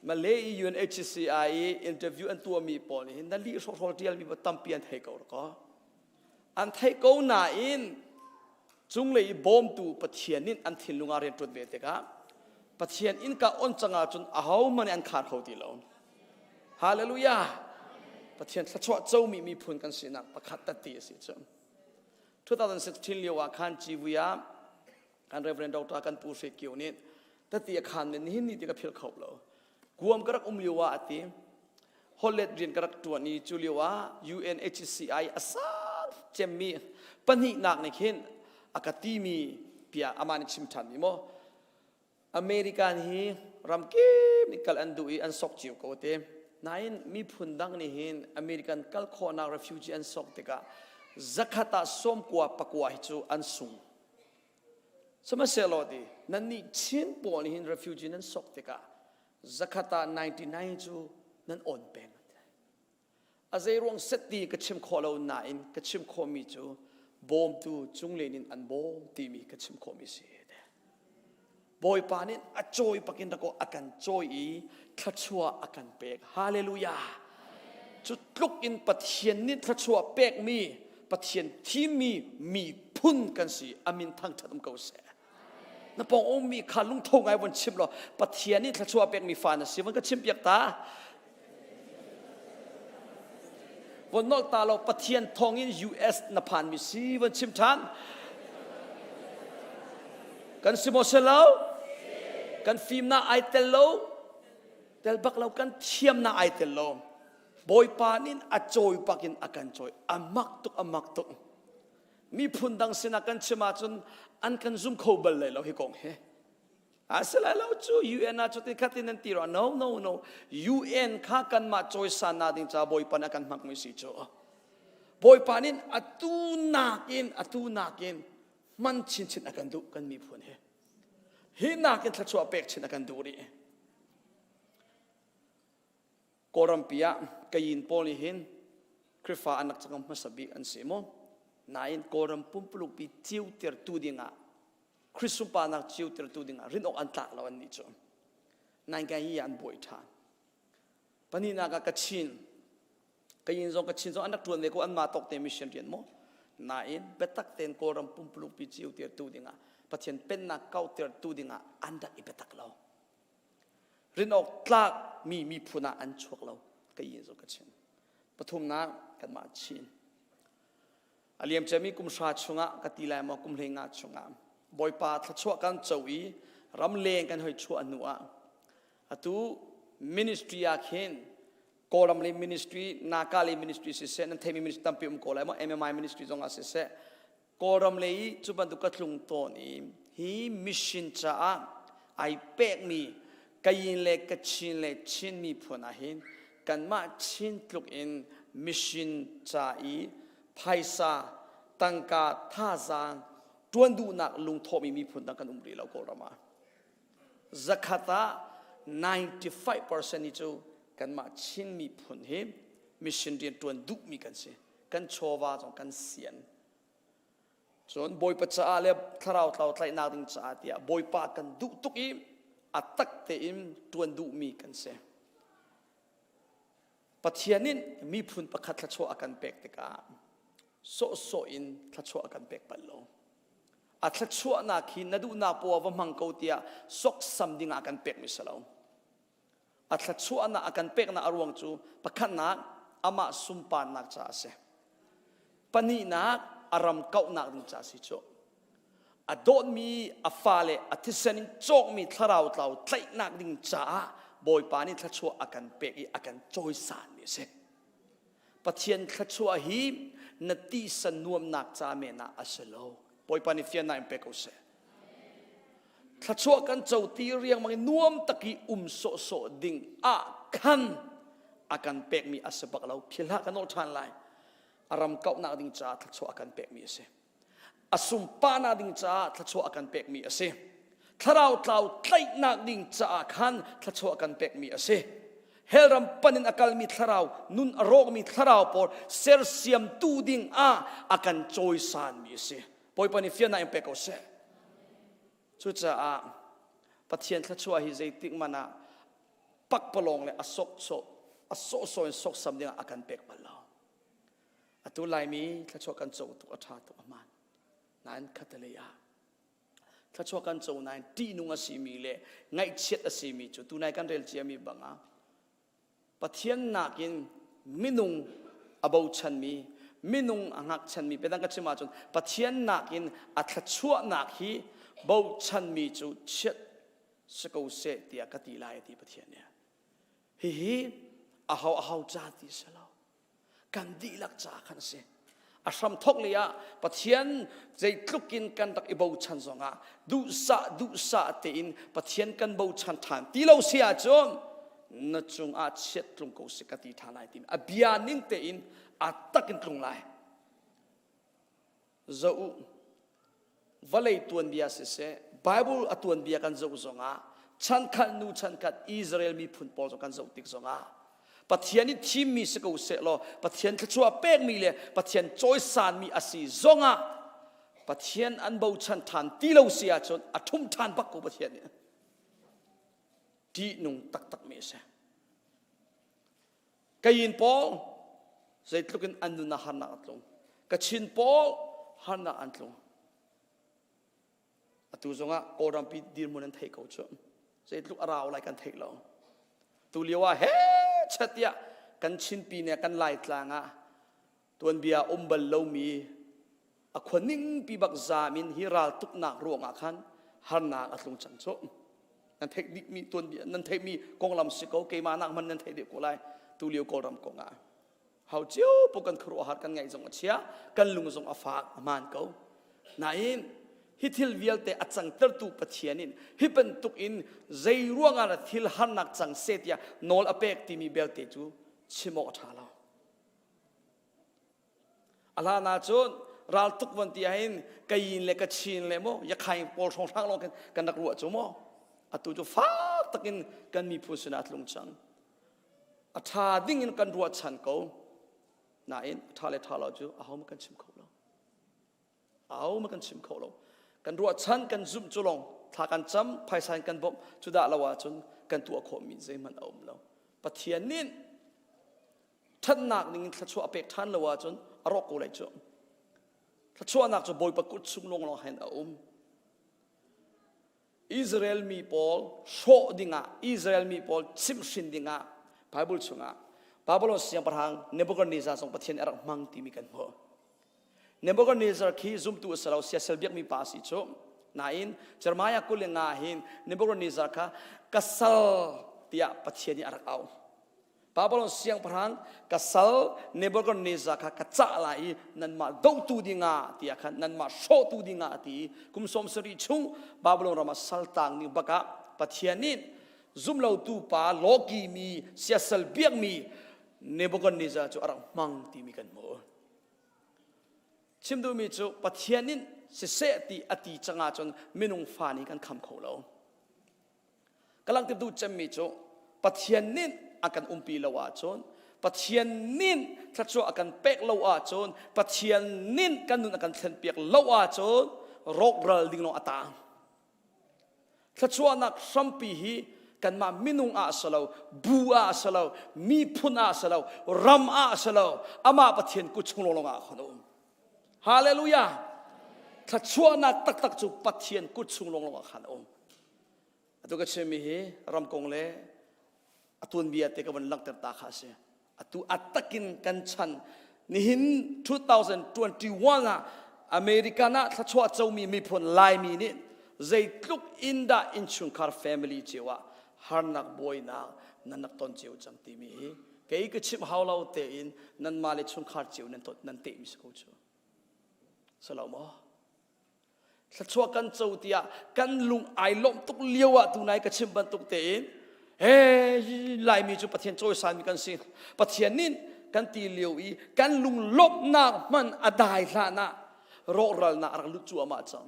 มาเลย UNHCR อินเตอร์วิวอันตัวมีปอนี่นั่นลีโซเชียลมีบัตรตั้มเปลี่ยนไทยก็หรออันไทยก็น่าอินจุงเลยบอมตูปะเทียนนินอันทิ้งลุงอาเรียนจุดเวทีครับปะเทียนอินก็อ่อนจังอาจนเอามันอันขาดเขาทีแล้วฮาเลลูยาปะเทียนสัจวะเจ้ามีพูนกันสินักประคัตตัดตีสิจ้ะ2016เรียกว่าคันจีวิยาคันเรเวรนดอกตากันปูเสกิวนี่แต่ที่อาคารนี้นี่ที่กับพิลเขาแล้วกวมกระอุ้มเลียวว่าที่ฮอลเลดเรียนกระตัวนี้จุเลียวว่า UNHCR อาสาเจมีปัญหาหนักในเขตอากาศมีเปียอามานิชิมทันมีโมอเมริกันฮีรำเก็บนิกัลอันดูอีอันสกจิวโกเตนายมีพุ่นดังนี่เห็นอเมริกันกัลโคนาเรฟิวจีอันสกเตกะซักฮัตาส้มกว่าปะกว่าฮิจูอันสูงสมัยเซลล์ดีนั่นนี่ชิ้นปอนหิน refugee นั้นสกติกา zakata 99จูนั้นอ่อนเป็นอาศัยรวงเสตีกระชิมขอเราหนาอินกระชิมขอมีจูบอมตูจุงเลนินอันบอมตีมีกระชิมขอมีเสียเดบอยปานินอจอยปักินตะโกอากันจอยอีทัชัวอากันเป็กฮาเลลูยาจุดลุกอินปัทเทียนนิทัชัวเป็กมีปัทเทียนที่มีพุ่นกันสิอามินทั้งทัดมเกาเสนับปองมีขาลุงทงไงวันชิมหรอปัทเทียนนี่ถ้าชัวเป็กมีฟานสิมันก็ชิมเปียกตาวันนอกตาเราปัทเทียนทองอิน US นับผ่านมีสิวันชิมทันกันสิโมเซลล์กันฟิล์มน่าไอเตลโลเตลบักเรากันเทียมน่าไอเตลโลบอยปานินอจอยปักินอากันจอยอามักตุกมีพุ่นดังสินักันชิมาจนอันกันซุ่มโคเบลเลยเราฮิกงเฮอาเสละเราจู UN อาจุดที่ขัดที่นั่นตีรอ no UN ข้ากันมาจอยสานาดินจ้าบอยปานักันมักไม่สิจู บอยปานินอตูนากินมันชินอากันดูกันมีพูนเฮนากินทัชวาเป็กชินอากันดูรีกอรัมปียกยินปอลิหินคริฟาอันนักจังมัสบิอันเสมอนายกอรัมปุ่มปลุกปีจิวเตอร์ตูดิงะคริสตุปานักจิวเตอร์ตูดิงะรินออกอันตักแล้วอันนี้จ้ะนายกันยันบอยทานปนินากกัชินกยินซองกัชินซองอันนักตัวเด็กอันมาตกเตมิชเชนเรียนโมนายเบตักเตนกอรัมปุ่มปลุกปีจิวเตอร์ตูดิงะปัจจัยเป็นนักเก้าเตอร์ตูดิงะอันดักอิเบตักเรารินออกตักมีพูนาอันชวกเรากยินซองกัชินปฐุมนากันมาชินอเลียมจะมีกุมชาชงะกติลายมากุมเลงาชงะบอยปาทัชวกันเจ้าอีรำเลงกันให้ชัวนัวอะตูมินิสทรีอาเคนโกลัมเลมินิสทรีนาคาเลมินิสทรีสิเซนันเทมิมินิสตัมพิมโกลายมาMMIมินิสทรีจงอาสิเซโกลัมเลจุบันตุกัตลุงโตนีฮีมิชินจ้าไอเป็กมีกยินเลกชินเลชินมีพูนาหินกันมาชินตุกอินมิชินจ้าอีไพซาตังกาท่าจางจวนดูนักลุงทอมีพูนตังกันรีเราโกรามาซักตา 95% นี่จูกันมาชินมีพูนเฮมิชินเรียนจวนดูมีกันสิกันโชวาจงกันเสียนจนบอยปัจจัยเล็บทาราวเท่าไทยนาดิงจ้าเดียบอยปากันดูตุกอิมอัตักเตอิมจวนดูมีกันสิปัจจัยนี้มีพูนประคัตทัชวากันเป็กติกาโซอินทัชวากันเป็กปัลโลอัตชัวนักหินนดูนาปัวว่ามังกรเตียสกสัมดิงอากันเป็กมิสลาวอัตชัวนักอากันเป็กนาอรวงจูปะขันนักอามาสุมปานนักจ้าเสปนีนักอารมเก่านักดิงจ้าสิโจอดอนมีอฟาเลอธิษณิโจกมีทาราวเต่าไตนักดิงจ้าบอยปานิทัชวอากันเป็กอากันจอยสานนี่เสปะเทียนทัชวฮีนตีสนวมนักจ้าเมนาอัสโลบอยปานิเฟียนนายเป็กเอาเสถ้าชัวกันเจ้าตีเรียงมันนวมตะกี้โซดิ่งคันอากันเป็กมีอาศัยบักเราพิลากันโนทันไลอารมเก่านาดิ่งจ้าถ้าชัวอากันเป็กมีเสอสุมปานาดิ่งจ้าถ้าชัวอากันเป็กมีเสถ้าเราเต่าไตนักดิ่งจ้าคันถ้าชัวอากันเป็กมีเสเฮรัมปันินอากาลมีทาราวนุนอารมมีทาราวปอร์เซอร์เซียมตูดิ่งอากันจอยสานมีเสบอยปานิเฟียนนายเป็กเอาเสชุดจะปะเทียนทัชวาฮิเจติกมานะปักปลงเลยอโซนสกสำเนียงอาการเป็กมาแล้วอตุไลมีทัชวากันโจตุอัฐาตุอามันนั้นคัตเลยทัชวากันโจนั้นตีนุงอาศิมีเลยไงเช็ดอาศิมีจุดตุนายกันเรลเจียมีบังปะเทียนนักินมินุงอบาวชันมีมินุงอังหักชันมีเป็นตั้งกัจจิมาจนปะเทียนนักินอัตชัวนักฮีบ่าวชันมีจุดเช็ดสกูเสตียกติลายตีปะเทียนเนี่ยฮีอาหาวจาติสลาวกันดีลักจาขันเสอาสมทกเลยปะเทียนใจลุกกินกันตักบ่าวชันสงดูสะเตินปะเทียนกันบ่าวชันทานตีเราเสียจนนัดจงอาเช็ดตรงกูสิกติทานายตินอภิญาณินเตินอาตักินตรงไหนเจ้าวลัยตัวนเบียสิเสไบเบิลตัวนเบียกันเจ้าสงาฉันขันนูฉันขัดอิสราเอลมีพุ่นปอลกันเจ้าติกสงาปะเทียนนี่ทีมมีสกูเสลอปะเทียนขชัวเป็กมีเลยปะเทียนจอยสานมีอาศัยสงาปะเทียนอันบ่าวฉันทานตีเราเสียจนอัทุมทานปักกูปะเทียนเนี่ยที่นุ่งตักเมเสกยินปอลใจลุกินอันนุนาหันนักลงกชินปอลหันนักอันลงตูจงะโกรัมปีดีมุนันเทกเอาจนเสร็จลูกเราอะไรกันเทกเราตูเลียวว่าเฮ้ชัดยะกันชินปีเนี่ยกันไล่ตลางตัวนเบียบัลโลมีคนนิ่งปีบักซามินฮิราตุกนักรวงคันหันนักอัตลงจังโจนั่นเทคนิคมีตัวนเบียนั่นเทมีกองลำสิโกเกมานักมันนั่นเทเดียกูไล่ตูเลียวโกรัมกงเขาเจ้าพวกกันครัวหัดกันไงจงเชียกันลุงจงอฟากมันเขานายฮิทิลวิลเตอจังเตอร์ตูปะเทียนินฮิเป็นตุกอินใจร่วงอะไรทิลหันนักจังเสียนอลอเปกที่มีเบลเตจูชิโมอทาลา ลานาจุนรัลตุกวันที่เห็นกยินเลกชินเลโมอยากใครปอลทองทางลงกันนักรัวจุโมอตุจุฟ้าตะกินกันมีผู้สนัดลงจังอัฐาดิ่งกันรัวฉันเขาน่าอินท่าเลท่าเราจูเอามากันชิมเขาเราเอามากันชิมเขาเรากันรัวฉันกันซุ่มจุลงถ้ากันจำภายใต้กันบ่มจุดาละว่าจนกันตัวขมินใจมันเอาเราปะเทียนนินท่านนักนิ่งทัชวะเปกท่านละว่าจนอรกุเลยจงทัชวะนักจะบอยปะกุดซุ่มลงเราเห็นเอาอิสราเอลมีพอลโชดิงาอิสราเอลมีพอลชิมชินดิงาไบเบิลชงาบาบิโลนเสียงประหางเนบุกัดเนซาส่งปะเทียนอรักมังตีมีกันบ่เนบุกัดเนซาขี้ซุ่มตัวสลาวเสียเซลเบียกมีภาษีจงนาอินจรมายากุลงาหินเนบุกัดเนซาค่ะกัสลเตียปะเทียนนี่อรักเอาบาบิโลนเสียงประหางกัสลเนบุกัดเนซาค่ะกัจจาลายนันมาดูตูดิงาเตียค่ะนันมาโชตูดิงาตีคุมสมสริชุงบาบิโลนรามาสัลตังนี่บักะปะเทียนนี่ซุ่มเราตูปาโลกีมีเสียเซลเบียกมีเนบุกัดเนซาจูอรักมังตีมีกันบ่ชิมดูมีจูปะเทียนนี่เสตีอติจังอาจนมินุงฟานีกันคำเขาเรากำลังติดดูจำมีจูปะเทียนนี่อาการปีละว่าจนปะเทียนนี่ถ้าจูอาการเป๊กละว่าจนปะเทียนนี่กันนุนอาการเทนเปียกละว่าจนโรคเรลดิ้งลงอัตาถ้าจูนักสัมปีฮีกันมามินุงอาสลาวบัวอาสลาวมีพุนอาสลาวรำอาสลาวอามาปะเทียนกุชงลงอาขนมฮาเลลูยาถ้าชัวนักตักจูปะเทียนกุชงลงอาขนมตัวก็เชื่อมีเหรำกงเล่ตุนเบียเตกับวันลักเตตาข้าเสียตัวอัตตะกินกันชันนี่หิน2021อ่ะอเมริกานะถ้าชัวเจ้ามีพุนลายมีนี่ใจลุกอินดาอินชุนคาร์แฟมิลี่เจ้าฮาร์นักบอยนักนั่นนักต้นเจ้าจังตีมีเกี่ยก็ชิมฮาวเราเตอินนั่นมาเลชุนคาร์เจ้านั่นต้นนั่นเตมิสกูเจ้าสลามถ้าชัวกันเจ้าเตียกันลุงไอล้มตุกเลี้ยวอ่ะตัวไหนก็ชิมบันตุกเตอินเฮ้ยลายมีจุปะเทียนโจยสานมีกันสิปะเทียนนินกันตีเลี้ยวอีกันลุงลบนักมันอดายลานะโรครัลนะรักลุจัวมาจัง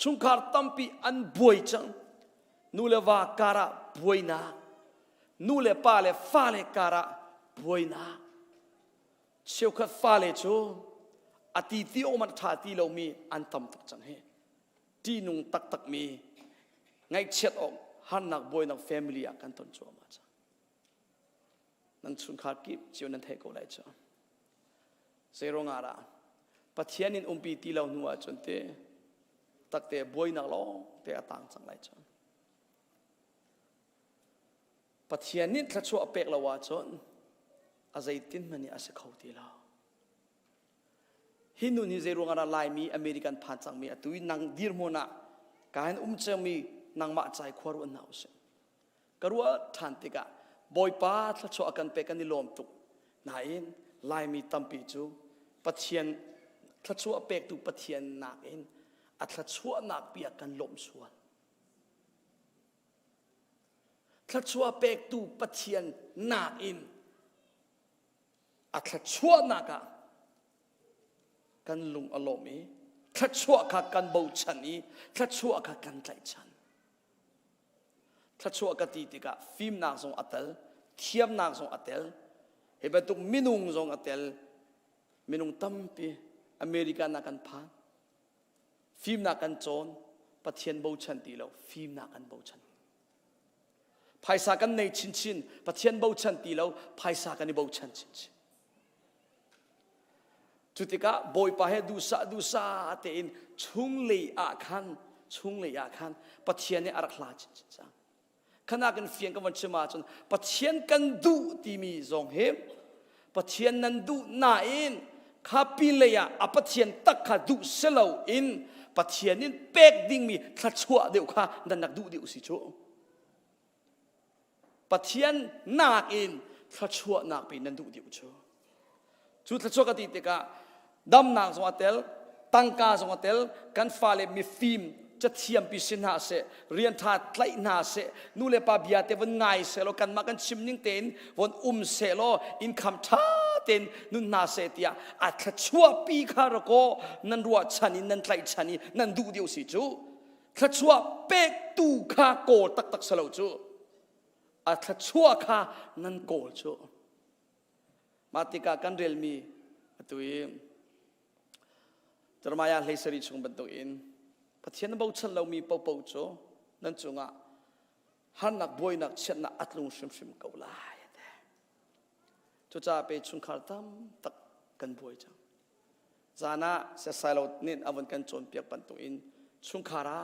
ชุงคาร์ตัมปีอันบวยจังนูเลวาการะบวยนะนูเลปาเลฟาเลการะบวยนะเชี่ยวขัดฟาเลจูอติที่โอมันชาติเรามีอันตัมตักจังเฮที่นุงตักตักมีไงเช็ดออกฮันนักบอยนักแฟมิลี่กันต้นจัวมาจ้ะนั่นชุนขาดกิบเจียวนั่นเทโกไลจ้ะเซโรงอาระปัจเจียนินปีตีเราหนัวจนเตตักเตบอยนักล้อเตะต่างจังไลจ้ะปัจเจียนินถ้าชัวเป็กเราว่าจนอาศัยตินมันนี่อาศัยเขาตีเราฮินดูนี่เซโรงอาระลายมีอเมริกันผ่านจังมีตุยนังดีร์โมนะการเจมีนางมาใจขวารวนเอาเสียกรัวทันติกะบอยป้าถ้าชัวกันเป็กันนิลมตุกนายลายมีตัมปีจูปะเทียนถ้าชัวเป็กตุปะเทียนนักเองอัตชัวนักเปียกันลมส่วนถ้าชัวเป็กตุปะเทียนนักเองอัตชัวนักกันลุงอารมณ์ถ้าชัวกันบูชันนี้ถ้าชัวกันใจฉันถ้าชัวกติติกะฟิล์มนางทรงอัตเตลเทียมนางทรงอัตเตลเห็นเป็นตุกมินุงทรงอัตเตลมินุงตั้มปีอเมริกันนักกันพานฟิล์มนักกันโจนปะเทียนบูชันตีแล้วฟิล์มนักกันบูชันภายสากันในชินปะเทียนบูชันตีแล้วภายสากันในบูชันชินจุดที่กะบอยไปให้ดูซาเตอินชุงเลยอาคันปะเทียนเนี่ยอารักลาจินจังขณะกันเฟียงกันวันเชมาจนปะเทียนกันดูที่มีทรงเหมปะเทียนนั้นดูน่าอินข้าปีเลยอะปะเทียนตักข้าดูเสลาอินปะเทียนนี่เป็กดิ่งมีทัดชัวเดียวข้าดันนักดูเดียวสิโจปะเทียนนักอินทัดชัวนักไปนันดูเดียวโจจุดทัดชัวกติติกะดำนางสวัสดิ์ตังกาสวัสดิ์กันฟ้าเลมีฟิล์มจะเทียมพิสินหาเสเรียนทัดไล่นาเสนูเลปาบิอาเตวันไงเสโลกันมากันชิมนิ่งเต็นวันเสโลอินคำทัด เต็นนุนนาเสตียอาจชั่วปีคารโกนันรัวชันินันไตชันินันดูเดียวสิจูถ้าชั่วเป็กตูคาโกตักสลาวจูอาจชั่วคานันโกจูมาติกากันเรลมีตุยจรมายาเลสริชงบันตุอินพัฒนาบุษเรามีเป่าจูนั่นจงอ่ะฮันนักบอยนักเชนนักอัตลุงชิมเกาลายจุจ้าไปชุนขาตั้มตักกันบอยจังจานะเสียสายเราเนี่ยอวันกันโจนเปียกบันตุอินชุนขาระ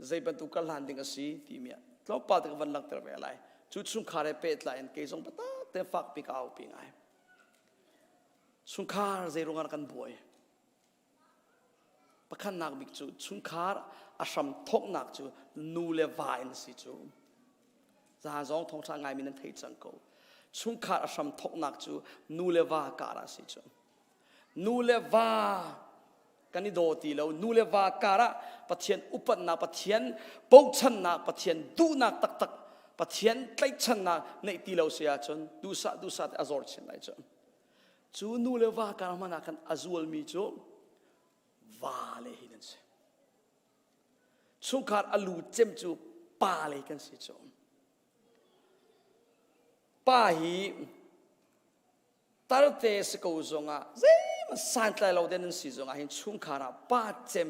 ใจบันตุกัลลันดิ่งสีทีเมียเราปาตกวันหลักเตอร์ไปอะไรจุชุนขาระเป็ดไลน์เกยจงปะตาเตฟักปีกเอาปีไงชุนขาระใจรงานกันบอยปะขันนักบิกจูชุนขาระอาชัมทกนักจูนูเลวายนสิจูจะหาจงทงทางไงมีนันเทจังกูชุนขาอาชัมทกนักจูนูเลวาการาสิจูนูเลวากันนี่โดตีแล้วนูเลวาการะปะเทียนอุปนักปะเทียนปูชันนักปะเทียนดูนักตักปะเทียนไกลชันนักในตีแล้วเสียจนดูสัตอซอร์เช่นไรจนจูนูเลวาการะมันนักกันอซูลมีจูวาเลหินันเสชุนขาอลูเจมจูปาเลกันสิจูป้าฮีตาร์เตสกูจงอ่ะเจ้มันสั่นใจเราเดินสิจงอ่ะเห็นชุนขาระป้าเจม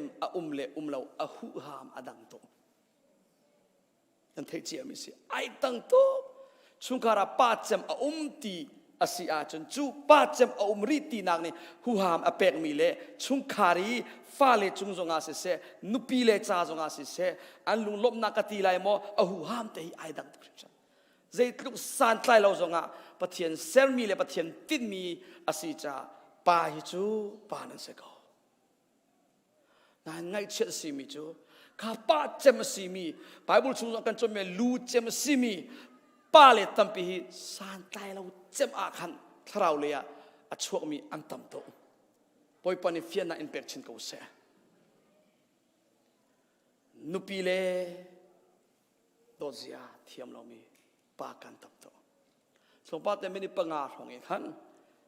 เลเราหูหามอดังโตนั่นเทียมิสิไอตังโตชุนขาระป้าเจมตีอาศิอาจนจูป้าเจมรีตีนักนี่หูหามเป็กมีเลชุนขารีฟ้าเลจุงจงอาเสนุปีเลจ้าจงอาเสอันลุงลบนักตีไลโมหูหามเตยไอดังตุกชันใจลูกสันใจเราจงอ่ะปะเทียนเซลมีเลยปะเทียนติดมีอาศิจ่าป้าฮิจูป้านั่นเสกเอานั่นไงเชื่อสิมีจูข้าป้าเจมสิมีไบเบิลชุงกันจนเมลูเจมสิมีป้าเลยตั้มปีสันใจเราเจมอาคันทราวเลยอ่ะช่วงมีอันตั้มโตปอยปนิฟิยน่าอินเปกชินกูเสนุปีเลโดเซียเทียมเรามีปากันตับโตสมบัติไม่ได้ปังอาของอีกขัน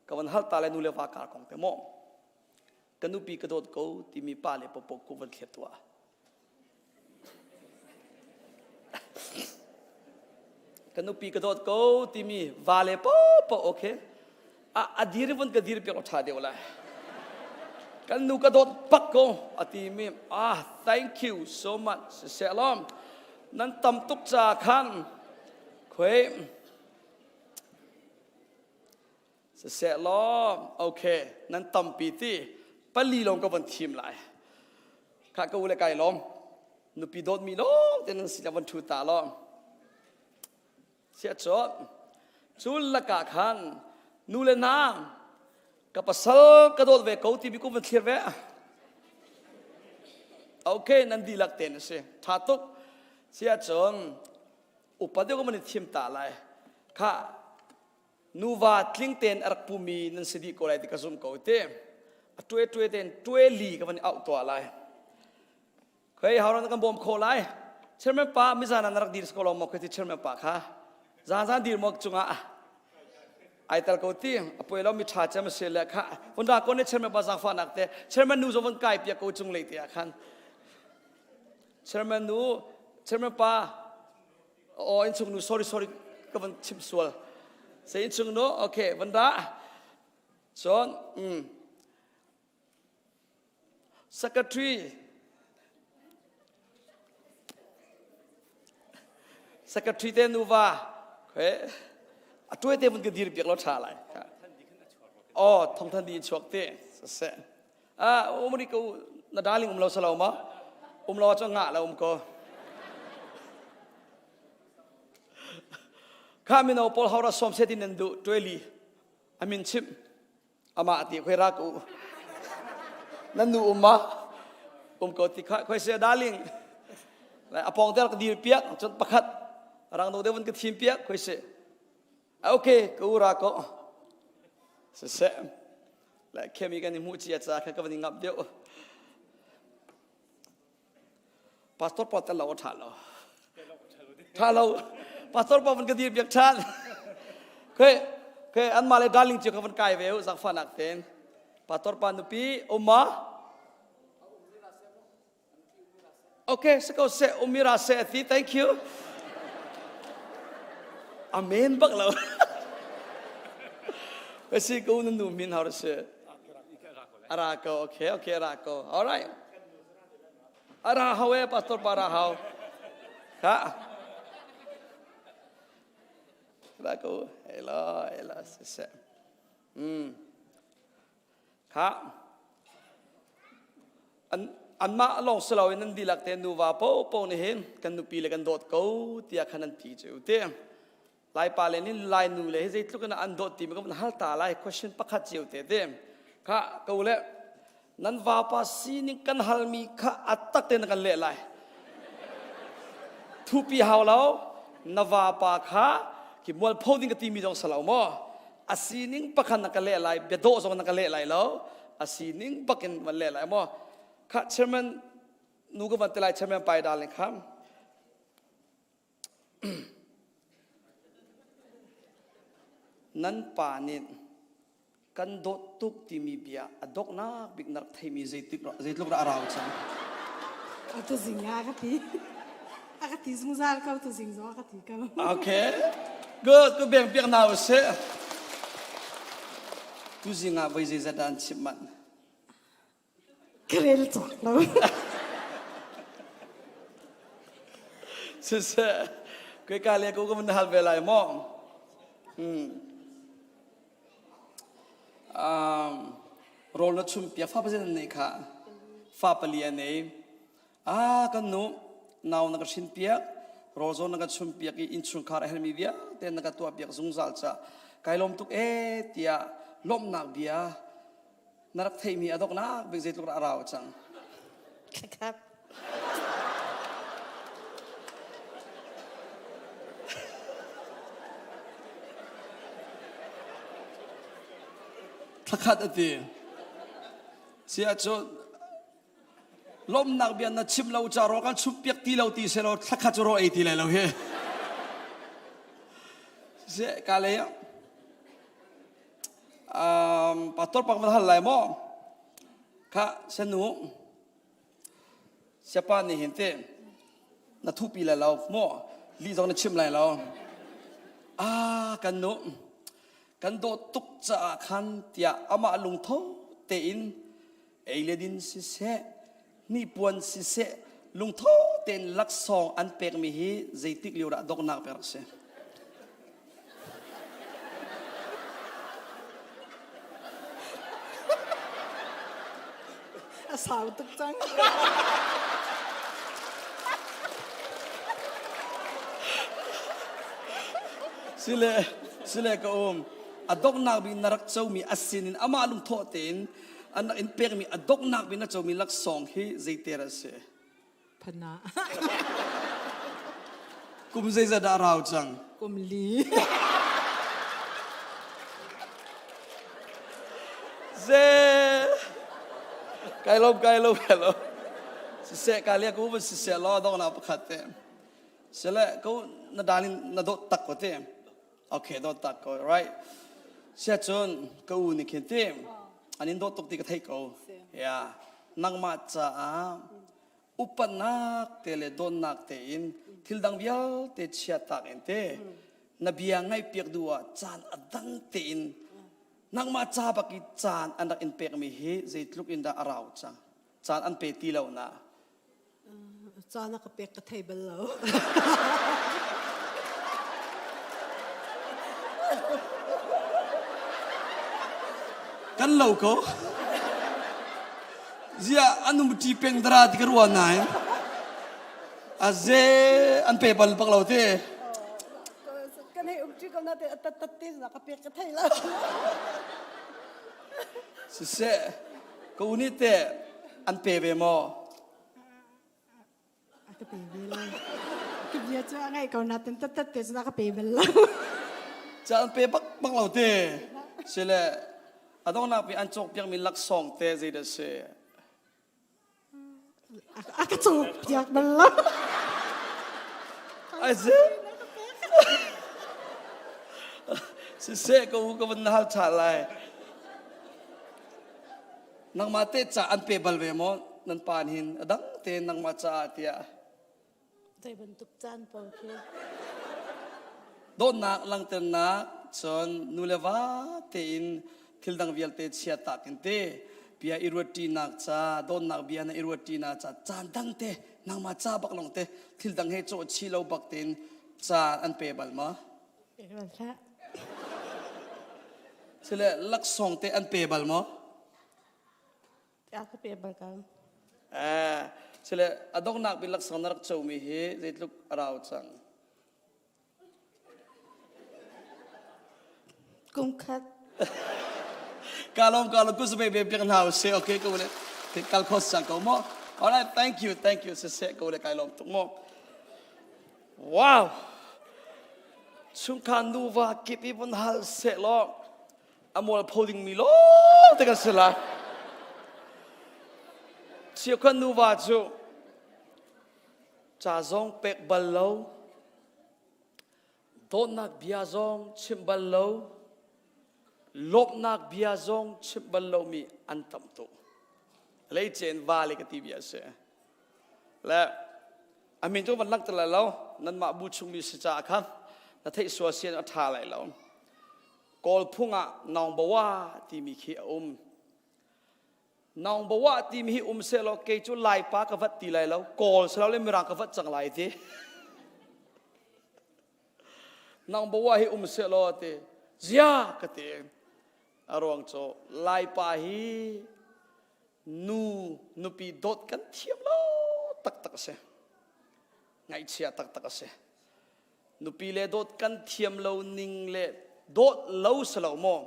กับวันฮัลตาเลนูเลวาการของเตมอกันนุปีกระโดดกูที่มีป้าเลปปกูวันเขียตัวกันนุปีกระโดดกูที่มีวาเลปปโอเคอดีตวันกระดีตเปียกชาเดียวเลยกันนุกระโดดปักกูที่มีthank you so much เสียล้อมนั้นตำตุกจากขันเฮ้ยเสียล้อโอเคนั้นตำปีที่ปลีลงกับวันทีมไหลข้าก็เลยไกลล้อมนุปีโดดมีล้อมแต่นั้นสิจะวันทูตาล้อมเสียจดจุลละกาขันนูเลนากับปัสสาวะกระโดดเวกที่มีกูวันเทียร์เวโอเคนั้นดีลักเต็นสิถ้าตุกเสียจนอุปเดี๋ยวก็มันทีมตาไลข้านูวาทลิงเต็นอักปูมีนั่นสิดีก็เลยที่กระซุ่มเขาเต้ตัวเต็นตัวลีก็มันเอาตัวไลเคยหาเราต้องการบ่มโคไลเชื่อไหมป้ามิจานันรักดีสกอลมอกที่เชื่อไหมป้าค่ะจานดีมอกจุงอ่ะไอตาเขาที่ป่วยเรามีชาจะมาเสียเลยค่ะวันดาคนนี้เชื่อไหมป้าสังฟันนักเต้เชื่อไหมนูจะวันไก่เปียกกูจุงเลยที่อ่ะคันเชื่อไหมนูเชื่อไหมป้าโอ้อินซุงนู sorry ก็วันชิมสวลเสียอินซุงนูโอเควันดาจนsecretary เตนูว่าเฮ้ยตัวเตมันก็ดีเปียกรถชาอะไรอ๋อทองทันดีชวกเตเสอุมริกูนาดาลิงเราสลาวมาเราจะงะแล้วก็ข้ามีนเอาพอลฮาราสอมเซตินันดูตัวลีอามินชิมอามาติคุยรักอูนั่นดูมาก็ติข้าคุยเสียดาลิงแล้วอพองเตลก็ดีเปียกจนประคัดรังโนเดวันก็ทีมเปียกคุยเสียโอเคกูรักก็เสียแล้วแค่มีกันในมุจิอาจารย์ก็วันนี้งับเดียวพาสตอร์ปอตเราท่าเราพาสตอร์ปอมันก็ดีเปียกท่านเคย ke an male darling chu kavan kai veu zak fanak ten pator panupi umma okay seko se umira se thi thank you amen bak lo besi ko nu min how to say arako okay arako all right ara hawe pastor para how ha arako ela se ha an ma long selo nan dilak te nu va po ni hen kan nu pi le kan dot ko tia khanan ti chu te lai pa le ni lai nu le he tlu kan an dot ti ma kan hal ta lai question pakhat chiu te te kha ko le nan va pa si ni kan hal mi kha atak te na kan le lai thu pi haw lo na va pa kha ki mol phoding ka ti mi jong salau mo asining pakhan na ka le lai be do so na ka le lai lo asining pakin man le lai mo kha chairman nu ko van te lai chairman pai dal ni kham nan pa ni kan do tuk ti mi bia adok na big nar thai mi zeitluk ra arau chang tu zinga ka ti akati zungzal ka tu zingzo akati ka okay good ko beng piang na se tu zinga vai zai zadan chipman krel to lo se ko ka le ko man hal ve lai mo rol na chum pia fa bazen nei kha fa palia nei kan nu naw na ka shin pia rozo na ka chum pia ki in chung khar helmi bia ten na ka tua pia zung zal cha kailom tuk tia lom nak bia narak thei mi adok na bek zet lok raw chang ครับ ทักขัดอดีเสียจนลมนักเบียนนัดชิมเราจะรอกันชุบเปียกตีเราตีเสร็จเราทักขัดจะรอไอตีเลยเราเฮ้เสียกาเลยปัตตอร์ปักมันหันไหลมั้งข้าสนุกเสียป้านนี่เห็นเต้นัดทุบปีเลยเรามั้งลีจงนัดชิมไหลเรากันนุกันโดตุกจะขันเตียอามาลุงท้อเตินเอเลดินสิเสนี่ปวนสิเสลุงท้อเตินลักซองอันเปกมีฮีใจติกลิวระดอกนักเปรเสสาวตุกจัง สิเลก็อดอกนักบินนรักเจ้ามีอาศินินอามาลุงท้อเตินอันนักอินเปกมีอดอกนักบินนักเจ้ามีลักซองฮีใจเตระเสพนา กุมใจจะดาราวจัง กุมลี เซไกลบสิเสกาเลียกูเป็นสิเสล้อดอกนักประคัตเตเสละกูนาดาลินนาดตักก็เตโอเคดตักก็ right เสียจนกูนี่เขียนเตอันนี้ดตกติกไทยกูนังมาจ้าอุปนักเตเลโดนนักเตอินทิลดังเบียลเตเชียตักเอนเตนบียงไงเปียกดัวจานอดังเตอินนังมาจ้าบักิจานอันดักอินเปียกมีเฮใจลุกอินดาอาราวจังจานอันเปตีเหล่านะจานักเปียกกระเทยเบลล์กันเหล่าก็เสียอันนุ่มจีเป็งดราที่กระวันไหนอาเจอันเปบัลปักเหล่าเต้กันให้จีก็น่าจะตัดตีนักเปียกกระเทยแล้วสิเสก็อุนิเต้อันเปเวมอก็เปเวลคือเบียจ้าไงก็น่าจะตัดตีนักเปียเวลจะอันเปปักเหล่าเต้เสละอันต้องนับเป็นอันจกยังมีลักษณ์เต้ใจเดเสก็จูบเปียกเบลล์อาเจ สิเสกกูก็มันหัลชาลายนังมาเตจ่าอันเปบัลเวมอนันปานหินดังเตนังมาจ่าเตีย ใจบรรทุกจานเปล่าเค โดนนักลังเตนักจนนูเลวาเตอินทิลดังเวียลเตเชียตักอินเตเบียอิรวตีนักจ่าโดนนักเบียนอิรวตีนักจ่าจานดังเตนังมาจ่าบักลงเตทิลดังเฮโจชีโลบักเตนจ่าอันเปบัลมา เอกลักษณ์ เสลลักส่งเตอันเปบัลมา อยากเปลี่ยนบัลกัน เสลอดอกนักเป็นลักษณะรักโจมีเฮเด็ดลุกราวจัง กุมคัด kalau ku sebagai biar kan haus okay kau boleh kal kos sang kau mo alright thank you sese kau boleh kalau tu mo wow sungkan nuva kipi pun hal se lo amol holding me lo tekan sela siakan nuva ju cha zong pek ballo donak bia zong chim ballo lop nak bia zong chip ballo mi antam tu lei chen vale ka ti bia se la amin tu van lak tala lo nan ma bu chung mi sa kham na thei so sian a tha lai lo kol phunga nong bawa ti mi khi nong bawa ti mi se lo ke chu lai pa ka vat ti lai lo kol se lo le mi rang ka vat chang lai ti nong bawa hi se lo te zia ka te arong cho lai pa hi nu pi dot kan thiam lo tak se ngai chia tak se nu pi le dot kan thiam lo ning le dot lo salo mo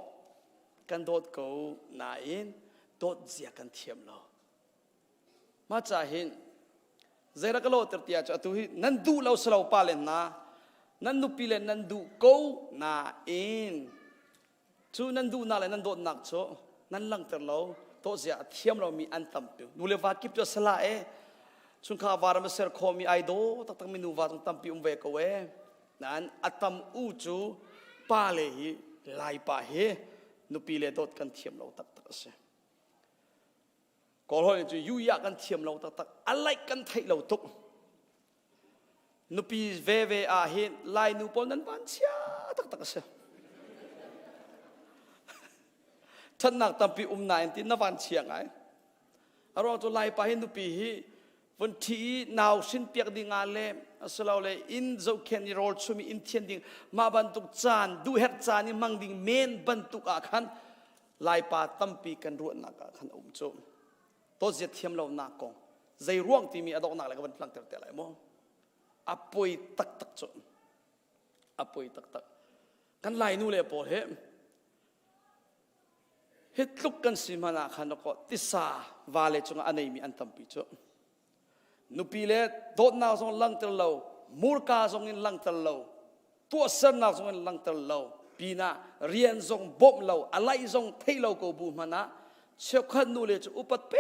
kan dot ko na in dot zia kan thiam lo ma cha hin zera ka lo ter tia cha tu hi nan du lo salo pa le na nan nu pi le nan du ko na in chu nan du na le nan dot nak cho nan lang ter lo to zia thiam lo mi an tam pi nu le va kip cho sala e chung kha war ma ser kho mi ai do tak tak mi nu va tam pi ve ko we nan atam u chu pa le hi lai pa he nu pi le dot kan thiam lo tak se ko hoi chu yu ya kan thiam lo tak alai kan thai lo tuk nu pi ve a he lai nu pon nan ban chia tak seท่านนักตั้มปีนายที่นวันเชียงไงเราจะไล่ไปให้นุปีฮีวันที่นาวสินเปียกดิ่งอาเล่สลาวเลยอินเจ้าเคนโรลชุมีอินเทียนดิ่งมาบรรทุกจานดูเฮดจานนี่มังดิ่งเมนบรรทุกอาคันไล่ไปตั้มปีกันรวนนักอาคันโจมตัวเจ็ดเทียมเราหนักกองใจร่วงที่มีอดอกหนักเลยก็เป็นพลังเตะอะไรมั้งอปุยตักโจมอปุยตักกันไล่นู่นเลยพอเฮฮิตลุกกันสิมานาขันก็ติสาวาเลจงอันนี้มีอันตั้มปีจ้ะนุปีเลโดดนาจงลังเตลโลมูร์กาจงอินลังเตลโลตัวเส้นนาจงอินลังเตลโลปีน่าเรียนจงบ่มโลอะไรจงเทโลก็บูมานะเชื่อขันนูเลจอุปเป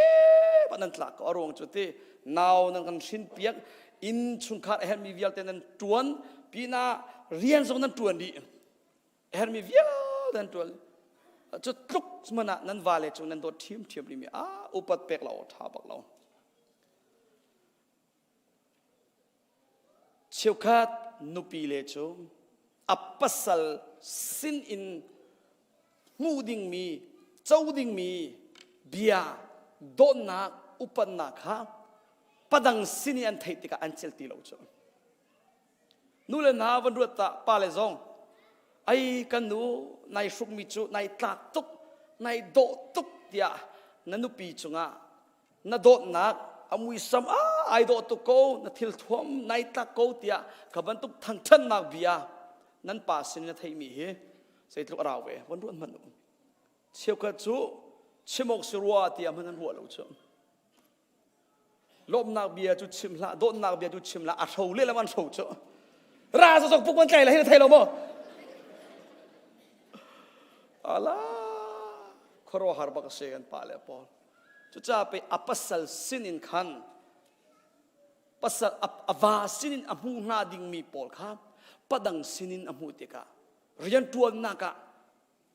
ปนันตลักก็อารมณ์จุดที่นาวนั่งกันชินเปียกอินชุนขาดเฮมีวิลเตนันจวนปีน่าเรียนจงนั้นจวนดีเฮมีวิลเตนันจวนจุดลุกสมณะนั้นวาเลจงนั้นโดดทีมนี่มีอุปเปกเราท่าบักเราเชี่ยวขาดนุปีเลจงอัปปัสลสินอินมูดิงมีเจ้าดิงมีเบียโดนนักอุปนักฮะปดังสินอันไทยติกาอันเชลตีเราจงนู่นเลยนะวันรุ่งตาปาเลจงไอ้กันนูในสุกมิจูในตากตุกในโดตุกเดียนันนุปีจงนันโดนักอามุยซัมไอโดตุกโกนันทิลทวมในตากโกเดียขบันตุกทั้งทันนักเบียนั้นป่าสินนัทให้มีเฮใส่ตุกเราเววันรุ่งมันเชี่ยวกระจูชิมอกสิรัวเดียมันนั้นหัวเราจงลบนักเบียจุชิมละโดนักเบียจุชิมละอาโชเล่ละมันโชจงราสสกปุกมันใจละให้ไทยเราบ่Allah koro harba kasegan pale Paul cuca pe apasal sinin khan pasal ava sinin amu na ding mi Paul kha padang sinin amu tika rian tuan naka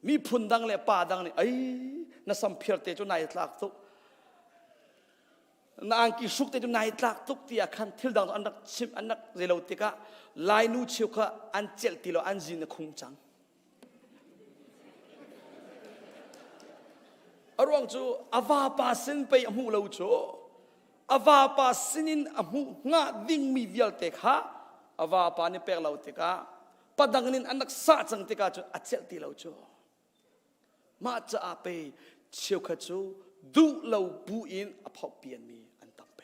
มีพุ่นดังเลยป่าดังนี่ไอ้น่าสัมเพลเตจุนายตากตุกน่าอังกิสุกเตจุนายตากตุกที่อาคันทิลดังอันนักชิมอันนักเจลติกะลายนูเชียวกะอันเจลติโลอันจีนคงจังอรวงจูอาวาปาสินไปอมูเลวจูอาวาปาสินินอมูงาดิ่งมีเวลเตคะอาวาปานี่เปกเลวติกะปัดดังนินอันนักสะจังติกะจูอัจเจลติเลวจูมาจะอาไปเชียวขจูดูเลวบูอินอภพเปลี่ยนมีอันตัมเป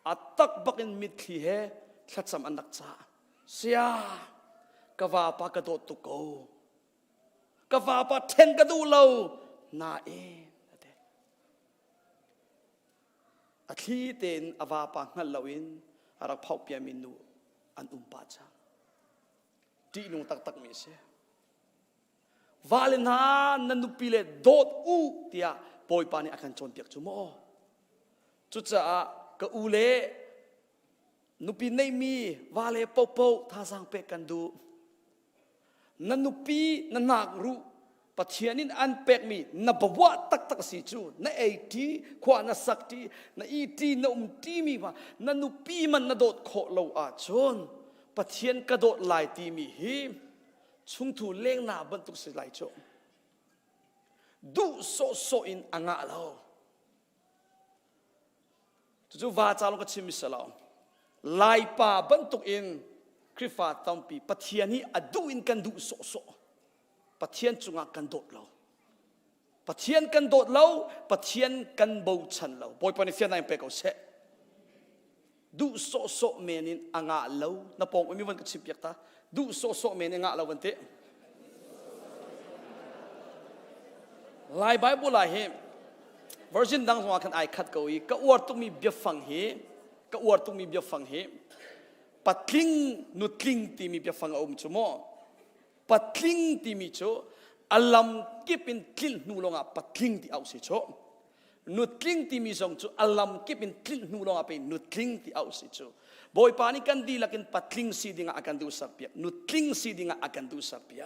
อัตตักบักอินมิดขีเฮทัดสามอันนักจ้าเสียกว่าปากระโดดตุโกกว่าปาเทนกระดูเลวนาเองอาทิตย์เต็นอวาปางัลลาวินอารักภพเปลี่ยนมินูอันปาจาดีนุ่งตักมีเสียวาเลนานันนุปิเลโดดอูเตียปอยปานีอาการจนเปียกจุโมจุดจะกอูเลนุปิไม่มีวาเลโปโปท่าสังเปกันดูนันนุปีนันนักรู้ปัจเจียนินอันเป็กมีนับว่าตักสิจูนันเอทีขวานัสักทีนันอีทีนันทีมีว่านันนุปีมันนัดโดดโคโลอาจนปัจเจียนกระโดดลายทีมีหิมชุงถูเลี้ยงนาบรรทุกสิไหลโจดูโซอินอ่างเราจู่ๆว่าจาลงกับชิมิสลาวลายป่าบรรทุกอินคริฟาตัมปีปัจเจียนี้อดูอินกันดูโซปัจเจียนจุงกันโดดเราปัจเจียนกันโดดเราปัจเจียนกันบูชันเราบอยปนิเฟียนายเป็กเอาเสดูโซเมนินอ่างเรานับปองไม่มีวันกับชิมเปียกตาดูโซเมนินอ่างเราวันเตะลายไบเบิลลายเฮวอร์ชันดังสว่ากันไอคัดเกาอีก็อวดต้องมีเบียฟังเฮก็อวดต้องมีเบียฟังเฮปัดลิงนุดลิงที่มีเบียฟังเอาจุโมปัดลิงที่มีโจอัลลัมกิเป็นลิงนูลงอ่ะปัดลิงที่เอาสิโจนุดลิงที่มีสองโจอัลลัมกิเป็นลิงนูลงอ่ะเป็นนุดลิงที่เอาสิโจบอยปานิกันดีลักินปัดลิงสีดิ่งอากันดูสักเปียนุดลิงสีดิ่งอากันดูสักเปีย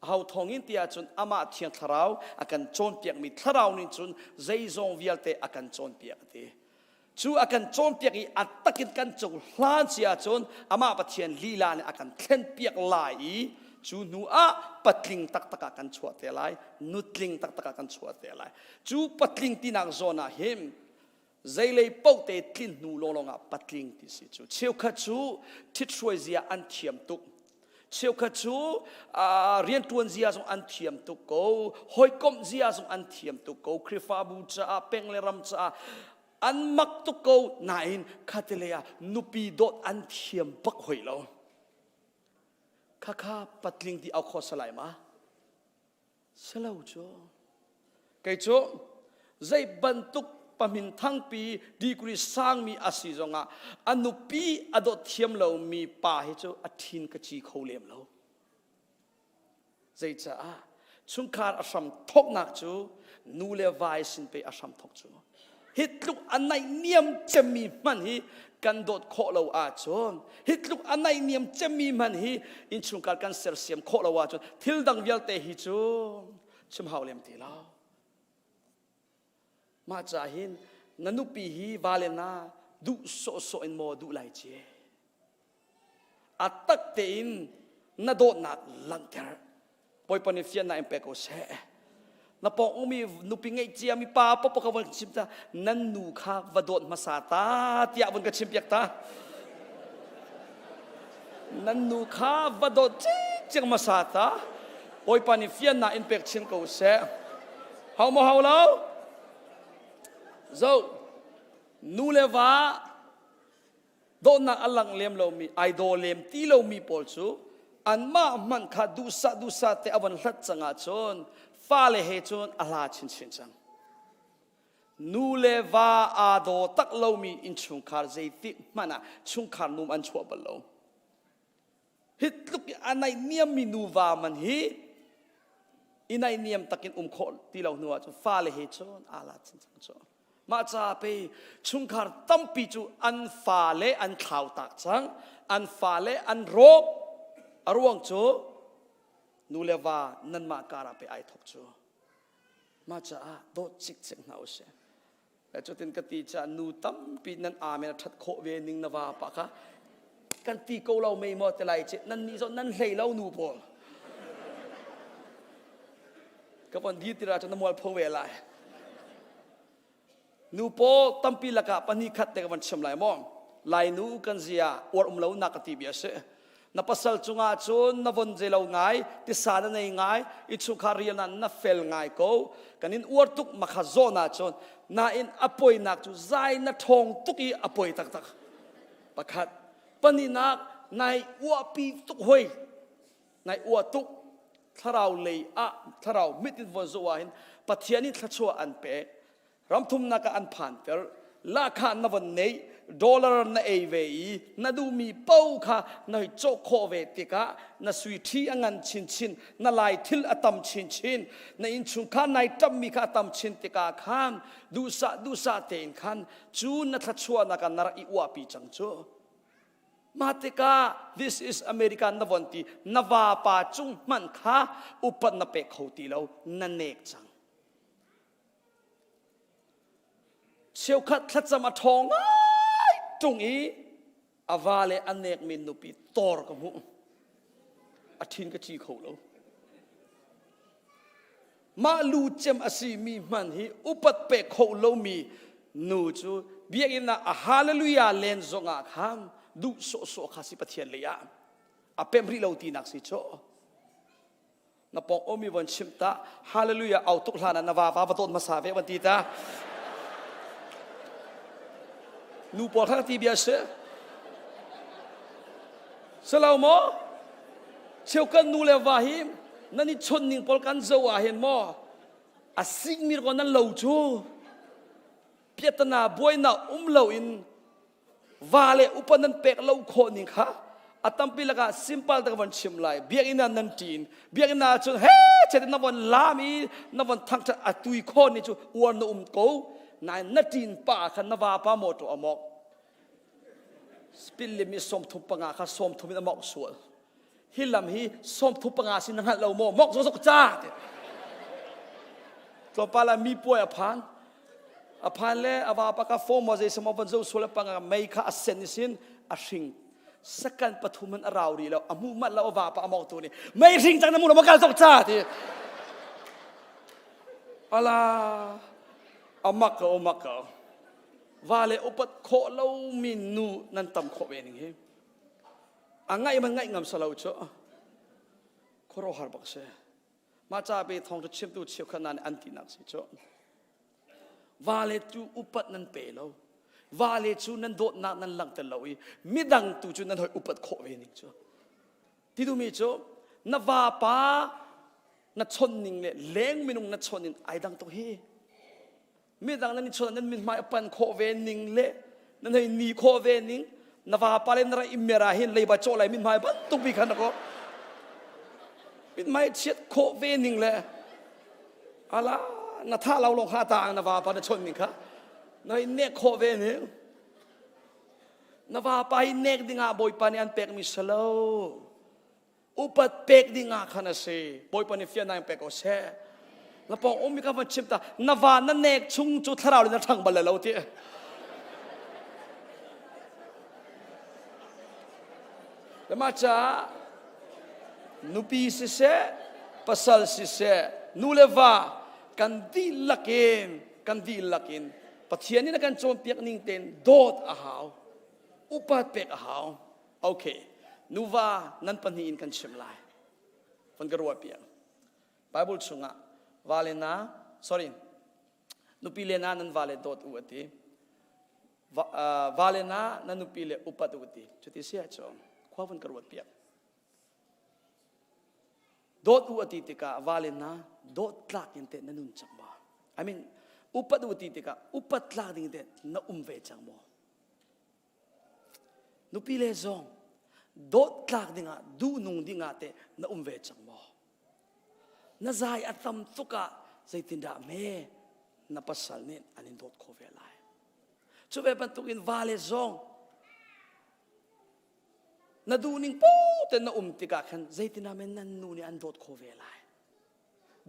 เขาทองอินเตียจนอามาเทียงทราวอากันโจนเปียกมีทราวนี่จนใจจงวิลเตอากันโจนเปียกเตจูอากันโจนเปียกอีอัตตะกินกันจงหลานเสียจนอามาปะเทียนลีลาเนี่ยอากันเทนเปียกลายจูนัวปัดลิงตักอากันชัวเตลายนุดลิงตักอากันชัวเตลายจูปัดลิงที่นักโซนาเฮมใจเลยเป้าเตลินนูลงอ่ะปัดลิงที่สิจูเชี่ยวขจูทิศช่วยเสียอันเทียมตุกเชี่ยวขจูเรียนตัวเสียส่งอันเทียมตุกโกหอยกลมเสียส่งอันเทียมตุกโกคริฟาบูจ้าเป็งเลรัมจ้าอันมักตุกโกนายนคาเทเลียนุปีโดดอันเทียมปักหอยเราข้าปัดลิงที่เอาคอสลายมาสลาวจ้าไก่จ้าใจบรรทุกปมินทั้งปีดีกรีสร้างมีอาศิจงอ่ะอนุปีอดเทียมเรามีป่าให้เจ้าอธินกจีเขาเลี้ยมเราใจจ้าชุนคาร์อาสัมทกนักจูนูเลวายสินไปอาสัมทกจูฮิตลุกอันไหนเนียมจะมีมันฮีกันโดดโคเราอาจนฮิตลุกอันไหนเนียมจะมีมันฮีอินชุนคาร์กันเสียเสียมโคเราอาจนทิลดังเวลเตฮิจูชิมหาวเลี้ยมตีเรามาจาหินนันุปีฮีวาเลนาดูโซอินโมดูไลเจอัตตักเตอินนาโดนักลังเกอร์ปอยปนิเฟียนนาเอ็มเปโกเซนาปองมีนุปีไงเจียมีป้าปกวันชิมตานันนูข้าวโดนมาสาตาเตียวันกับชิมเปียกตานันนูข้าวโดนจิงมาสาตาปอยปนิเฟียนนาเอ็มเปกชิมโกเซเฮาโมเฮาแล้วzo nu le va do na alang lem lo mi idol lem ti lo mi pol chu an ma man kha du sa te awan hlat changa chon fa le he chon ala chin chang nu le va a do tak lo mi in chung khar zai ti mana chung khar num an chwa bal lo hit luk anai niam mi nu va man hi inai niam takin khol ti lo nuwa chu fa le he chon ala chin chang chonมาจ้าไปชุงคาร์ตั้มปีจูอันฟาเลอันข่าวตักจังอันฟาเลอันโรคอรวงจู นูเลวานั่นมาการะไปไอทกจูมาจ้าโดดจิกเจงนาอุเสแต่จุดนั้นกติจานูตั้มปีนั้นอาเมนทัดโคเวนิงนาวาปะคะกันตีโกเราไม่หมดแต่ไรเจนั่นนี่ส่วนนั่นเลยเรานูพอก็วันดีที่เราจะนำมวลพงเวลานูโปตั้มปีละกะปนิคัดแต่กันชมไหลมองไหลนูกันเสียอวดเรานักตีเบียเสนับปัสสาวะจุงอาจุนนับวันเจเราไงที่สารในไงอิชุคารีนั้นนับเฟลไงกูกันอินอวดทุกมาขจรนาจุนนาอินอภัยนักจุใจนัทองทุกีอภัยตักตักประคัดปนินักในอวปีทุกหอยในอวทุกถ้าเราเลยถ้าเราไม่ติดวันจัวหินปฏิญาณทัชชัวอันเปะรำทุ่มนักอันผ่านเตอร์ราคานับวันนี้ดอลลาร์น่ะเอเวีน่ะดูมีเป้าค่ะน่ะโจโคเวติกะน่ะสุยที่อังันชินน่ะลายทิลอตัมชินน่ะอินชุงข้าในตัมมีข้าตัมชินติกาขันดูสะเตนขันจูน่ะทัชชัวนักนาระอิวาปีจังโจมาติกา this is American นับวันที่นวาปาจุงมันข้าอุปนับเปกเขาตีเรานั่นเองจังเชี่ยวขัดทัดจะมาทองตรงนี้อาวาเลอันเนกมินนุปีตอร์กับมุอาทินกจีเขาเรามาลูเจมอาศีมีมันฮีอุปเปกเขาเรามีนูจูเบียกินนะฮาเลลูยาเลนซงอาคามดูโซข้าสิปะเทียนเลยอะอาเปมริเราตีนักสิโจนับปองโอมีวันชิมตาฮาเลลูยาเอาตุกลานะนาวาฟาต้นมาสาเววันตีตานูปอทักทีเบียเสสลาวโมเชี่ยวกันนูเลวาหิมนั่นนี่ชนนิงปอลกันเจ้าเห็นโมอาสิงมีคนนั้นเหล่าจูเปียตนาบวยนาเหล่าอินวาเลอุปนันเป็กเหล่าคนนิงค่ะอาตัมปีละกะซิมเปิลตะวันชิมไลเบียกินานันทีนเบียกินาจนเฮ้เจตนาวันลามีนาวันทั้งจะอตุยคนนี่จูอวนนุ่มโกนายนัดจีนป่าขันนวาป่าโมโตอมอกสปิลเลมีสมทุปงาข้าสมทุมินอมอกสวยฮิลลัมฮีสมทุปงาสินันเราโมมอกสกจ้าตัวปาลามีป่วยอภันเล่อวาปากาโฟมว่าจะสมบัติสวยปังไม่ข้าเซนิสินอาชิงสักการปฐุมันเราดีแล้วอามุมัดแล้วอวาปะอมอกตัวนี้ไม่ริงจังน้ำมูลมการสกจ้าที่อะไรอามักก็อามักก็ว่าเลยอุปโคเรามินูนั่นตำโคเวนิงเฮอ่างไงมันไงงามสลาวเจ้าโคโรฮาร์บักเซมาจ้าไปท่องจะเชื่อมตัวเชี่ยวขนาดอันตินักสิเจ้าว่าเลยจูอุปนั่นเปล่าว่าเลยจูนั่นโดดนักนั่นหลังแต่เราอีมิดังตูจูนั่นหอยอุปโคเวนิงเจ้าที่ดูมีเจ้านวาปานัดชนนิงเลยเล้งมินุงนัดชนนิงไอดังตัวเฮมีดังนั้นนี่ชนนั้นมีมาปันโคเวนิงเล่นั่นให้นีโคเวนิงนวาปาเลนระอิมเมราหินเลยบาโจไลมีมาปันตุบิขันนะก็มีมาเช็ดโคเวนิงเล่อะไรนัทธาเราลงข้าตางนวาปานชนนิงค่ะนั่นเนกโคเวนิงนวาปาเนกดิ่งอาบอยปานีอันเป็กมิสโลอุปเป็กดิ่งอาขันเสบอยปานีฟิยานายเป็กโอเสแล้วพอมีคำว่าชิมตานวานั่นเองชุงจุดทาราวเลยนะทั้งบัลลังก์ที่แล้วมาจ้านูปีสิเสปัสสัลสิเสนูเลวากันดีลักินปัจเจียนี่นะกันโจมเปียกนิ่งเต็นโดดอาหาวอุปเปกอาหาวโอเคนูวานั่นปนีอินกันชิมไลฟันกระรัวเปียกไบเบิลชุงะวาเลนา sorry นุปีเลนานันวาเลดอดอุติวาเลนานันนุปีเลอุปัตอุติจุดที่เสียจอมความฟันกระวดเปียกดอดอุติติกาวาเลนาดอดลักยินเตนันุนจังบ่ I mean อุปัตอุติติกาอุปัตลักยินเตนัเวจังบ่นุปีเลซองดอดลักดิงาดูนุงดิงาเตนัเวจังบ่น่าใจอัตมตุกะใจตินดาเมนับภาษาเนี่ยอันนี้โดดโคเวลัยช่วยบรรทุกินวาเลซอง na du ning po ten na tika khan zaitina men nan nu ni an dot kho ve lai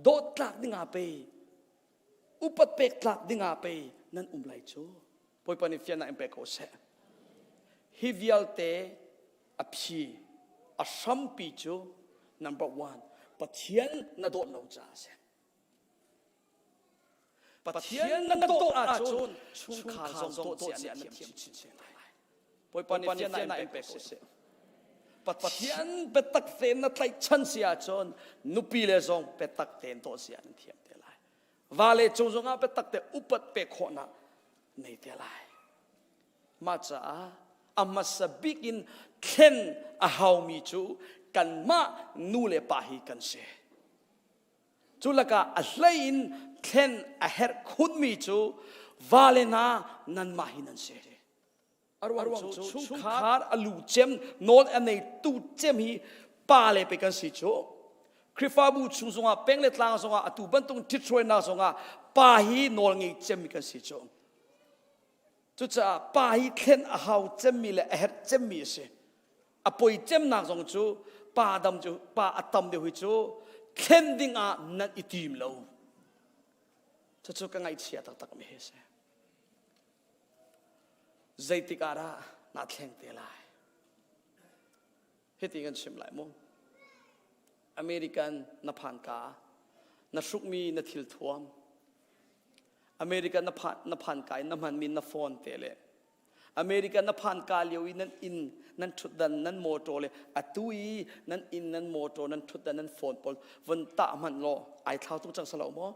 dot tlak dinga pe upat pek tlak dinga pe nan lai chu poi pani fian na empe ko se hivial te aphi asham pi chu number 1 pathian na dot lo cha se pathian na dot a chun chung kha zong dot sia na thiam chin se poi pani fian na empe ko se pathian petak ten na tlai chan sia chon nupi le zong petak ten to sia na thiam te lai vale chung zonga petak te upat pe khona nei te lai ma cha amasabikin khen a hau mi chu kan ma nu le pa hi kan se chulaka a hlain khen a her khut mi chu vale na nan ma hi nan se arwang chung khar alu chem non anei tu chem hi pa le pe kan si chu krifa bu chung zonga peng le tlang zonga atu ban tung titroi na zonga pa hi nol ngi chem kan si chu chu cha pa hi khen a hau chem mi le a her chem mi se a poi chem na zong chu pa dam chu pa atam de hui chu khen ding a nan itim lo chu ka ngai chia tak tak me he se zaitikara na thleng te lai heti gan sim lai mo American na phan ka na sukmi na thil thuam American na phan kai na man min na phone te le American na phan ka lioi nan in nan thudan nan motor le atui nan in nan motor nan thudan nan phone pol von ta man lo ai thau tu chang salo mo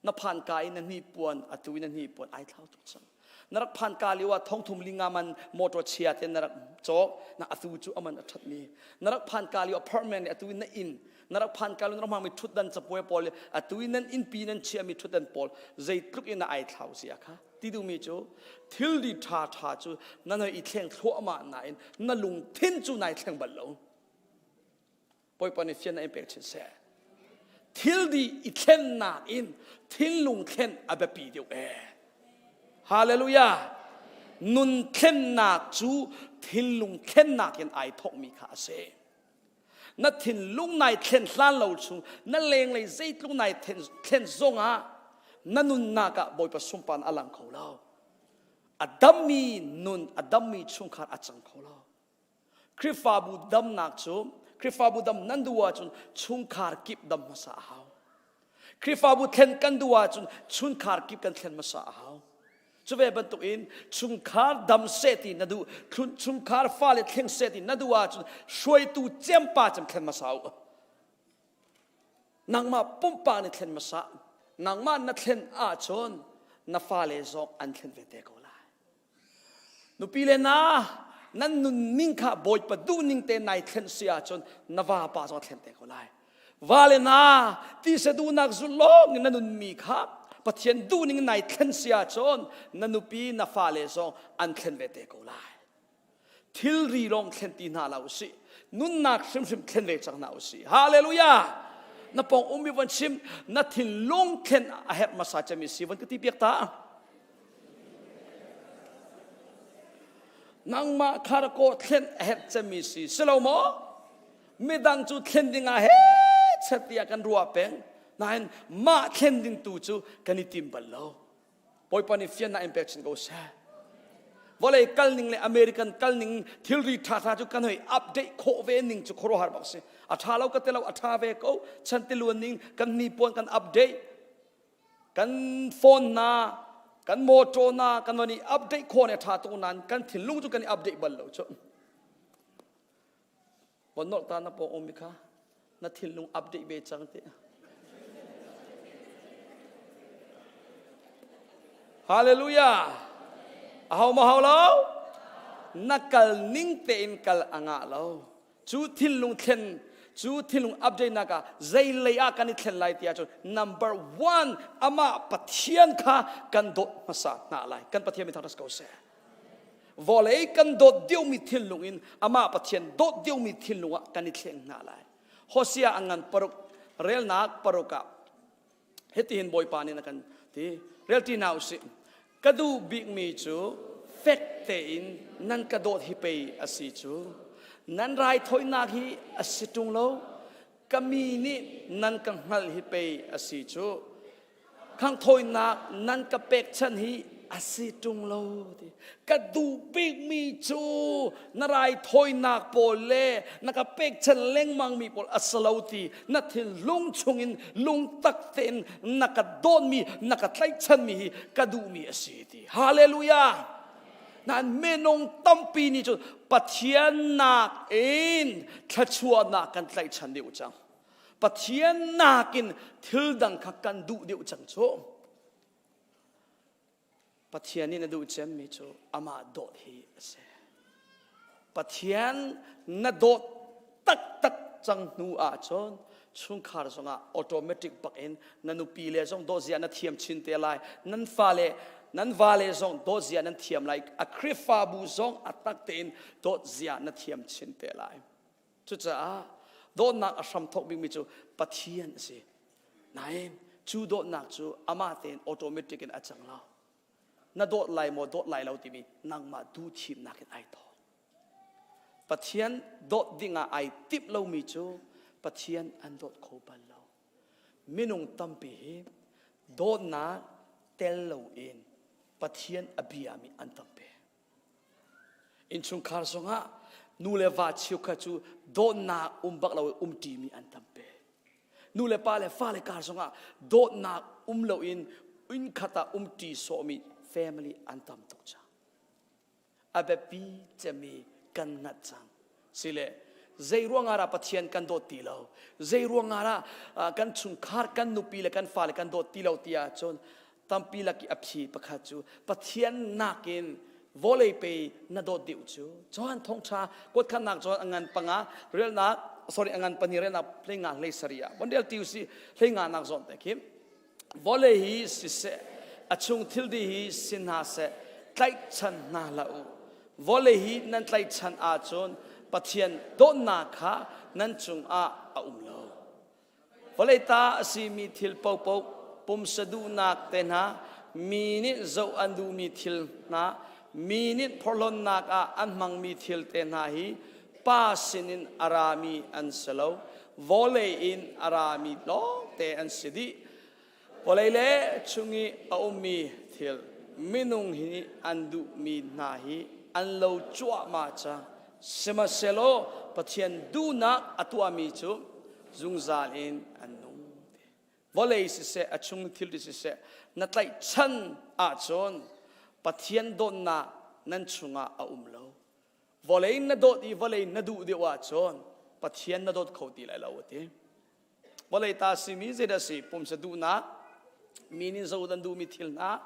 na phan kai nan ni puan atui nan ni puan ai thau tu chang narak phan ka liwa thong thum linga man motor chia te narak chok na atu chu aman athat mi narak phan ka liwa apartment atu na in narak phan ka lu na mi thudan chapoe pol atu nan in pi nan chia mi thudan pol zai truk in ai thau sia kha ti du mi chu thil di tha tha chu nan i thleng thlo ma na in na lung thin chu nai thleng bal lo poi pani fian na impact chin se thil di i thlen na in thil lung thlen abapi deu Hallelujah. Nun khen nak chu thin lung khen nak in ai thok mi kha se. Na thin lung nai khen hlan lo chu na leng lei zait lung nai khen zonga na nun naka boy pa sumpan alang kho lao. Adami nun adami chung khat achang kho lao. Krifa bu dam nak chu krifa bu dam nanduwa chun chung khar kip dam masa hao. Krifa bu khen kan duwa chun chung khar kip kan khen masa hao. Chuve bantuk in chungkhar dam seti nadu chungkhar fale theng seti nadu wa shoi tu chempa cham khen masau nangma pompa ni khen masa nangma na khen a chon na fale zo an khen vete ko la nu pile na nan nun ning kha boy pa du ning te nai khen sia chon na wa pa zo khen te ko la vale na ti se du nak zulong na nun mi kha pathian du ning nai khen sia chon nanupi na fale so an khen vete ko lai thil ri long khen ti na lau si nun nak sim khen ve chang na si hallelujah na pong umi wan sim na thil long khen a het masa chami si wan ti piak ta nang ma khar ko khen a het chami si selo mo midang chu khen dinga he chatia kan ruwa peng nain ma khending tu chu kanitim ballo poi pani fian na impact go sa vole kalning le American kalning thilri tha tha chu kanoi update kho ve ning chu khoro har bakse atha lo ka telo atha ve ko chantiluan ning kan ni pon kan update kan phone na kan motor na kan wani update kho ne tha tu nan kan thilung chu kan update ballo chu bonok ta na po omika na thilung update be changte Hallelujah. Ahau mahau lau. Nakal ning te in kal anga lau. Chu thilung khen. Chu thilung update naka. Zay laya kan khen lai tia chu. Number 1. Ama pathian ka kan dot masa na lai. Kan pathian mi tharas kau se. Volei kan dot diu mi thilung in. Ama pathian dot diu mi thilung kan khen na lai. Hosea angan paruk. Rel nak paruka. Hetihin boy pani na kan ti. Rel ti now si. Kadu big me chu. Fek te in nan kadot hipay asi chu. นั้นรายถอยนักฮีอสิตุงโลก็มีนี่นั้นกังหัลฮิเปอสิจูข้างถอยนักนั้นก็เป็กฉันฮีอาศิตุงโลดิกระดูปิกมีจูนารายถอยนักโปเลนักเป็กฉันเล่งมังมีโปลอัสลาวตีนัทิลลุงชงอินลุงตักเตนนักโดนมีนักไลฉันมีกระดูมีอาศิติฮาเลลูยานั่นเมนงตั้มปีนี้จูปัทยานักเองทัชวนักกันไลฉันเดียวจังปัทยานักินทิลดังขักกันดูเดียวจังโชปัทยานี่นะดูเจมมิโจอามาโดดฮีเสปัทยานนะโดดตักจังนูอาจนช่วงขาร์สงะออโตเมติกปักเอ็นนันนูปีเลจงโดเซียนันเทียมชินเตลัยนันฟาเลจงโดเซียนันเทียมไลอะคริฟาบูจงอัตักเตนโดเซียนันเทียมชินเตลัยจุดจ้าโดนนักอัศมทกบิมิโจปัทยานสินายจูโดนนักจูอามาเตนออโตเมติกเอ็นอาจังลาวนาโดดไลโมโดดไลเราทีมีนังมาดูทีมนักไอทองปัทยันโดดดิ่งไอติบเรามีจูปัทยันอันโดดโคบันเรามินุงตัมปีโดดนาเตลเราเองปัทยันอภิยามีอันตัมปีอินชุงคาร์สงะนูเลวาชิวขจูโดดนาบักเราทีมีอันตัมปีนูเลปาเลฟาเลคาร์สงะโดดนาเราเองอินขตาทีโซมีfamily antam tukcha abepi chemi kan na chang sile zeiruang ara pathian kan do tilo zeiruang ara kan chung khar kan nupi le kan fa le kan do tilo tia chon tampi la ki aphi pakha chu pathian nakin volei pe na do diu chu chuan thong tha kot khan nak chuan angan panga rel nak sorry angan pani re na plenga le saria bondel tiu si plenga nak zon te kim volei hi si se achung thildi hi sinha se tlai chan na lau vole hi nan tlai chan a chon pathian don na kha nan chung a umlo vole ta si mi thil pau pum sadu nak te na mi zo andu mi thil na mi phorlon nak a an mang mi thil te na hi pa sinin arami an selo vole in arami lo te an sidi Polele chungi aumi thil minung hi andu mi nahi anlo chua ma cha sema selo pathian du na atua mi chu zungzal in anung volei si se achung thil si se natlai chan a chon pathian don na nan chunga a umlo volei na dot I volei na du de wa chon pathian na dot khoti lai lawati volei ta si mi je da si pum se du na mini zaudan du mi thil na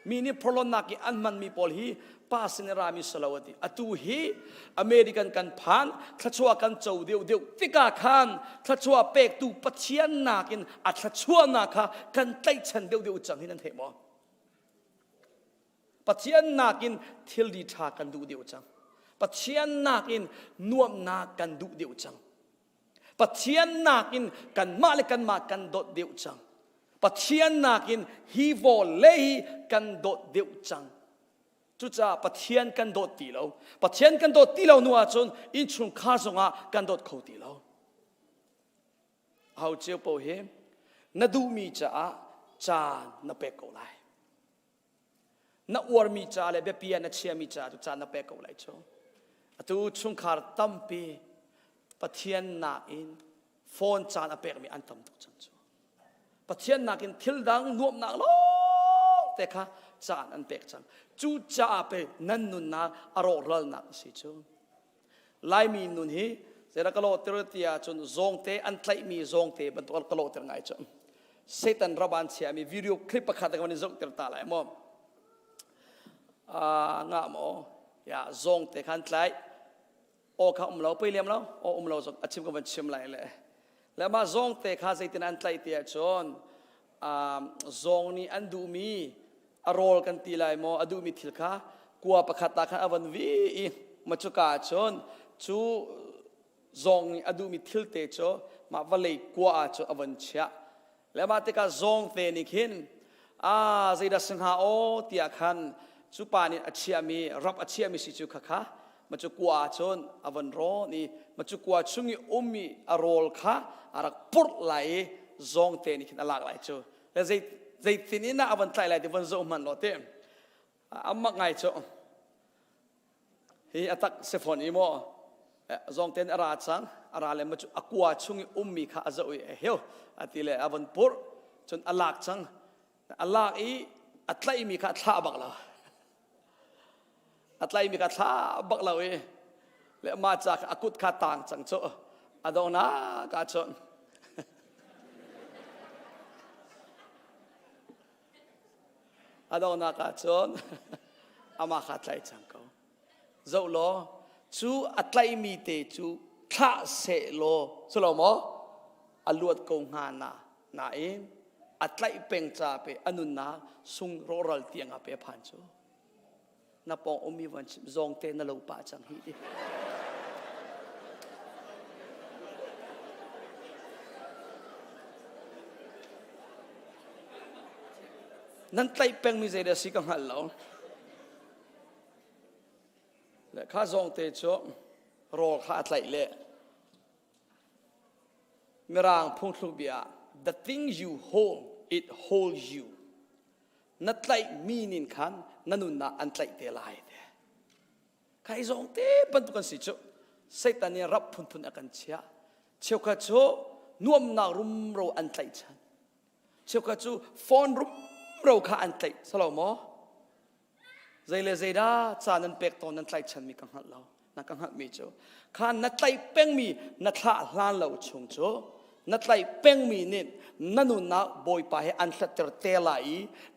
mini prolon na ki anman mi pol hi pasin rami salawati atu hi American kan phan thachua kan chau deu tika khan thachua pek tu pathian nakin a thachua na kha kan tai chan deu chang hinan themo pathian nakin thil di tha kan du deu chang pathian nakin nuam na kan du deu chang pathian nakin kan ma le kan ma kan dot deu chang pathian nakin hi vo lehi kan dot deu chang chu cha pathian kan dot ti lo pathian kan dot ti lo nuwa chon in chung kha zonga kan dot kho ti lo how che po he na du mi cha na pe ko lai na war mi cha le be pia na chia mi cha tu cha na pe ko lai cho atu chung khar tam pi pathian na in phone cha na pe mi an tam tu chang cho pathian nakin thil dang nuam nak lo te kha chan an pek chang chu cha pe nan nun na aro ral nak si chu lai mi nun hi zera kalo tertia chun zong te an tlai mi zong te ban to kalo ter ngai chu satan raban chia mi video clip pakha ta kan zong ter ta lai mo nga mo ya zong te khan tlai o kha lo pe lem lo o lo zong achim ka ban chim lai leแล้วมาซองเตะข้าใจตินันไตเตียชนซองนี่อันดูมีอารมณ์กันตีไลโมอดูมีทิลข้ากลัวประคัตตาขันอวันวีมาจุกาชนชูซองนี่อดูมีทิลเตชมาวันเลยกลัวชอวันเชียแล้วมาเตะข้าซองเตนิคินใจดัชงหาโอเตียขันชูปานี่อาชีมีรับอาชีมีสิจูข้า มาจุกว่าชนอวันรอนี่มาจุกว่าชุงิมีอารอลค่ะอารักปุดไหลจงเตนี่ขินอลากไหลจูแล้วใจตินี่นะอวันไตไหลที่วันโซมันโลเต็มอามักไงจูฮีอัตักเซฟอนอีโมจงเตนอาราจังอาราเลมาจุกว่าชุงิมีค่ะอาจจะอุยเหี้ยวอติเลอวันปุดจนอลากจังอลากอีอัตไลมีค่ะท่าบักเราอัตไลมีกาท่าบักเราเอและมาจากอากุดคาต่างจังโจอดองนากาชนอดองนากาชนอามาขัดไลจังเขาเจ้าโลจูอัตไลมีเตจูท่าเสโลสโลโมอลวดกงหานาเองอัตไลเป็งจ่าเปอนุนนาสุงโรรัลเตียงอาเปพันโจนับปองอมีวันจงเตนเราป่าจังฮีนั่นไตเป็งมีใจเดสิกังหันเราและข้าจงเตจรอข้าไตเล่เมื่อร่างพุ่งทุกอย่าง the thing you hold it holds you นั่นไตมีนินขันนั่นน่ะอันไตเตลายเดใครจงเตปันตุกันสิจุเสตันเนี่ยรับพุนอากันเชียเชี่ยวข้าจูนวมนารุมเราอันไตฉันเชี่ยวข้าจูฟอนรุมเราข้าอันไตสลอมอใจเลใจด้าจานันเป็กตอนนั้นไตฉันมีกังหัดเรานักกังหัดมีจูข้านัดไตเป็งมีนัดท่าล้านเราชงจูนัดไตเป็งมีนิดนั่นน่ะบอยไปให้อันสัตย์เตลัย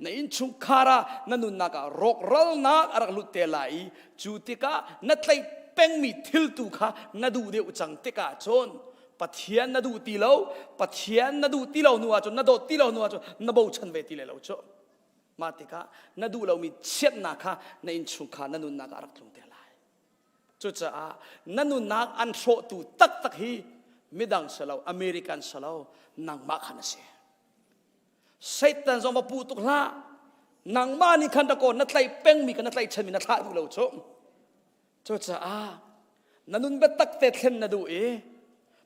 ในอินชุงคารานั่นน่ะก็รกรัลนักอะไรลุเตลัยจูติกานัดไตเป็งมีทิลตุค่ะนัดูเดียวจังติกาจนปัทยานนัดูตีเลาปัทยานนัดูตีเลาหนัวจนนัดตีเลาหนัวจนนับเอาชันเวทีเลาจนมาติกานัดูเรามีเช็ดนักค่ะในอินชุงคานั่นน่ะก็รักลุเตลัยจุดจ้านั่นน่ะอันโชตุตักฮีมิดังสลาวอเมริกันสลาวนังมาขันเสียเซตันจงมาพูดตุกละนังมานี่ขันตะโกนนัดไล่เป้งมีกันนัดไล่ฉันมีนัดท่าดูเราชมโจจ้านันุนเบตักเตเทนนัดูเอ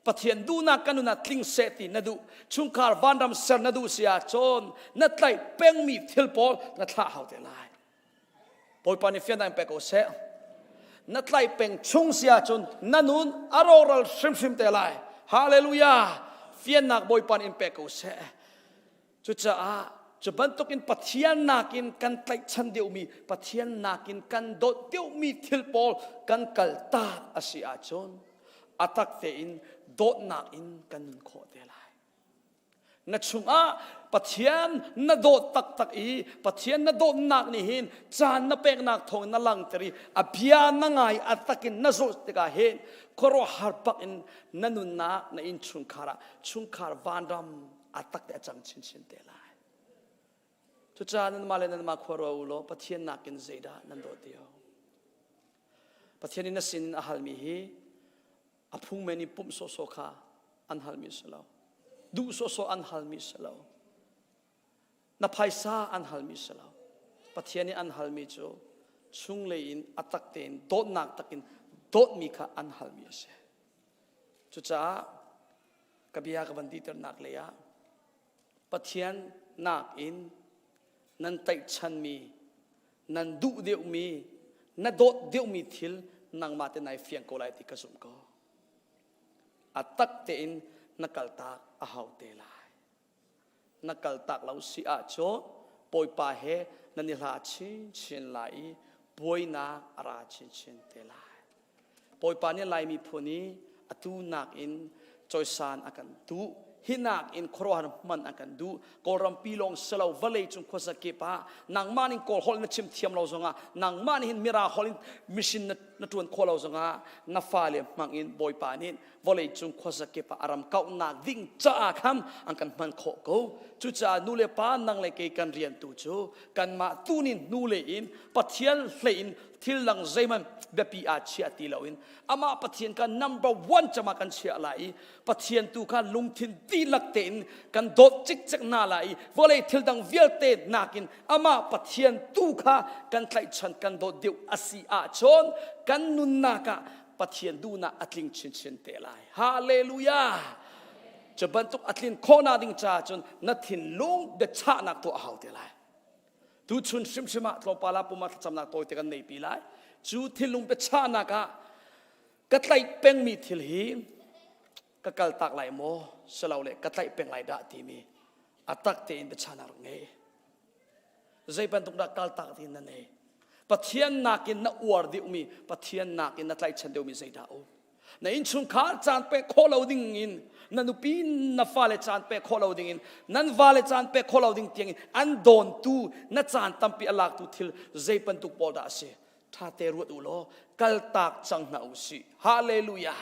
ปะเทียนดูนักกันนัดลิงเซตินัดูชุงคาร์วันดำเซอร์นัดูเสียจนนัดไล่เป้งมีทิลปอลนัดท่าเขาเตลัยปอยปานิเฟียนได้เปกโอเซนัดไล่เป้งชุงเสียจนนันุนอารอรัลชิมเตลัยฮาเลลูยาเฟียนนักบอยปันอินเปกโอเซจุดจ้าจะบรรทุกินปัทยานนักินกันไตชันเดียวมีปัทยานนักินกันโดดเดียวมีทิลปอลกันกัลตาอาศิอาจนอัตักเตอินโดดนักินกันนุนโคเดลัยนัดชุงปัทยานนัดโดดตักอีปัทยานนัดโดดนักนี่หินจานนับเป็กนักทองนัลังตรีอภิยานังไงอัตักินนัสุติกาเห็นครอฮาร์ปักอินนันุนนักในอินชุงคาร์วันดำอัตักเตจังชินเตลัยทุจานันมาเลนันมาขวาอุโลปัทยานนักินเจดานันโดดเดียวปัทยานินสินอาหารมีฮีอพุงเมนิปุ่มโซคาอันฮัลมิสลาวดูโซอันฮัลมิสลาวนับไพซาอันฮัลมิสลาวปัทยานิอันฮัลมิโจชุงเลอินอัตักเตนโดดนักตักินโดดมีค่ะอันฮัลมิเสจุจ้ากบียากับบันดีตนักเลยะปัทยานนักอินนันไตชันมีนันดูเดียวมีนันโดดเดียวมีทิลนังมาเตนายเฟียงโกไลติกสุมก็อัตักเตนนักกัลตากอาหาวเตลายนักกัลตากเราสิอาโจปอยปาเฮนันนิลาชินไลปอยนาอาราชินเตลายปอยปาเนี่ยไลมีพวนี้อตูนักอินจอยซานอากันดูฮินักอินครัวมันอากันดูกอรัมปีลองเสลาววะเลยจุงขวสเก็บนางมานินกอลฮอลนัชิมเทียมเราจงนางมานินมิราฮอลินมิชินนัทวนขวเราจงนัฟฟาเลมังอินบอยปานินวะเลยจุงขวสเก็บอารามเก้านักดิ่งจ้าคำอันกันมันโคกูจุจ้านูเลปานางเลเกกันเรียนตูจูกันมาตูนินนูเลอินปัทยันเลอิน ทิลลังใจมันเบปีอาเชียตีเราอินอามาปะเทียนกัน number 1จะมากันเชียไหลปะเทียนตูกันลุงทินตีลักเตนกันโดดจิกจิกนาไหลวอเลยทิลดังเวียลเตนนากินอามาปะเทียนตูค่ะกันไตชันกันโดดเดียวอาศิอาชนกันนุนนากะปะเทียนดูนาอัตลิงชินเตลัยฮาเลลูยาจะบรรทุกอัตลินโคนาดิงจ้าจนนัดทินลุงเดชะนักตัวเอาเตลัยดูชุนชิมะตัวปาลาปุมาจำนักตัวเตกันในปีไลจูทิลุงเดชะนักะกัตไลเป็งมีทิลฮีกักลตักไหลโมสลาวเลกัตไลเป็งไหลดาทีมีอัตักเตนเดชะนักเงยใจบรรทุกนักกัลตักทีนั่นเองปะเทียนนักินนักอวดดิวมีปะเทียนนักินนักไลชันเดียวมีใจดาวในอินชุนขาจานเปะโคลาวดิ่งอินนันอุปีนัฟาเลจานเปะโคลาวดิ่งอินนันฟาเลจานเปะโคลาวดิ่งเตียงอินอันโดนตูนัจานตั้มปีอลักตูทิลใจบรรทุกปอดาเสถ้าเตรุดอุโลกัลตักจังนาอุสิฮาเลลูยา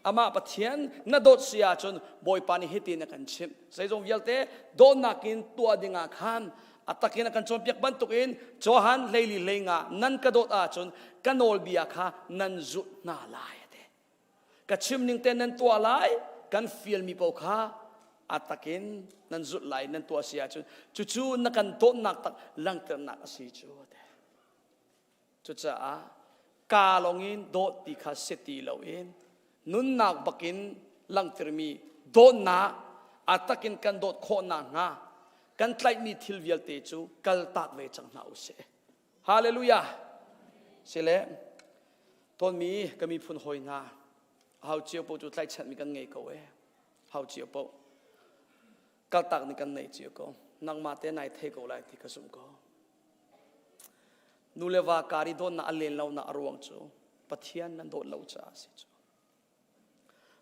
อามาปะเทียนนัดโดดเสียจนบอยปานิฮิตินักันชิมใจจงเยลเตโดนนักินตัวดิ่งอาคันอัตตะกินกันจนเปียกบันตุกินจอหันเลลีเลงานันกระโดดอาจนกันโอลเบียค่ะนันจุดนาลายเดกระชิมนิ่งเตนันตัวลายกันฟิลมีปอกค่ะอัตตะกินนันจุดลายนันตัวเสียจนจู่ๆนักกันโดนนักตักลังเตนักสิจูเดจุดจ้ากาลงอินโดดติคาเสตีเลวอินนุนนักบักินลังเตมีโดนนักอัตตะกินกันโดดโคนังากันไตมีทิลเวียลเตจูกัลตักเวจังนาอุเสฮาเลลูยาเสเลตอนมีก็มีพุนหอยงาเฮาเจียวปูจุไตฉันมีกันไงก็เวเฮาเจียวปูกัลตักนี่กันไงเจียวก็นังมาเตนายเทก็ไลที่กระสุมก็นูเลวาการิโดนนาเลนเรานาอรวงจูปะเทียนนันโดดเราจ้าสิจู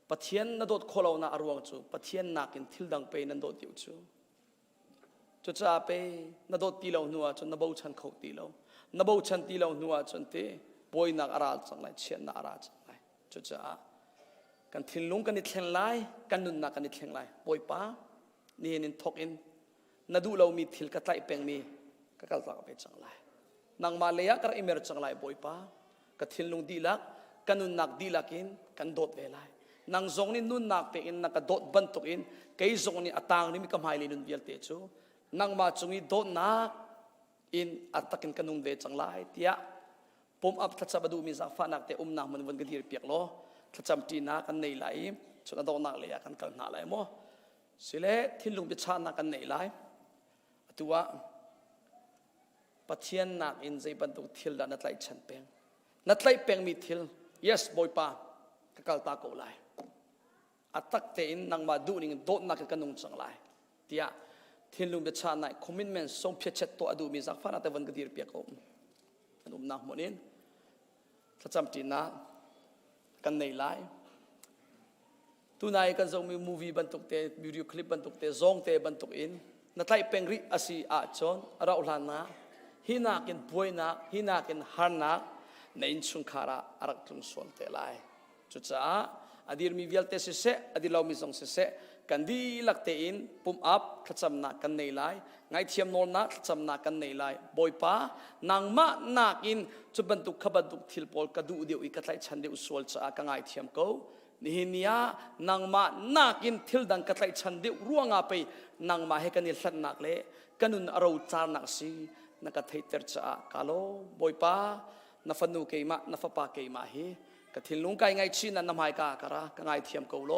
ปะเทียนนันโดดโคเรานาอรวงจูปะเทียนนักินทิลดังไปนันโดดเดียวจูจุดจ้าไปนัดโดดตีเราหนัวจนนับเอาชันเขาตีเรานับเอาชันตีเราหนัวจนเตะบอยนักอาราจังไรเชียนนักอาราจังไรจุดจ้ากันทิ้งลุงกันนิดเชียงไรกันนุนนักกันนิดเชียงไรบอยป้านี่นินทอกอินนัดดูเรามีทิลกระไตเป็งมีก็กัลตักไปจังไรนางมาเลียกระอิมเมอร์จังไรบอยป้ากันทิ้งลุงดีลักกันนุนนักดีลักอินกันโดดเวลัยนางทรงนี่นุนนักเป็งอินนักโดดบันตุกอินเกยทรงนี่อัตางนี่มีกำไฮลินุนเวียลเตจูนังมาจงอีโดนักอินอัตตะกินกันนุ่งเวจังไลเตียปุ่มอับทัศบดูมีสักฟ้านักเตะนักมันวันกันที่เปียกโลทัศจำจีนักกันในไหลจนอดนักเลยกันกันนาไหลโมสิเลทิ้งลุงพิชานักกันในไหลตัวปัจเจียนนักอินใจบรรทุกทิลนัดไหลฉันเปงนัดไหลเปงมีทิล yes บอยป้ากัลตาโกไหลอัตตะเตอินนังมาดูนิ่งโดนักกันนุ่งจังไลเตียทิ้งลุงเบชาในคอมมิชเมนต์ส่งเพียรตัวอดูมีสักฟ้านักแต่วันกันที่เปียกนุ่มนักหมดนี้ถ้าจำจีน่ากันในไลฟ์ทุนายกันส่งมีมูวี่บรรทุกเตะวิดีโอคลิปบรรทุกเตะซองเตะบรรทุกอินนัดไล่เป็นริอาศีอาจอนเราหลานนะฮินากินป่วยนะฮินากินฮาร์นักในอินชุนคาราอารักตุงส่วนเตะไลฟ์จุดจ้าอดีตมีวิลเตสิเซอดีตเรามีส่งสิเซกันดีลักเตอินปุ่มอัพทัศจำนักกันในไลน์ไงเทียมโนนักทัศจำนักกันในไลน์บอยป้านางมานักอินจุบรรทุกขบันทุกทิลปอลกระดูเดียวอีกไลชันเดียวสวลจ้ากันไงเทียมเขานี่เนียนางมานักอินทิลดังกันไลชันเดียวร่วงอาไปนางมาให้กันนิสันนักเล่กันนุนเราจารนักสีนักไทยเตอร์จ้ากาโลบอยป้านัฟนูเกย์มานัฟปาเกย์มาฮีกทิลลุงไกไงชีนันนำให้กากระกันไงเทียมเขาโล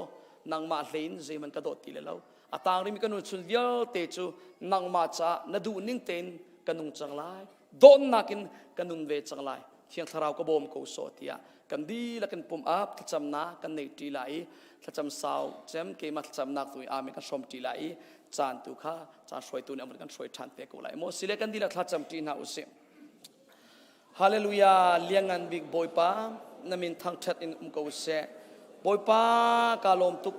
นางมาเลนใจมันกระโดดตีเลยแล้วอาตางริมีกันนุ่งชุนเดียวเตจูนางมาจ้านาดูนิ่งเต็นกันนุ่งจังไรโดนนักินกันนุ่งเวจังไรเที่ยงทาราวกบอมกูโซเตียกันดีแล้วกันปุ่มอัพทัศจำนากันในตีไหลทัศจำสาวเจมเกมาทัศจำนักตัวอาเมกันชมตีไหลจานตุข้าจานช่วยตัวเนี่ยมันกันช่วยทันเตกูไหลโมสิเลกันดีแล้วทัศจำตีน่าอุสิฮาเลลูยาเลี้ยงกันบิ๊กบอยป้านามินทางชัดอินกูเสบอยป้ากาลมตุก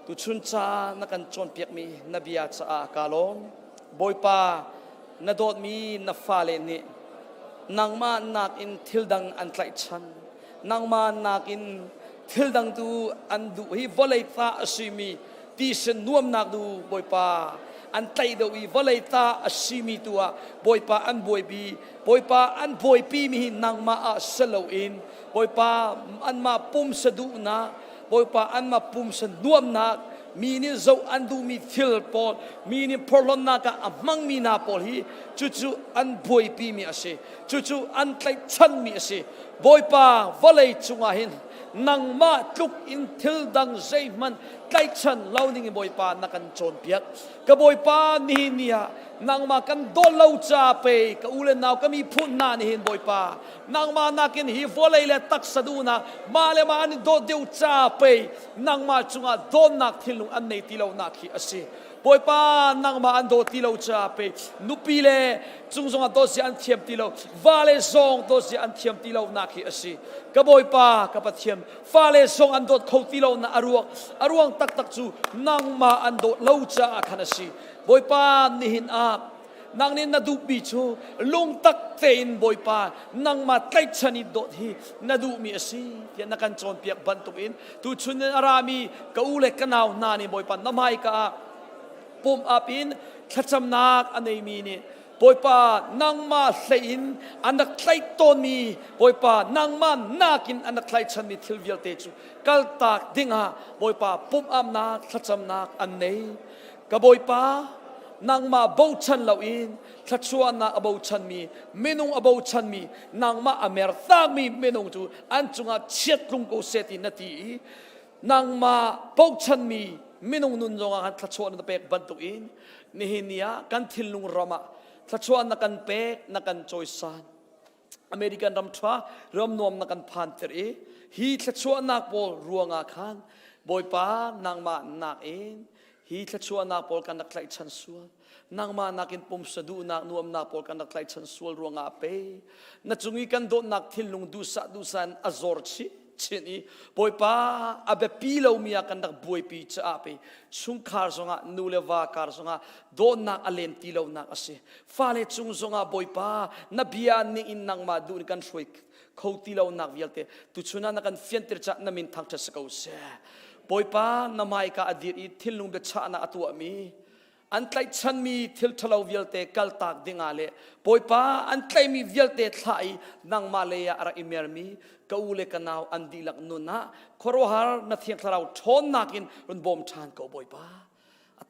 ตุชุนชานักันจนเปียกมีนบีอาชากาลมบอยป้านดอดมีนฟาเลนีนางมานักอินทิลดังอันไลชันนางมานักอินทิลดังดูอันดูฮิวอลเลตาอสิมีตีเสนนวมนักดูบอยป้า อันไตเดวีวลัยตาอสิมีตัวบอยปาอันบอยปีบอยปาอันบอยปีมีนางมาอาสโลอินบอยปาอันมาปุ่มสะดุนะบอยปาอันมาปุ่มสะนวมนักมีนี่เจ้าอันดูมีทิลปอลมีนี่พลอนนักอัมังมีนาปอลฮีจู่ๆอันบอยปีมีอาศัยจู่ๆอันไตชันมีอาศัยบอยปาวลัยจุงอาหินนางมาทุกอินทิลดังใจมันไกชันเล่านิ่งบอยปานักันโจนเปียกกบอยปานี่เนี่ยนางมากันโดนเล่าจ่าไปกับอุเลนนาวก็มีพูดนานหินบอยปานางมานักินฮีวอลเลยเลตักสะดูนะมาเลมาอันโดนเดียวจ่าไปนางมาจุงอาโดนนักทิลุงอันในที่เรานักฮีอสิบอยปานางมาอันโดนที่เราจ่าไปนุปีเลจุงจงอาโดนสิอันเทียมที่เราวาเลซองโดนสิอันเทียมที่เรานักฮีอสิกบอยปากับปะเทียมฟาเลซองอันโดนเขาที่เรานะอรวงตักจูนางมาอันโดนเล่าจ่าขันสิบอยปานี่หินอาบนางนี่นาดูปีชูลุงตักเตนบอยปานางมาไตชนิดโดดฮีนาดูมีอสิที่นักการโจรเปียกบันตุอินตุชุนอารามีกอูเล็กกันเอานานี่บอยปานน้ำให้กะปุ่มอาปินขัดจำนักอันนี้มีนี่บอยปานางมาเสียนอันนักไตตนมีบอยปานางมานากินอันนักไตชันมีทิลวิลเตจูกัลตากดิ่งฮะบอยปาปุ่มอำนักขัดจำนักอันนี้กะบอยปานางมาบ่ชันเหล่าอินทัชวนนาบ่ชันมีเมนุงบ่ชันมีนางมาอเมริกามีเมนุงจูอันจุงอาเชียดลุงโกเซตินาทีนางมาบ่ชันมีเมนุงนุนจงอาทัชวนนาเป็กบันตุอินนี่เนียกันทิลลุงรามาทัชวนนักันเป็กนักันจอยซานอเมริกันรำทว่ารำนวมนักันพันเตอร์ฮีทัชวนนักบอลรวงอาคันบอยปานางมานักเองฮีทัชวนักปอลกันนักไล่ชันส่วนนางมานักินปุ่มสะดูนักนวมนักปอลกันนักไล่ชันส่วนรวงอาเปนัดจุงีกันโดนนักทิลลุงดูสันอซอร์ชินีบอยป้าอาเบปีเลวมีอากันนักบวยปีจะอาเปชุงคาร์สงะนูเลวาคาร์สงะโดนนักอเลนติเลวนักอาศัยฟาเลชุงสงะบอยป้านบียานี่อินนังมาดูกันช่วยเขาติเลวนักวิลเตตุชุนานักันเฟียนเตอร์จัดนามินทังเทสกาวเซ่บอยป้านำไมกาอดีตทิลลุงเบชานาตัวมีอันไตฉันมีทิลทะเลาวิลเตกัลตากดิ่งอาเลบอยป้าอันไตมีวิลเตทลายนางมาเลยอาระอิเมร์มีกูเลกันเอาอันดีลักนุนะคอรหาร์นัทเทียงทะเลาชนนักินรุนบอมชานกูบอยป้า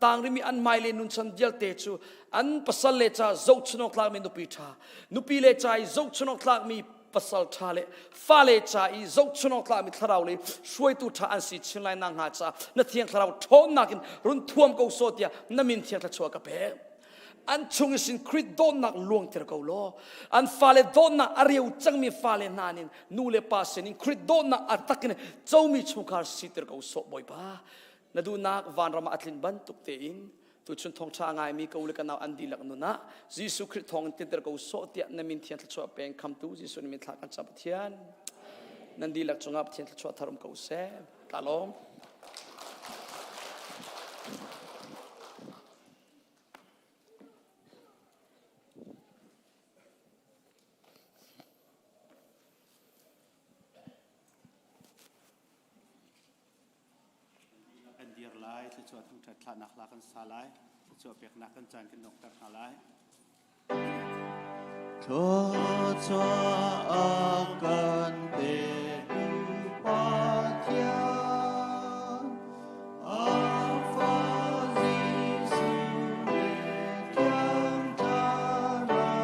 ต่างริมีอันไม่เลนุนชันวิลเตจูอันปัสเลจ่าโจชนกลางมีนุปีชานุปีเลจ่าโจชนกลางมีปัสลชาเลฟาเลจ่าอีโจชนกลางมีทะเลาเลยช่วยตุท่าอันสิชินไลนางหาจ่านัทเทียงทะเลาชนนักินรุนท่วมกูโซเตียนามินเทียงทะชัวกับเบอันชงสินคริสโดนนักลวงเทระกูโลอันฟาเลโดนนักอาริวจังมีฟาเลนานินนูเลปาเซนินคริสโดนนักอัตักินเจ้ามีชงคาร์สิเทระกูโซบอยบ้านาดูนักวันรามาอัตลินบันตุกเตอินตุชุนทองชางายมีกูเลกันเอาอันดีลักนุนะยิสุคริสทองเทระกูโซเตียนามินเทียนทะชัวเป็นคำตูยิสุนิมิทากันจับเทียนนันดีลักจงอับเทียนทะชัวทารุมกูเซตาลมชัวทุกท่านนักลากันสาลายชัวเปียกนักกันจานกันนกกันหาลายทัวชัวอากันเตดูปาเทียอาฟาซิสุเลจังจารา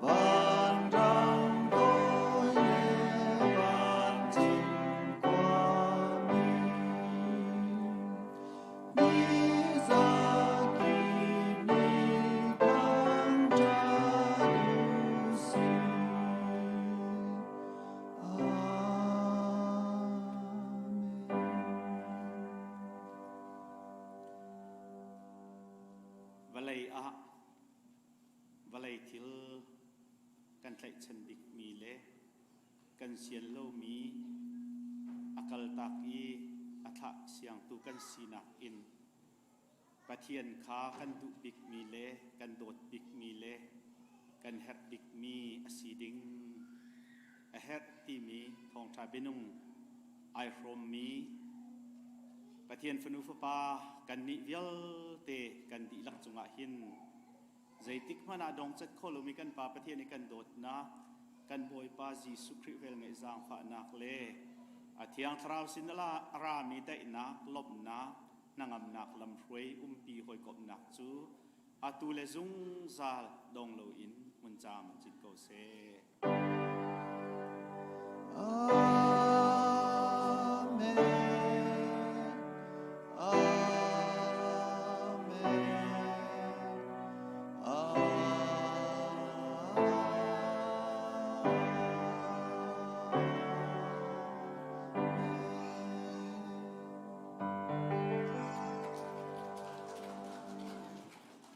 บันรังโกยเลบันจิงกวาวลัยทิลกันไตชันดิกมีเลกันเสียนโลมีอักลตักอีอัฐเสียงตุกันสีนักอินปะเทียนขากันดุบิกมีเลกันโดดบิกมีเลกันเฮ็ดบิกมีอสีดิงเฮ็ดที่มีทองชาเบนุงไอฟรอมมีป ประเทศฟนุฟปากันนิเวลเตกันดีลักจงอาหินใจติกมันอาดงจัดโคลมีกันปาประเทศในกันโดดนะกันบอยปาจีสุคริเวลไงจางฝานักเลอาเทียงทราวสินละรามีได้นักลบนักนางอำนักลำรวยปีหอยกบนักจูอาตูเลซุงซาลดงโลอินมุนจามจิตโกเซ